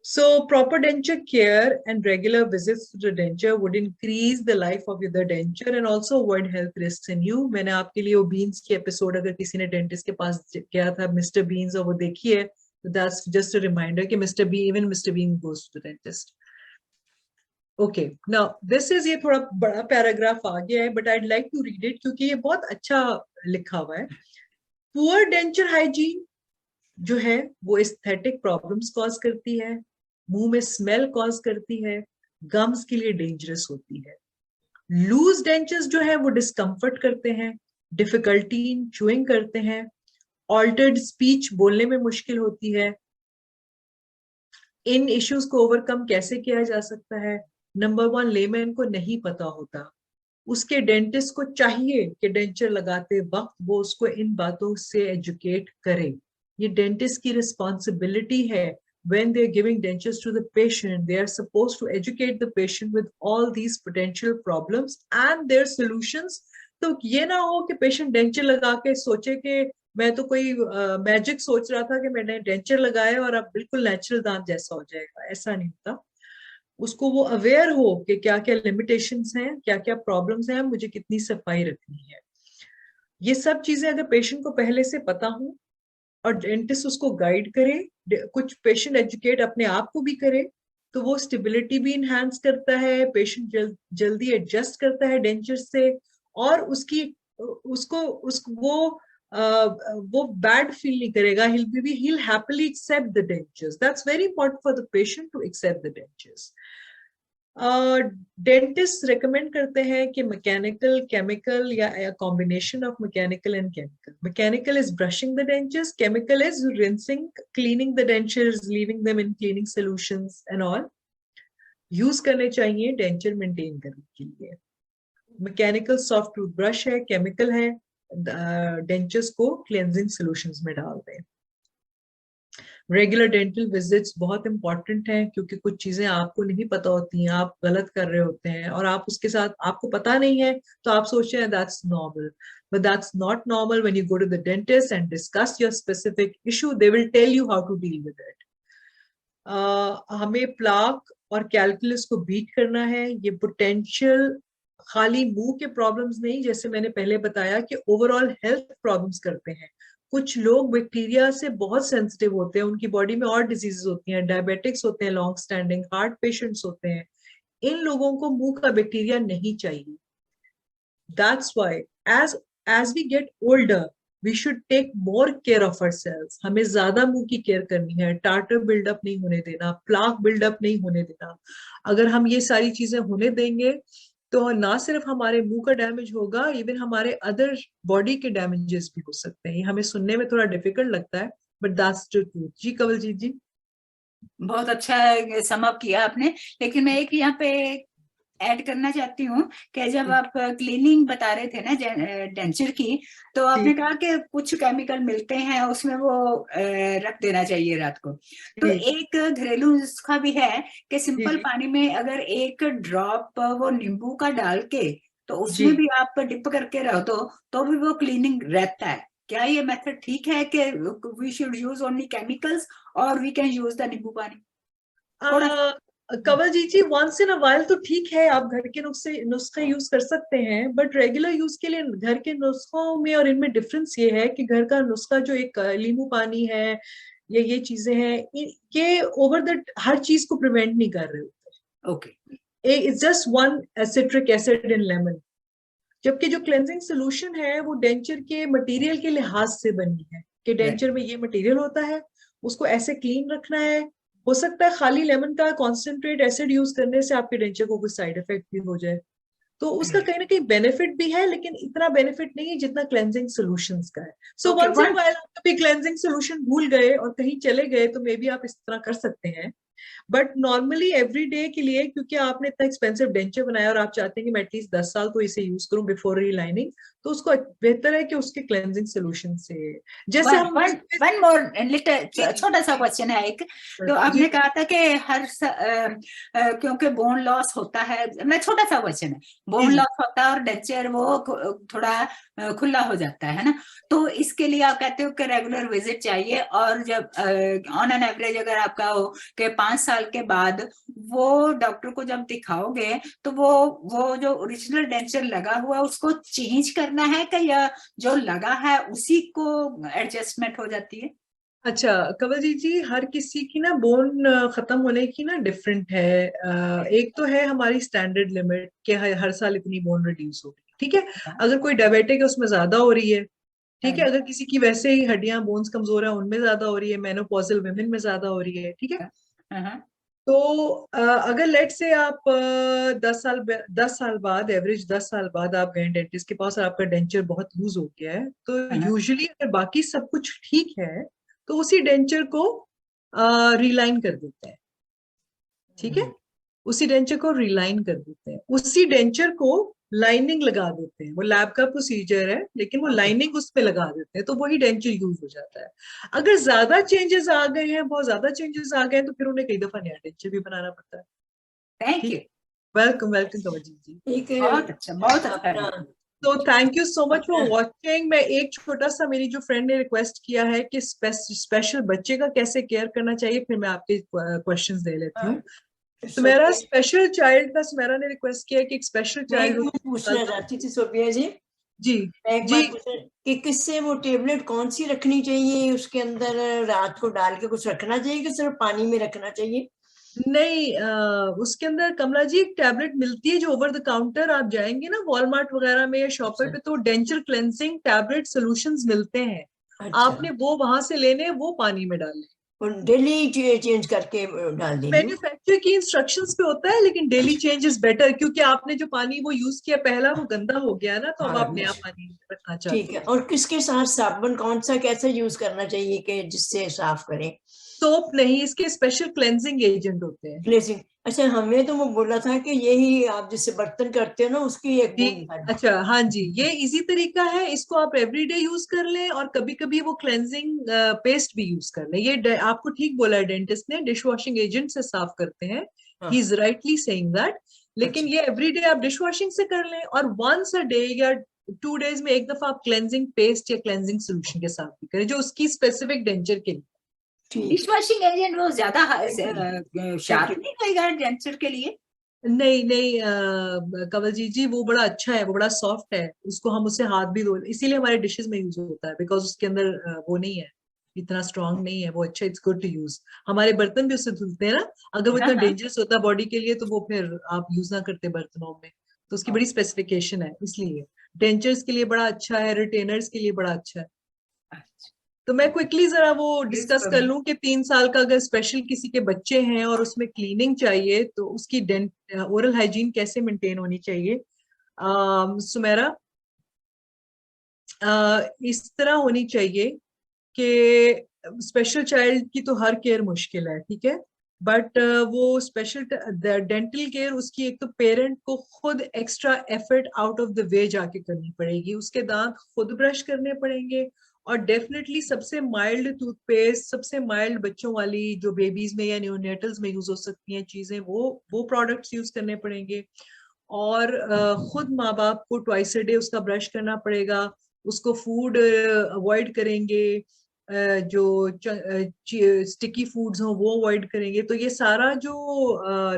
So proper denture care and regular visits to the denture would increase the life of the denture and also avoid health risks in you. मैंने आपके लिए वो बीन्स की एपिसोड, अगर किसी ने डेंटिस्ट के पास गया था, मिस्टर बीन्स, और वो देखिए, तो that's just a reminder कि even Mr. Bean goes to the dentist. Okay, now this is, ये थोड़ा बड़ा पैराग्राफ आ गया है, but I'd like to read it क्योंकि ये बहुत अच्छा लिखा हुआ है। Poor denture hygiene जो है वो एस्थेटिक प्रॉब्लम्स कॉज करती है, मुंह में स्मेल कॉज करती है, गम्स के लिए डेंजरस होती है। लूज डेंचर्स जो है वो डिस्कम्फर्ट करते हैं, डिफिकल्टी इन च्यूइंग करते हैं, ऑल्टर्ड स्पीच, बोलने में मुश्किल होती है। इन इश्यूज को ओवरकम कैसे किया जा सकता है? नंबर 1, लेमैन को नहीं पता होता, उसके डेंटिस्ट को चाहिए कि डेंचर लगाते वक्त वो उसको इन बातों से एजुकेट करे। ये डेंटिस्ट की रिस्पॉन्सिबिलिटी है। When they're giving dentures to the patient, they are supposed to educate the patient with all these potential problems and their solutions. तो ये ना हो कि पेशेंट डेंचर लगा के सोचे कि मैं तो कोई मैजिक सोच रहा था कि मैंने डेंचर लगाया और अब बिल्कुल नेचुरल दांत जैसा हो जाएगा। ऐसा नहीं होता। उसको वो अवेयर हो कि क्या क्या लिमिटेशंस हैं, क्या क्या प्रॉब्लम्स हैं, मुझे कितनी सफाई रखनी है। ये सब चीजें अगर पेशेंट को पहले से पता हो और डेंटिस्ट उसको गाइड करे, कुछ पेशेंट एजुकेट अपने आप को भी करे, तो वो स्टेबिलिटी भी इनहैंस करता है, पेशेंट जल्दी एडजस्ट करता है डेंचर से, और वो बैड फील नहीं करेगा। he'll happily accept the dentures. That's very important for the patient to accept the dentures. Dentist recommend करते हैं कि मैकेनिकल, केमिकल या combination of mechanical and chemical. Mechanical is brushing the dentures, chemical is rinsing, cleaning the dentures, leaving them in cleaning solutions and all. Use करने चाहिए denture maintain करने के लिए। Mechanical soft tooth brush है, chemical है, dentures को cleansing solutions में डाल दें। रेगुलर डेंटल विजिट्स बहुत इंपॉर्टेंट हैं, क्योंकि कुछ चीजें आपको नहीं पता होती हैं, आप गलत कर रहे होते हैं और आप उसके साथ, आपको पता नहीं है तो आप सोचते हैं that's normal, but that's not normal. When you go to the dentist and discuss your specific issue, they will tell you how to deal with it. हमें प्लाक और कैलकुलस को बीट करना है। ये पोटेंशियल खाली मुंह के प्रॉब्लम्स नहीं, जैसे मैंने पहले बताया कि ओवरऑल हेल्थ प्रॉब्लम्स करते हैं। कुछ लोग बैक्टीरिया से बहुत सेंसिटिव होते हैं, उनकी बॉडी में और डिजीजेस होती हैं, डायबिटिक्स होते हैं, लॉन्ग स्टैंडिंग हार्ट पेशेंट्स होते हैं। इन लोगों को मुंह का बैक्टीरिया नहीं चाहिए। That's why as we get older we should take more care of ourselves. हमें ज्यादा मुंह की केयर करनी है, टार्टर बिल्डअप नहीं होने देना, प्लाक बिल्डअप नहीं होने देना। अगर हम ये सारी चीजें होने देंगे तो ना सिर्फ हमारे मुंह का डैमेज होगा, इवन हमारे अदर बॉडी के डैमेजेस भी हो सकते हैं। ये हमें सुनने में थोड़ा डिफिकल्ट लगता है, बट दैट्स द ट्रूथ। जी कवलजीत जी, बहुत अच्छा सम अप किया आपने। लेकिन मैं एक यहाँ पे ऐड करना चाहती हूँ कि जब आप क्लीनिंग बता रहे थे ना डेंचर की, तो आपने कहा कि कुछ केमिकल मिलते हैं उसमें, वो रख देना चाहिए रात को। तो एक घरेलू नुस्खा भी है कि सिंपल पानी में अगर एक ड्रॉप वो नींबू का डाल के तो उसमें भी आप डिप करके रख दो तो भी वो क्लीनिंग रहता है। क्या ये मेथड ठीक है कि we should use only chemicals और we can use the nimbu pani? Kawaljeet ji, once in a while तो ठीक है, आप घर के नुस्खे यूज कर सकते हैं, बट रेगुलर यूज के लिए घर के नुस्खों में और इनमें डिफरेंस ये है कि घर का नुस्खा जो एक नींबू पानी है या ये चीजें हैं, ये ओवर द हर चीज को प्रिवेंट नहीं कर रहे होते। Okay, it's just one citric acid in lemon. जबकि जो क्लेंजिंग सोल्यूशन है वो डेंचर के मटेरियल के लिहाज से बनी है कि डेंचर में ये मटेरियल होता है, उसको ऐसे क्लीन रखना है। हो सकता है खाली लेमन का कॉन्सेंट्रेट एसिड यूज करने से आपके डेंचर को कुछ साइड इफेक्ट भी हो जाए, तो उसका कहीं ना कहीं बेनिफिट भी है, लेकिन इतना बेनिफिट नहीं है जितना क्लेंजिंग सॉल्यूशंस का है। सो वंस इन व्हाइल आप कभी क्लेंजिंग सॉल्यूशन भूल गए और कहीं चले गए तो मे बी आप इस तरह कर सकते हैं, बट नॉर्मली एवरी डे के लिए, क्योंकि आपने इतना एक्सपेंसिव डेंचर बनाया और आप चाहते हैं कि मैं एटलीस्ट 10 साल तो इसे यूज करूं बिफोर रीलाइनिंग, तो उसको बेहतर है कि उसके क्लेंजिंग सॉल्यूशन से। जैसे हम वन मोर छोटा सा क्वेश्चन है एक, तो आपने कहा था कि हर क्योंकि बोन लॉस होता है, मैं छोटा सा क्वेश्चन है, बोन लॉस होता है और डेंचर वो थोड़ा खुला हो जाता है ना, तो इसके लिए आप कहते हो कि रेगुलर विजिट चाहिए, और जब ऑन एन एवरेज अगर आपका हो कि 5 साल के बाद वो डॉक्टर को जब दिखाओगे तो वो जो ओरिजिनल डेंचर लगा हुआ उसको चेंज करना है कि या जो लगा है उसी को एडजस्टमेंट हो जाती है? अच्छा कवलजीत जी, हर किसी की ना बोन खत्म होने की ना डिफरेंट है। एक तो है हमारी स्टैंडर्ड लिमिट कि हर साल इतनी बोन रिड्यूस होगी, ठीक है। अगर कोई डायबिटिक है उसमें ज्यादा हो रही है, ठीक है। अगर किसी की वैसे ही हड्डियां बोन्स कमजोर है उनमें ज्यादा हो रही है, मेनोपॉजल विमेन में ज्यादा हो रही है, ठीक है। तो अगर लेट से आप 10 साल बाद, एवरेज 10 साल बाद आप गए डेंटिस्ट के पास और आपका डेंचर बहुत लूज हो गया है, तो यूजुअली अगर बाकी सब कुछ ठीक है तो उसी डेंचर को रिलाइन कर देते हैं, ठीक है, उसी डेंचर को रिलाइन कर देते हैं, उसी डेंचर को लाइनिंग लगा देते हैं। वो लैब का प्रोसीजर है, लेकिन वो लाइनिंग उस पे लगा देते हैं, तो वही डेंचर यूज हो जाता है। अगर ज्यादा चेंजेस आ गए हैं, बहुत ज्यादा चेंजेस आ गए हैं, तो फिर उन्हें कई दफा नया डेंचर भी बनाना पड़ता है। Thank you, welcome welcome Kawaljeet ji. एक बहुत अच्छा, बहुत अच्छा। अपना तो thank you so much for watching. मैं एक छोटा सा, मेरी जो फ्रेंड ने रिक्वेस्ट किया है कि स्पेशल बच्चे का कैसे केयर करना चाहिए, फिर मैं आपके क्वेश्चंस दे लेती हूँ। सुमेरा, स्पेशल चाइल्ड का सुमेरा ने रिक्वेस्ट किया कि एक स्पेशल चाइल्ड पूछना चाहती थी सोफिया जी, जी मैं एक जी बात पूछना कि किससे वो टेबलेट कौन सी रखनी चाहिए, उसके अंदर रात को डाल के कुछ रखना चाहिए कि सिर्फ पानी में रखना चाहिए? नहीं, उसके अंदर कमला जी एक टैबलेट मिलती है जो ओवर द काउंटर, आप जाएंगे ना वॉलमार्ट वगैरह में या शॉपर पे, तो डेंचर क्लेंजिंग टैबलेट सॉल्यूशंस मिलते हैं। अच्छा, आपने वो वहां से लेने, वो पानी में डालने। और डेली चेंज करके डाल देंगे? मैन्युफैक्चर की इंस्ट्रक्शंस पे होता है, लेकिन डेली चेंज इज बेटर, क्योंकि आपने जो पानी वो यूज किया पहला, वो गंदा हो गया ना, तो अब आप नया पानी रखना चाहते ठीक है। और किसके साथ साबुन कौन सा कैसे यूज करना चाहिए कि जिससे साफ करें? सोप नहीं, इसके स्पेशल क्लेंजिंग एजेंट होते हैं। क्लेंजिंग, अच्छा, हमें तो वो बोला था कि यही आप जिससे बर्तन करते हो ना, उसकी एक जी बूंद भर। अच्छा, हाँ जी, ये इजी तरीका है, इसको आप एवरीडे यूज कर लें, और कभी कभी वो क्लेंजिंग पेस्ट भी यूज कर लें। ये आपको ठीक बोला है डेंटिस्ट ने, डिश वॉशिंग एजेंट से साफ करते हैं, he is rightly saying that. लेकिन ये एवरीडे आप डिश वॉशिंग से कर लें, और वंस अ डे या 2 डेज में एक दफा आप क्लेंजिंग पेस्ट या क्लेंजिंग सोल्यूशन के साथ भी करें, जो उसकी स्पेसिफिक डेंचर के लिए। डिश वॉशिंग एजेंट वो ज्यादा शार्प नहीं होगा डेंचर के लिए? नहीं नहीं कंवलजीत जी, वो बड़ा अच्छा है, वो बड़ा सॉफ्ट है, उसको हम उससे हाथ भी धो, इसीलिए हमारे डिशेस में यूज होता है, बिकॉज उसके अंदर वो नहीं है, इतना स्ट्रांग नहीं है वो। अच्छा, इट्स गुड टू यूज। हमारे बर्तन भी उससे धुलते हैं ना, अगर वो इतना डेंजरस होता बॉडी के लिए तो वो फिर आप यूज ना करते बर्तनों में, तो उसकी बड़ी स्पेसिफिकेशन है, इसलिए डेंचर्स के लिए बड़ा अच्छा है, रिटेनर्स के लिए बड़ा अच्छा है। तो मैं क्विकली जरा वो डिस्कस कर लूं कि 3 साल का अगर स्पेशल किसी के बच्चे हैं और उसमें क्लीनिंग चाहिए, तो उसकी ओरल हाइजीन कैसे मेंटेन होनी चाहिए। सुमेरा, इस तरह होनी चाहिए कि स्पेशल चाइल्ड की तो हर केयर मुश्किल है, ठीक है, बट वो स्पेशल डेंटल केयर उसकी एक तो पेरेंट को खुद extra effort out of the way जाके करनी पड़ेगी, उसके दांत खुद ब्रश करने पड़ेंगे, और डेफिनेटली सबसे माइल्ड टूथपेस्ट, सबसे माइल्ड बच्चों वाली जो बेबीज में या न्यूनेटल्स में यूज हो सकती हैं चीजें, वो प्रोडक्ट्स यूज करने पड़ेंगे। और खुद माँ बाप को ट्वाइस अ डे उसका ब्रश करना पड़ेगा, उसको फूड अवॉइड करेंगे, जो स्टिकी फूड्स हो वो अवॉइड करेंगे। तो ये सारा जो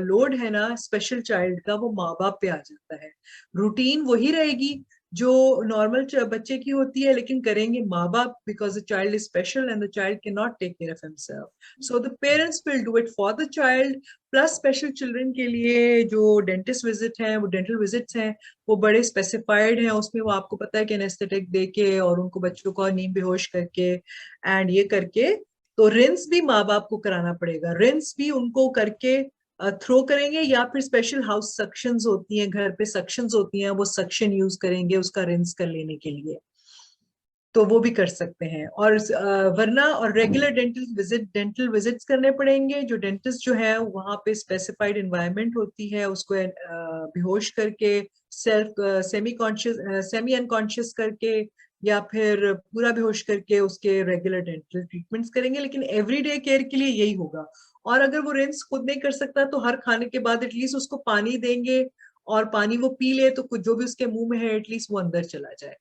लोड है ना स्पेशल चाइल्ड का, वो माँ बाप पे आ जाता है। रूटीन वही रहेगी जो नॉर्मल बच्चे की होती है, लेकिन करेंगे माँ बाप, because the child is special and the child can not take care of himself, so the parents will do it for the child. Plus special children के लिए जो डेंटिस्ट विजिट हैं, वो डेंटल विजिट्स हैं, वो बड़े स्पेसिफाइड हैं, उसमें वो आपको पता है कि एनेस्थेटिक दे के और उनको बच्चों को नींद बेहोश करके एंड ये करके, तो रिंस भी माँ बाप को कराना पड़ेगा, रिंस भी उनको करके थ्रो करेंगे, या फिर स्पेशल हाउस सक्शंस होती हैं, घर पे सक्शंस होती हैं, वो सक्शन यूज करेंगे उसका रिंस कर लेने के लिए, तो वो भी कर सकते हैं। और वरना और रेगुलर डेंटल विजिट्स करने पड़ेंगे। जो डेंटिस्ट जो है वहाँ पे स्पेसिफाइड एनवायरनमेंट होती है, उसको बेहोश करके, सेमी अनकॉन्शियस करके, या फिर पूरा बेहोश करके उसके रेगुलर डेंटल ट्रीटमेंट्स करेंगे। लेकिन एवरीडे केयर के लिए यही होगा। और अगर वो रिंस खुद नहीं कर सकता, तो हर खाने के बाद एटलीस्ट उसको पानी देंगे, और पानी वो पी ले, तो कुछ जो भी उसके मुंह में है एटलीस्ट वो अंदर चला जाए।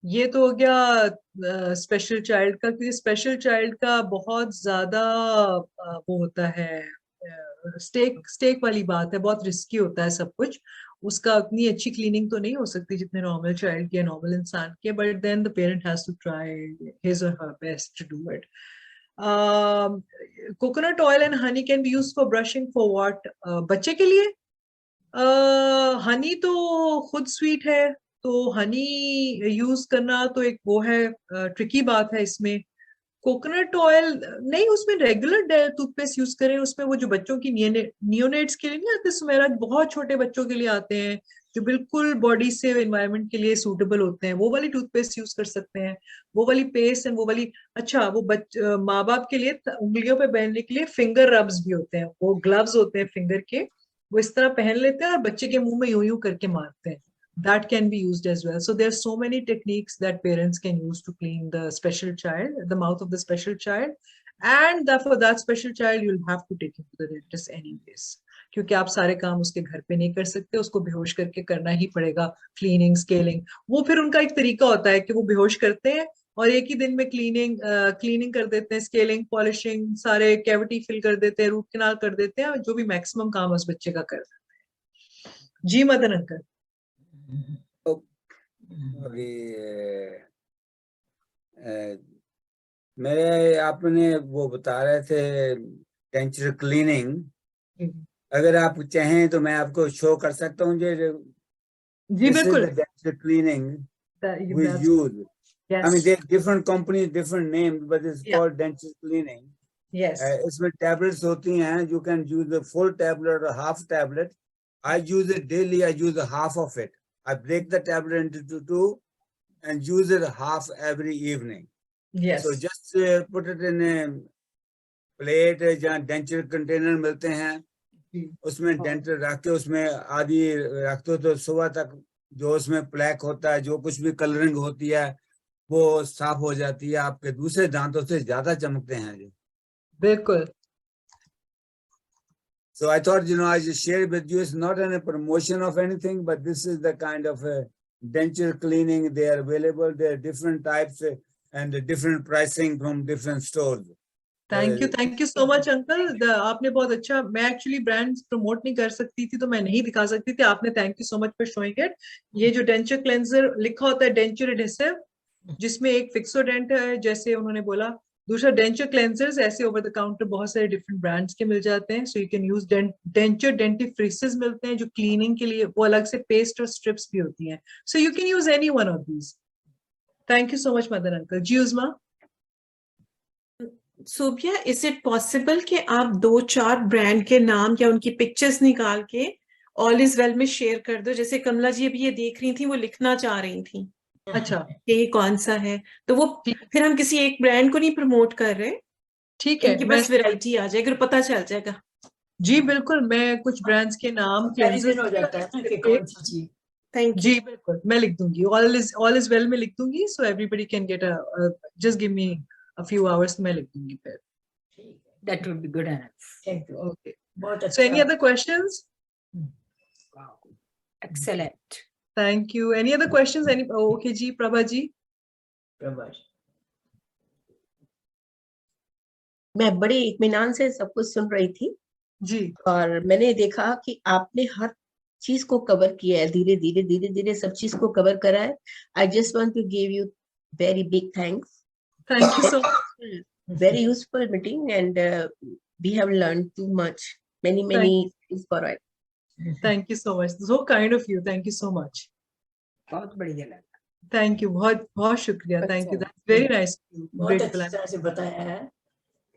ये तो हो गया स्पेशल चाइल्ड का, क्योंकि स्पेशल चाइल्ड का बहुत ज्यादा वो होता है, स्टेक वाली बात है, बहुत रिस्की होता है सब कुछ, उसका उतनी अच्छी क्लीनिंग तो नहीं हो सकती जितने नॉर्मल चाइल्ड की, नॉर्मल इंसान की, but then the parent has to try his or her best to do it. Coconut oil and honey can be used for brushing for what? बच्चे के लिए हनी तो खुद स्वीट है, तो हनी यूज करना तो एक वो है, ट्रिकी बात है इसमें। कोकोनट ऑयल नहीं, उसमें रेगुलर टूथपेस्ट यूज करें। उसमें वो जो बच्चों की नियोनेट्स के लिए नहीं आते सुमेरा, बहुत छोटे बच्चों के लिए आते हैं जो बिल्कुल बॉडी से एनवायरनमेंट के लिए सूटेबल होते हैं, वो वाली टूथपेस्ट यूज कर सकते हैं, वो वाली पेस्ट एंड वो वाली। अच्छा, वो माँ बाप के लिए उंगलियों पे पहनने के लिए फिंगर रब्स भी होते हैं, वो ग्लव्स होते हैं फिंगर के, वो इस तरह पहन लेते हैं और बच्चे के मुंह में यूं यूं करके मारते हैं। That can be used as well. So there are so many techniques that parents can use to clean the special child, the mouth of the special child, and for that special child you'll have to take him to the dentist anyways, क्योंकि आप सारे काम उसके घर पे नहीं कर सकते, उसको बेहोश करके करना ही पड़ेगा। क्लीनिंग, स्केलिंग, वो फिर उनका एक तरीका होता है कि वो बेहोश करते हैं और एक ही दिन में क्लीनिंग कर देते हैं, स्केलिंग, पॉलिशिंग, सारे कैविटी फिल कर देते हैं, रूट कैनाल कर देते हैं, जो भी मैक्सिमम काम उस बच्चे का कर देते हैं। जी मदन अंकल। अभी मेरे आपने वो बता रहे थे डेंचर क्लीनिंग, अगर आप चाहें तो मैं आपको शो कर सकता हूँ। जी बिल्कुल। Denture cleaning we use. Yes. I mean, there are different companies, different names, but it's called denture cleaning. Yes. इसमें tablets होती हैं, you can use a full tablet or half tablet. I use it daily. I use a half of it. I break the tablet into two and use it half every evening. Yes. So just put it in a plate जहाँ denture container मिलते हैं, उसमें denture रख के उसमें आधी रख दो तो सुबह तक जो उसमें प्लैक होता है, जो कुछ भी कलरिंग होती है, वो साफ हो जाती है, आपके दूसरे दांतों से ज्यादा चमकते हैं जी। बिल्कुल। So I thought, I just share with you. It's not a promotion of anything, but this is the kind of denture cleaning. They are available. There are different types and different pricing from different stores. Thank you so much uncle. आपने बहुत अच्छा, मैं actually brand promote नहीं कर सकती थी तो मैं नहीं दिखा सकती थी, आपने thank you so much for showing it. ये जो डेंचर क्लेंजर लिखा होता है डेंचर एडहेसिव, जिसमें एक फिक्सोडेंट है जैसे उन्होंने बोला, दूसरा डेंचर क्लेंजर्स, ऐसे ओवर द काउंटर बहुत सारे डिफरेंट ब्रांड्स के मिल जाते हैं। So you can use denture dentifrices मिलते हैं जो क्लीनिंग के लिए, वो अलग से पेस्ट और स्ट्रिप्स भी होती हैं। So you can use any one of these. Thank you so much Madan uncle. जी Usma. Sobia, is it possible कि आप 2-4 ब्रांड के नाम या उनकी पिक्चर्स निकाल के ऑल इज वेल में शेयर कर दो? जैसे कमला जी अभी ये देख रही थी, वो लिखना चाह रही थी अच्छा कि ये कौन सा है, तो वो फिर हम किसी एक ब्रांड को नहीं प्रमोट कर रहे, ठीक है, इनकी बस वैरायटी आ जाएगी, पता चल जाएगा। जी बिल्कुल, मैं कुछ ब्रांड्स के नाम हो जाता है ना कि कौन सी चीज। Thank you. जी बिल्कुल, मैं लिख दूंगी, ऑल इज वेल में लिख दूंगी, so everybody can get just give me a few hours, मैं लिख दूंगी फिर। That would be good enough. Thank you. Okay. बहुत अच्छा। So any other questions? Excellent. Thank you. Any other questions? Okay जी, प्रभा जी। मैं बड़े इत्मीनान से सब कुछ सुन रही थी जी, और मैंने देखा कि आपने हर चीज को कवर किया है, धीरे धीरे सब चीज को कवर करा है। I just want to give you very big thanks. thank you so much. Very useful meeting, and we have learned too much, many things for it. Thank you so much. So kind of you. Thank you so much. बहुत बढ़िया लगा। Thank you. बहुत बहुत शुक्रिया। Thank you. That's very nice of you. बहुत Great अच्छी plan. तरह से बताया है।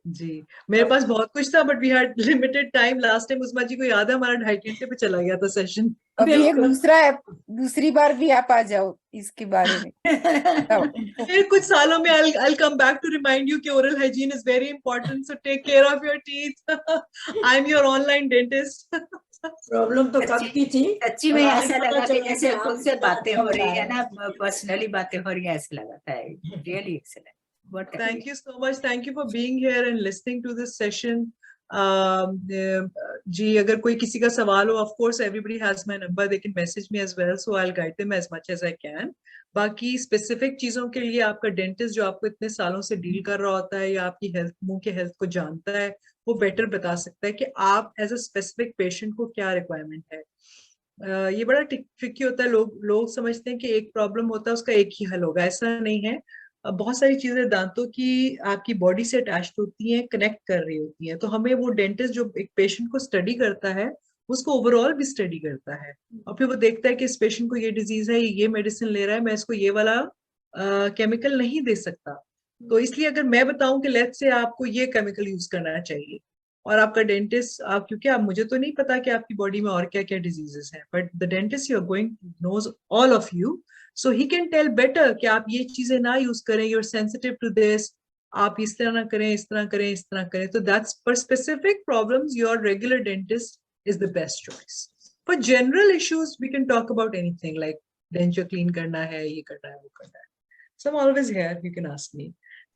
जी, मेरे पास बहुत कुछ था but we had limited time. Last time Usma ji को याद है हमारा 2.5 घंटे पे चला गया था सेशन। अभी एक दूसरी बार भी आप आ जाओ इसके बारे में। फिर कुछ सालों में I'll come back to remind you कि oral hygiene is very important, so take care of your teeth. I'm your online dentist. Problem तो कब की थी? सच्ची में ऐसा लगा कि जैसे खुद से बातें हो रही है ना, पर्सनली बातें हो रही है, ऐसा लगा था। Really excellent. Thank you so much. Thank you for being here and listening to this session. जी, अगर कोई किसी का सवाल हो, of course everybody has my number. They can message me as well, so I'll guide them as much as I can. बाकी specific चीजों के लिए आपका डेंटिस्ट जो आपको इतने सालों से डील कर रहा होता है या आपकी हेल्थ, मुंह के हेल्थ को जानता है, वो बेटर बता सकता है कि आप एज अ स्पेसिफिक पेशेंट को क्या रिक्वायरमेंट है। ये बड़ा ट्रिकी होता है। लोग समझते हैं कि एक प्रॉब्लम होता है उसका एक ही हल होगा, ऐसा नहीं है। बहुत सारी चीजें दांतों की आपकी बॉडी से अटैच्ड होती हैं, कनेक्ट कर रही होती हैं, तो हमें वो डेंटिस्ट जो एक पेशेंट को स्टडी करता है उसको ओवरऑल भी स्टडी करता है और फिर वो देखता है कि इस पेशेंट को ये डिजीज है, ये मेडिसिन ले रहा है, मैं इसको ये वाला केमिकल नहीं दे सकता, तो इसलिए अगर मैं बताऊं कि लेट्स से आपको ये केमिकल यूज करना चाहिए और आपका डेंटिस्ट, आप क्योंकि आप, मुझे तो नहीं पता कि आपकी बॉडी में और क्या क्या डिजीजेस हैं, but the dentist you are going knows all of you, so he can tell better कि आप ये चीजें ना यूज करें, you are sensitive to this, आप इस तरह ना करें, इस तरह करें, इस तरह करें। तो that's for specific problems your regular dentist is the best choice. For general issues we can talk about anything like denture clean करना है, ये करना है, वो करना है। So I'm always here. You can ask me.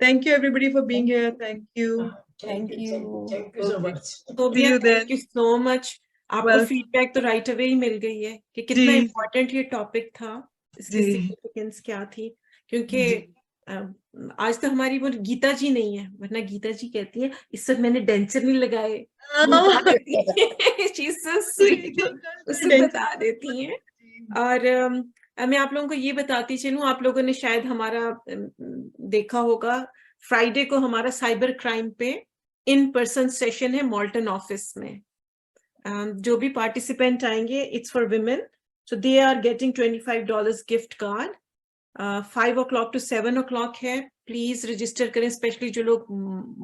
Thank you everybody for being here. Thank you. Thank you. Thank you so Okay. much. तो See भैया you then. Thank you so much. आपको Well, फीडबैक तो right away he मिल गई है कि कितना जी। Important ये topic था, इसकी जी। सिग्निफिकेंस क्या थी, क्योंकि जी। आज तो हमारी वो गीता जी नहीं है, वरना गीता जी कहती है इस वक्त मैंने डेंचर नहीं लगाए, चीज से स्वीट उससे बता देती हैं। और मैं आप लोगों को ये बताती चलूं, आप लोगों ने शायद हमारा देखा होगा, फ्राइडे को हमारा साइबर क्राइम पे इन पर्सन सेशन है मॉल्टन ऑफिस में। जो भी पार्टिसिपेंट आएंगे, it's for women, so they are getting $25 gift card. 5 o'clock to 7 o'clock है। प्लीज रजिस्टर करें, स्पेशली जो लोग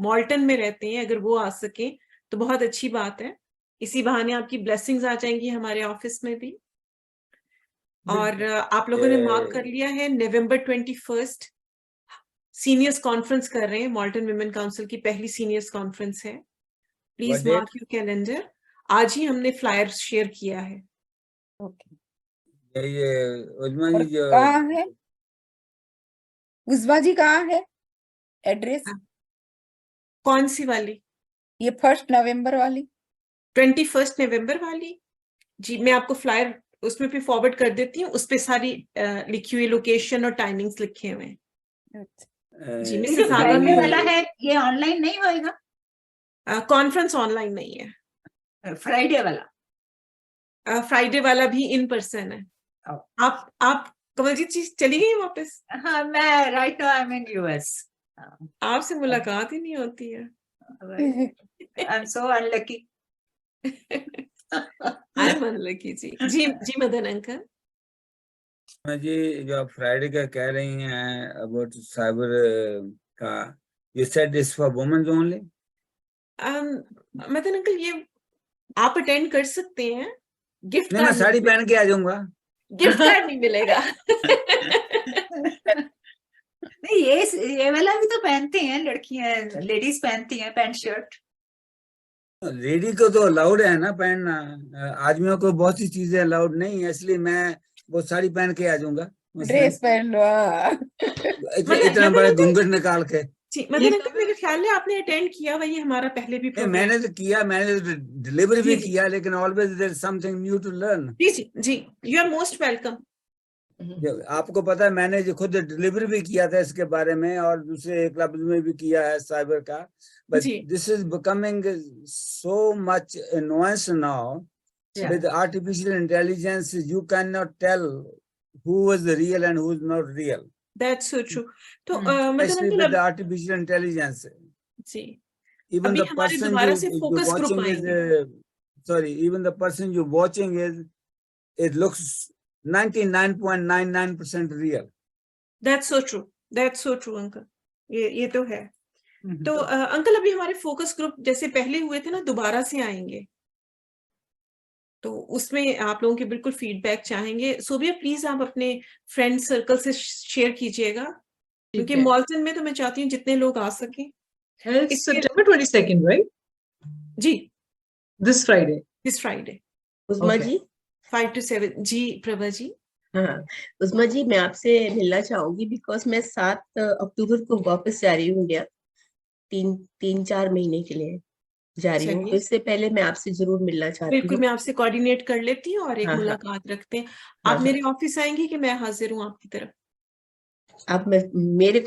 मॉल्टन में रहते हैं, अगर वो आ सके तो बहुत अच्छी बात है। इसी बहाने आपकी ब्लेसिंग्स आ जाएंगी हमारे ऑफिस में भी। और आप लोगों ने मार्क कर लिया है November 21 सीनियर्स कॉन्फ्रेंस कर रहे हैं, मॉल्टन विमेन काउंसिल की पहली सीनियर्स कॉन्फ्रेंस है। Please mark your calendar. आज ही हमने फ्लायर शेयर किया है। ये उजमा और जी जो कहाँ है उजमा जी, कहाँ है एड्रेस? कौन सी वाली? ये 1 नवंबर वाली। 21 नवंबर वाली जी, मैं आपको फ्लायर उसमें भी फॉरवर्ड कर देती हूँ, उस पे सारी लिखी हुई लोकेशन और टाइमिंग्स लिखे हुए हैं जी। ये मिसेस जो आगा फ्राइडे में वाला है ये ऑनलाइन नहीं होएगा? कॉन्फ्रेंस ऑनलाइन नहीं है, फ्राइडे वाला फ्राइडे वाला भी इन पर्सन है। आप कमलजीत जी चली गई वापस? हाँ, मैं right now I am in US. आपसे मुलाकात ही नहीं होती है। I am so unlucky. I am unlucky जी। जी मदन अंकल। जी जो आप फ्राइडे का कह रही हैं अबाउट साइबर का, you said this for womens only? Madan uncle ये आप अटेंड कर सकते हैं, गिफ्ट नहीं, मैं कार्ड साड़ी पहन के आ जाऊंगा। गिफ्ट कार्ड नहीं मिलेगा। नहीं, ये वाला भी तो पहनते हैं लड़कियां, लेडीज पहनती हैं पैंट शर्ट। लेडी को तो अलाउड है ना पहनना, आदमियों को बहुत सी चीजें अलाउड नहीं है, इसलिए मैं वो साड़ी पहन के आ जाऊंगा। ड्रेस पहन लो। इतना बड़ा घूंघट निकाल के। जी मदन अंकल, मेरे ख्याल है आपने अटेंड किया हुआ ये हमारा पहले भी प्रोग्राम। मैंने तो किया, मैंने तो डिलीवरी भी जी, जी। किया, लेकिन always there is something new to learn. जी जी जी, यू आर मोस्ट वेलकम। आपको पता है मैंने जो खुद डिलीवरी भी किया था इसके बारे में, और दूसरे क्लब में भी किया है साइबर का, बट जी। This is becoming so much nuance now with artificial intelligence. You cannot tell who is the real and who is not real. That's so true. तो Madan Especially uncle with the artificial intelligence. जी, Even अभी the हमारे person दोबारा से you're focus group watching is, आएंगे। sorry, even the person you're watching is, it looks 99.99% real. That's so true. That's so true uncle, ये तो है। तो अंकल अभी हमारे फोकस ग्रुप जैसे पहले हुए थे ना, दोबारा से आएंगे, तो उसमें आप लोगों के बिल्कुल फीडबैक चाहेंगे। सोबिया प्लीज आप अपने फ्रेंड सर्कल से शेयर कीजिएगा, क्योंकि मॉल्टन में तो मैं चाहती हूँ जितने लोग आ सके। It's September 22nd, right? जी, This Friday. This Friday Usma Okay. जी। 5 to 7। जी प्रभा जी। हाँ, उस्मा जी मैं आपसे मिलना चाहूंगी, बिकॉज मैं 7 अक्टूबर को वापस जा रही हूँ इंडिया, 3-4 महीने के लिए जा रही हूँ, तो चलिए, इससे पहले मैं आपसे जरूर मिलना चाहती बिल्कुल हूँ। मैं आपसे कोऑर्डिनेट कर लेती हूँ और एक हाँ, हाँ, मुलाकात रखते हैं। हाँ, आप मेरे ऑफिस आएंगी कि मैं हाजिर हूँ आपकी तरफ? आप मेरे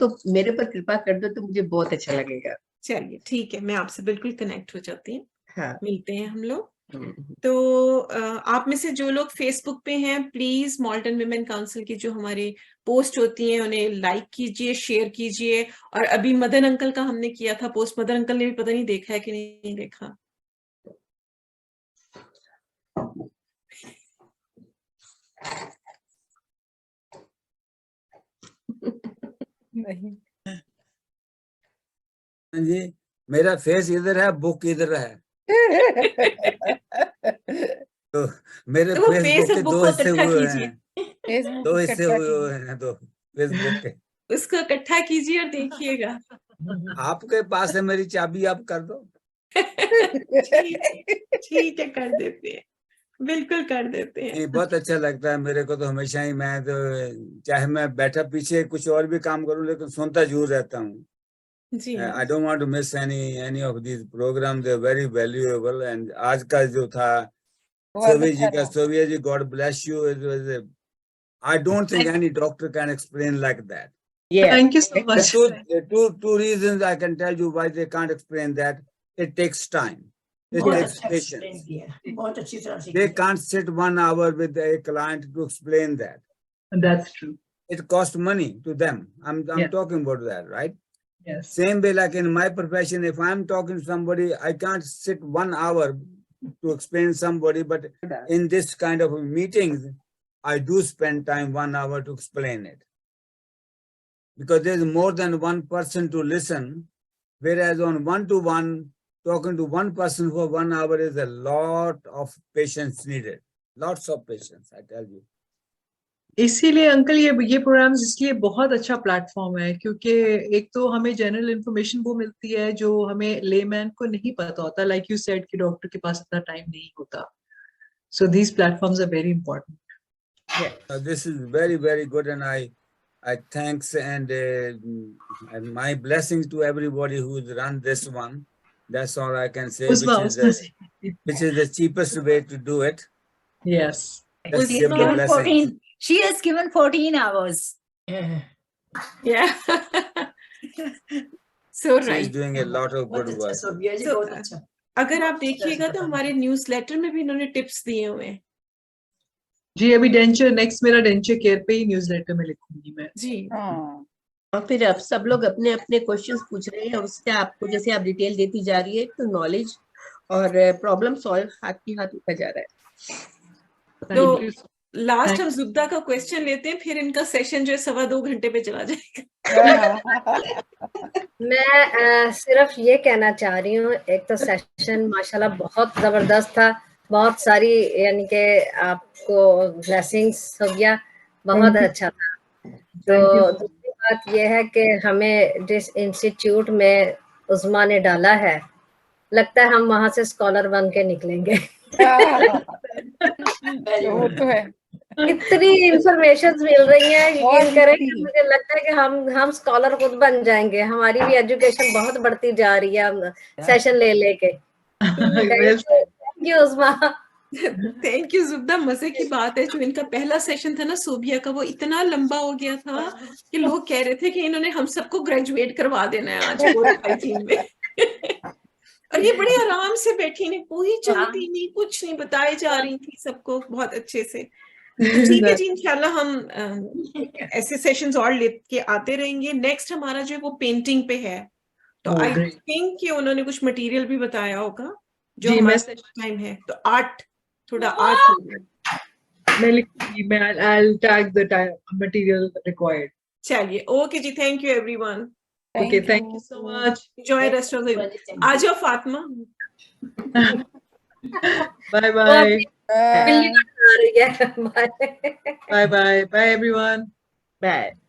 पर कृपा कर दो तो मुझे बहुत अच्छा लगेगा। चलिए ठीक है, मैं आपसे बिल्कुल कनेक्ट हो जाती हूँ, हाँ। मिलते हैं हम लोग। हम्म। तो आप में से जो लोग फेसबुक पे हैं, प्लीज मॉल्टन विमेन काउंसिल की जो हमारी पोस्ट होती हैं उन्हें लाइक कीजिए, शेयर कीजिए। और अभी मदन अंकल का हमने किया था पोस्ट, मदन अंकल ने भी पता नहीं देखा है कि नहीं देखा। नहीं। जी, मेरा फेस इधर है, बुक इधर है, तो मेरे तो वो फेसबुक फेस और के बुक दो को हिस्से इकट्ठा हुए कीजिए, हैं, फेसबुक दो हिस्से इकट्ठा हुए कीजिए। हैं, दो फेसबुक के। उसको इकट्ठा कीजिए और देखिएगा। आपके पास है मेरी चाबी, आप कर दो। ठीक है, कर देते हैं, बिल्कुल कर देते हैं। ये बहुत अच्छा लगता है मेरे को, तो हमेशा ही मैं तो चाहे मैं बैठा पीछे कुछ और भी काम करूं, लेकिन सुनता जरूर रहता हूँ। जी I don't want to miss any of these programs. They're very valuable. And आज का जो था बहुत सोविया जी अच्छा का, था। सोविया जी, God bless you. It was I don't think any doctor can explain like that. Yeah. Thank you so much. Two reasons I can tell you why they can't explain that. It takes time. It बहुत takes अच्छा patience. explain किया, बहुत अच्छी तरह से They किया। can't sit 1 hour with a client to explain that. That's true. It costs money to them. I'm Yeah. talking about that, right? Yes. Same way, like in my profession, if I'm talking to somebody, I can't sit 1 hour to explain somebody, but in this kind of meetings, I do spend time 1 hour to explain it. Because there's more than one person to listen, whereas on one-to-one, talking to one person for 1 hour is a lot of patience needed. Lots of patience, I tell you. इसीलिए uncle ये programmes इसलिए बहुत अच्छा platform है, क्योंकि एक तो हमें जनरल इंफॉर्मेशन वो मिलती है जो हमें लेमैन को नहीं पता होता, लाइक यू सेड कि डॉक्टर के पास इतना टाइम नहीं होता. So these platforms are very important. This is very, very good, and I thanks and my blessings to everybody who's run this one. That's all I can say, which is the cheapest way to do it. Yes. Just She give has the given blessings. 14. She has given 14 hours. Yeah. So She's right. doing a lot of बहुत good अच्छा work. Sobia जी, So, बहुत अच्छा। अगर आप देखिएगा तो हमारे newsletter में भी इन्होंने टिप्स दिए हुए हैं। जी, अभी डेंचर नेक्स्ट मेरा डेंचर केयर पे ही न्यूज़लेटर में लिखूंगी मैं. जी। हाँ, और फिर अब सब लोग अपने अपने क्वेश्चंस पूछ रहे हैं, और उससे आपको जैसे आप डिटेल देती जा रही है तो नॉलेज और प्रॉब्लम सॉल्व हाथ की हाथ होता जा रहा है. तो लास्ट हम जुब्दा का क्वेश्चन लेते हैं, फिर इनका सेशन जो है 2.25 घंटे पे चला जाएगा। मैं सिर्फ ये कहना चाह रही हूँ, एक तो सेशन माशाल्लाह बहुत जबरदस्त था, बहुत सारी यानी कि आपको ब्लेसिंग्स हो गया, बहुत अच्छा था. तो दूसरी बात ये है कि हमें जिस इंस्टीट्यूट में उस्मा ने डाला है, लगता है हम वहां से स्कॉलर बन के निकलेंगे. वो तो है. इतनी इंफॉर्मेशन मिल रही है, यकीन करें कि बहुत मुझे लगता है कि हम स्कॉलर खुद बन जाएंगे. हमारी भी एजुकेशन बहुत बढ़ती जा रही है सेशन ले लेके. Thank you Usma. Thank you Zubda. मजे की बात है, जो इनका पहला सेशन था ना सोबिया का, वो इतना लंबा हो गया था कि लोग कह रहे थे कि इन्होंने हम सबको ग्रेजुएट करवा देना है आज ओरल हाइजीन में. और ये बड़े आराम से बैठी, नहीं कोई चलती नहीं, कुछ नहीं, बताई जा रही थी सबको बहुत अच्छे से. तो ठीक है जी, इंशाल्लाह हम ऐसे सेशंस और लेके आते रहेंगे. नेक्स्ट हमारा जो है वो पेंटिंग पे है, तो आई थिंक कि उन्होंने कुछ मटेरियल भी बताया होगा जो हमारा टाइम है. तो आर्ट, थोड़ा आर्ट होगा. मैं लिखूंगी, मैं I'll tag the material required. चलिए, ओके जी, thank you everyone. Okay, thank you so much. Enjoy rest of the day. आ जाओ Fatima. Bye bye. Bye. Bye bye. Bye everyone. Bye.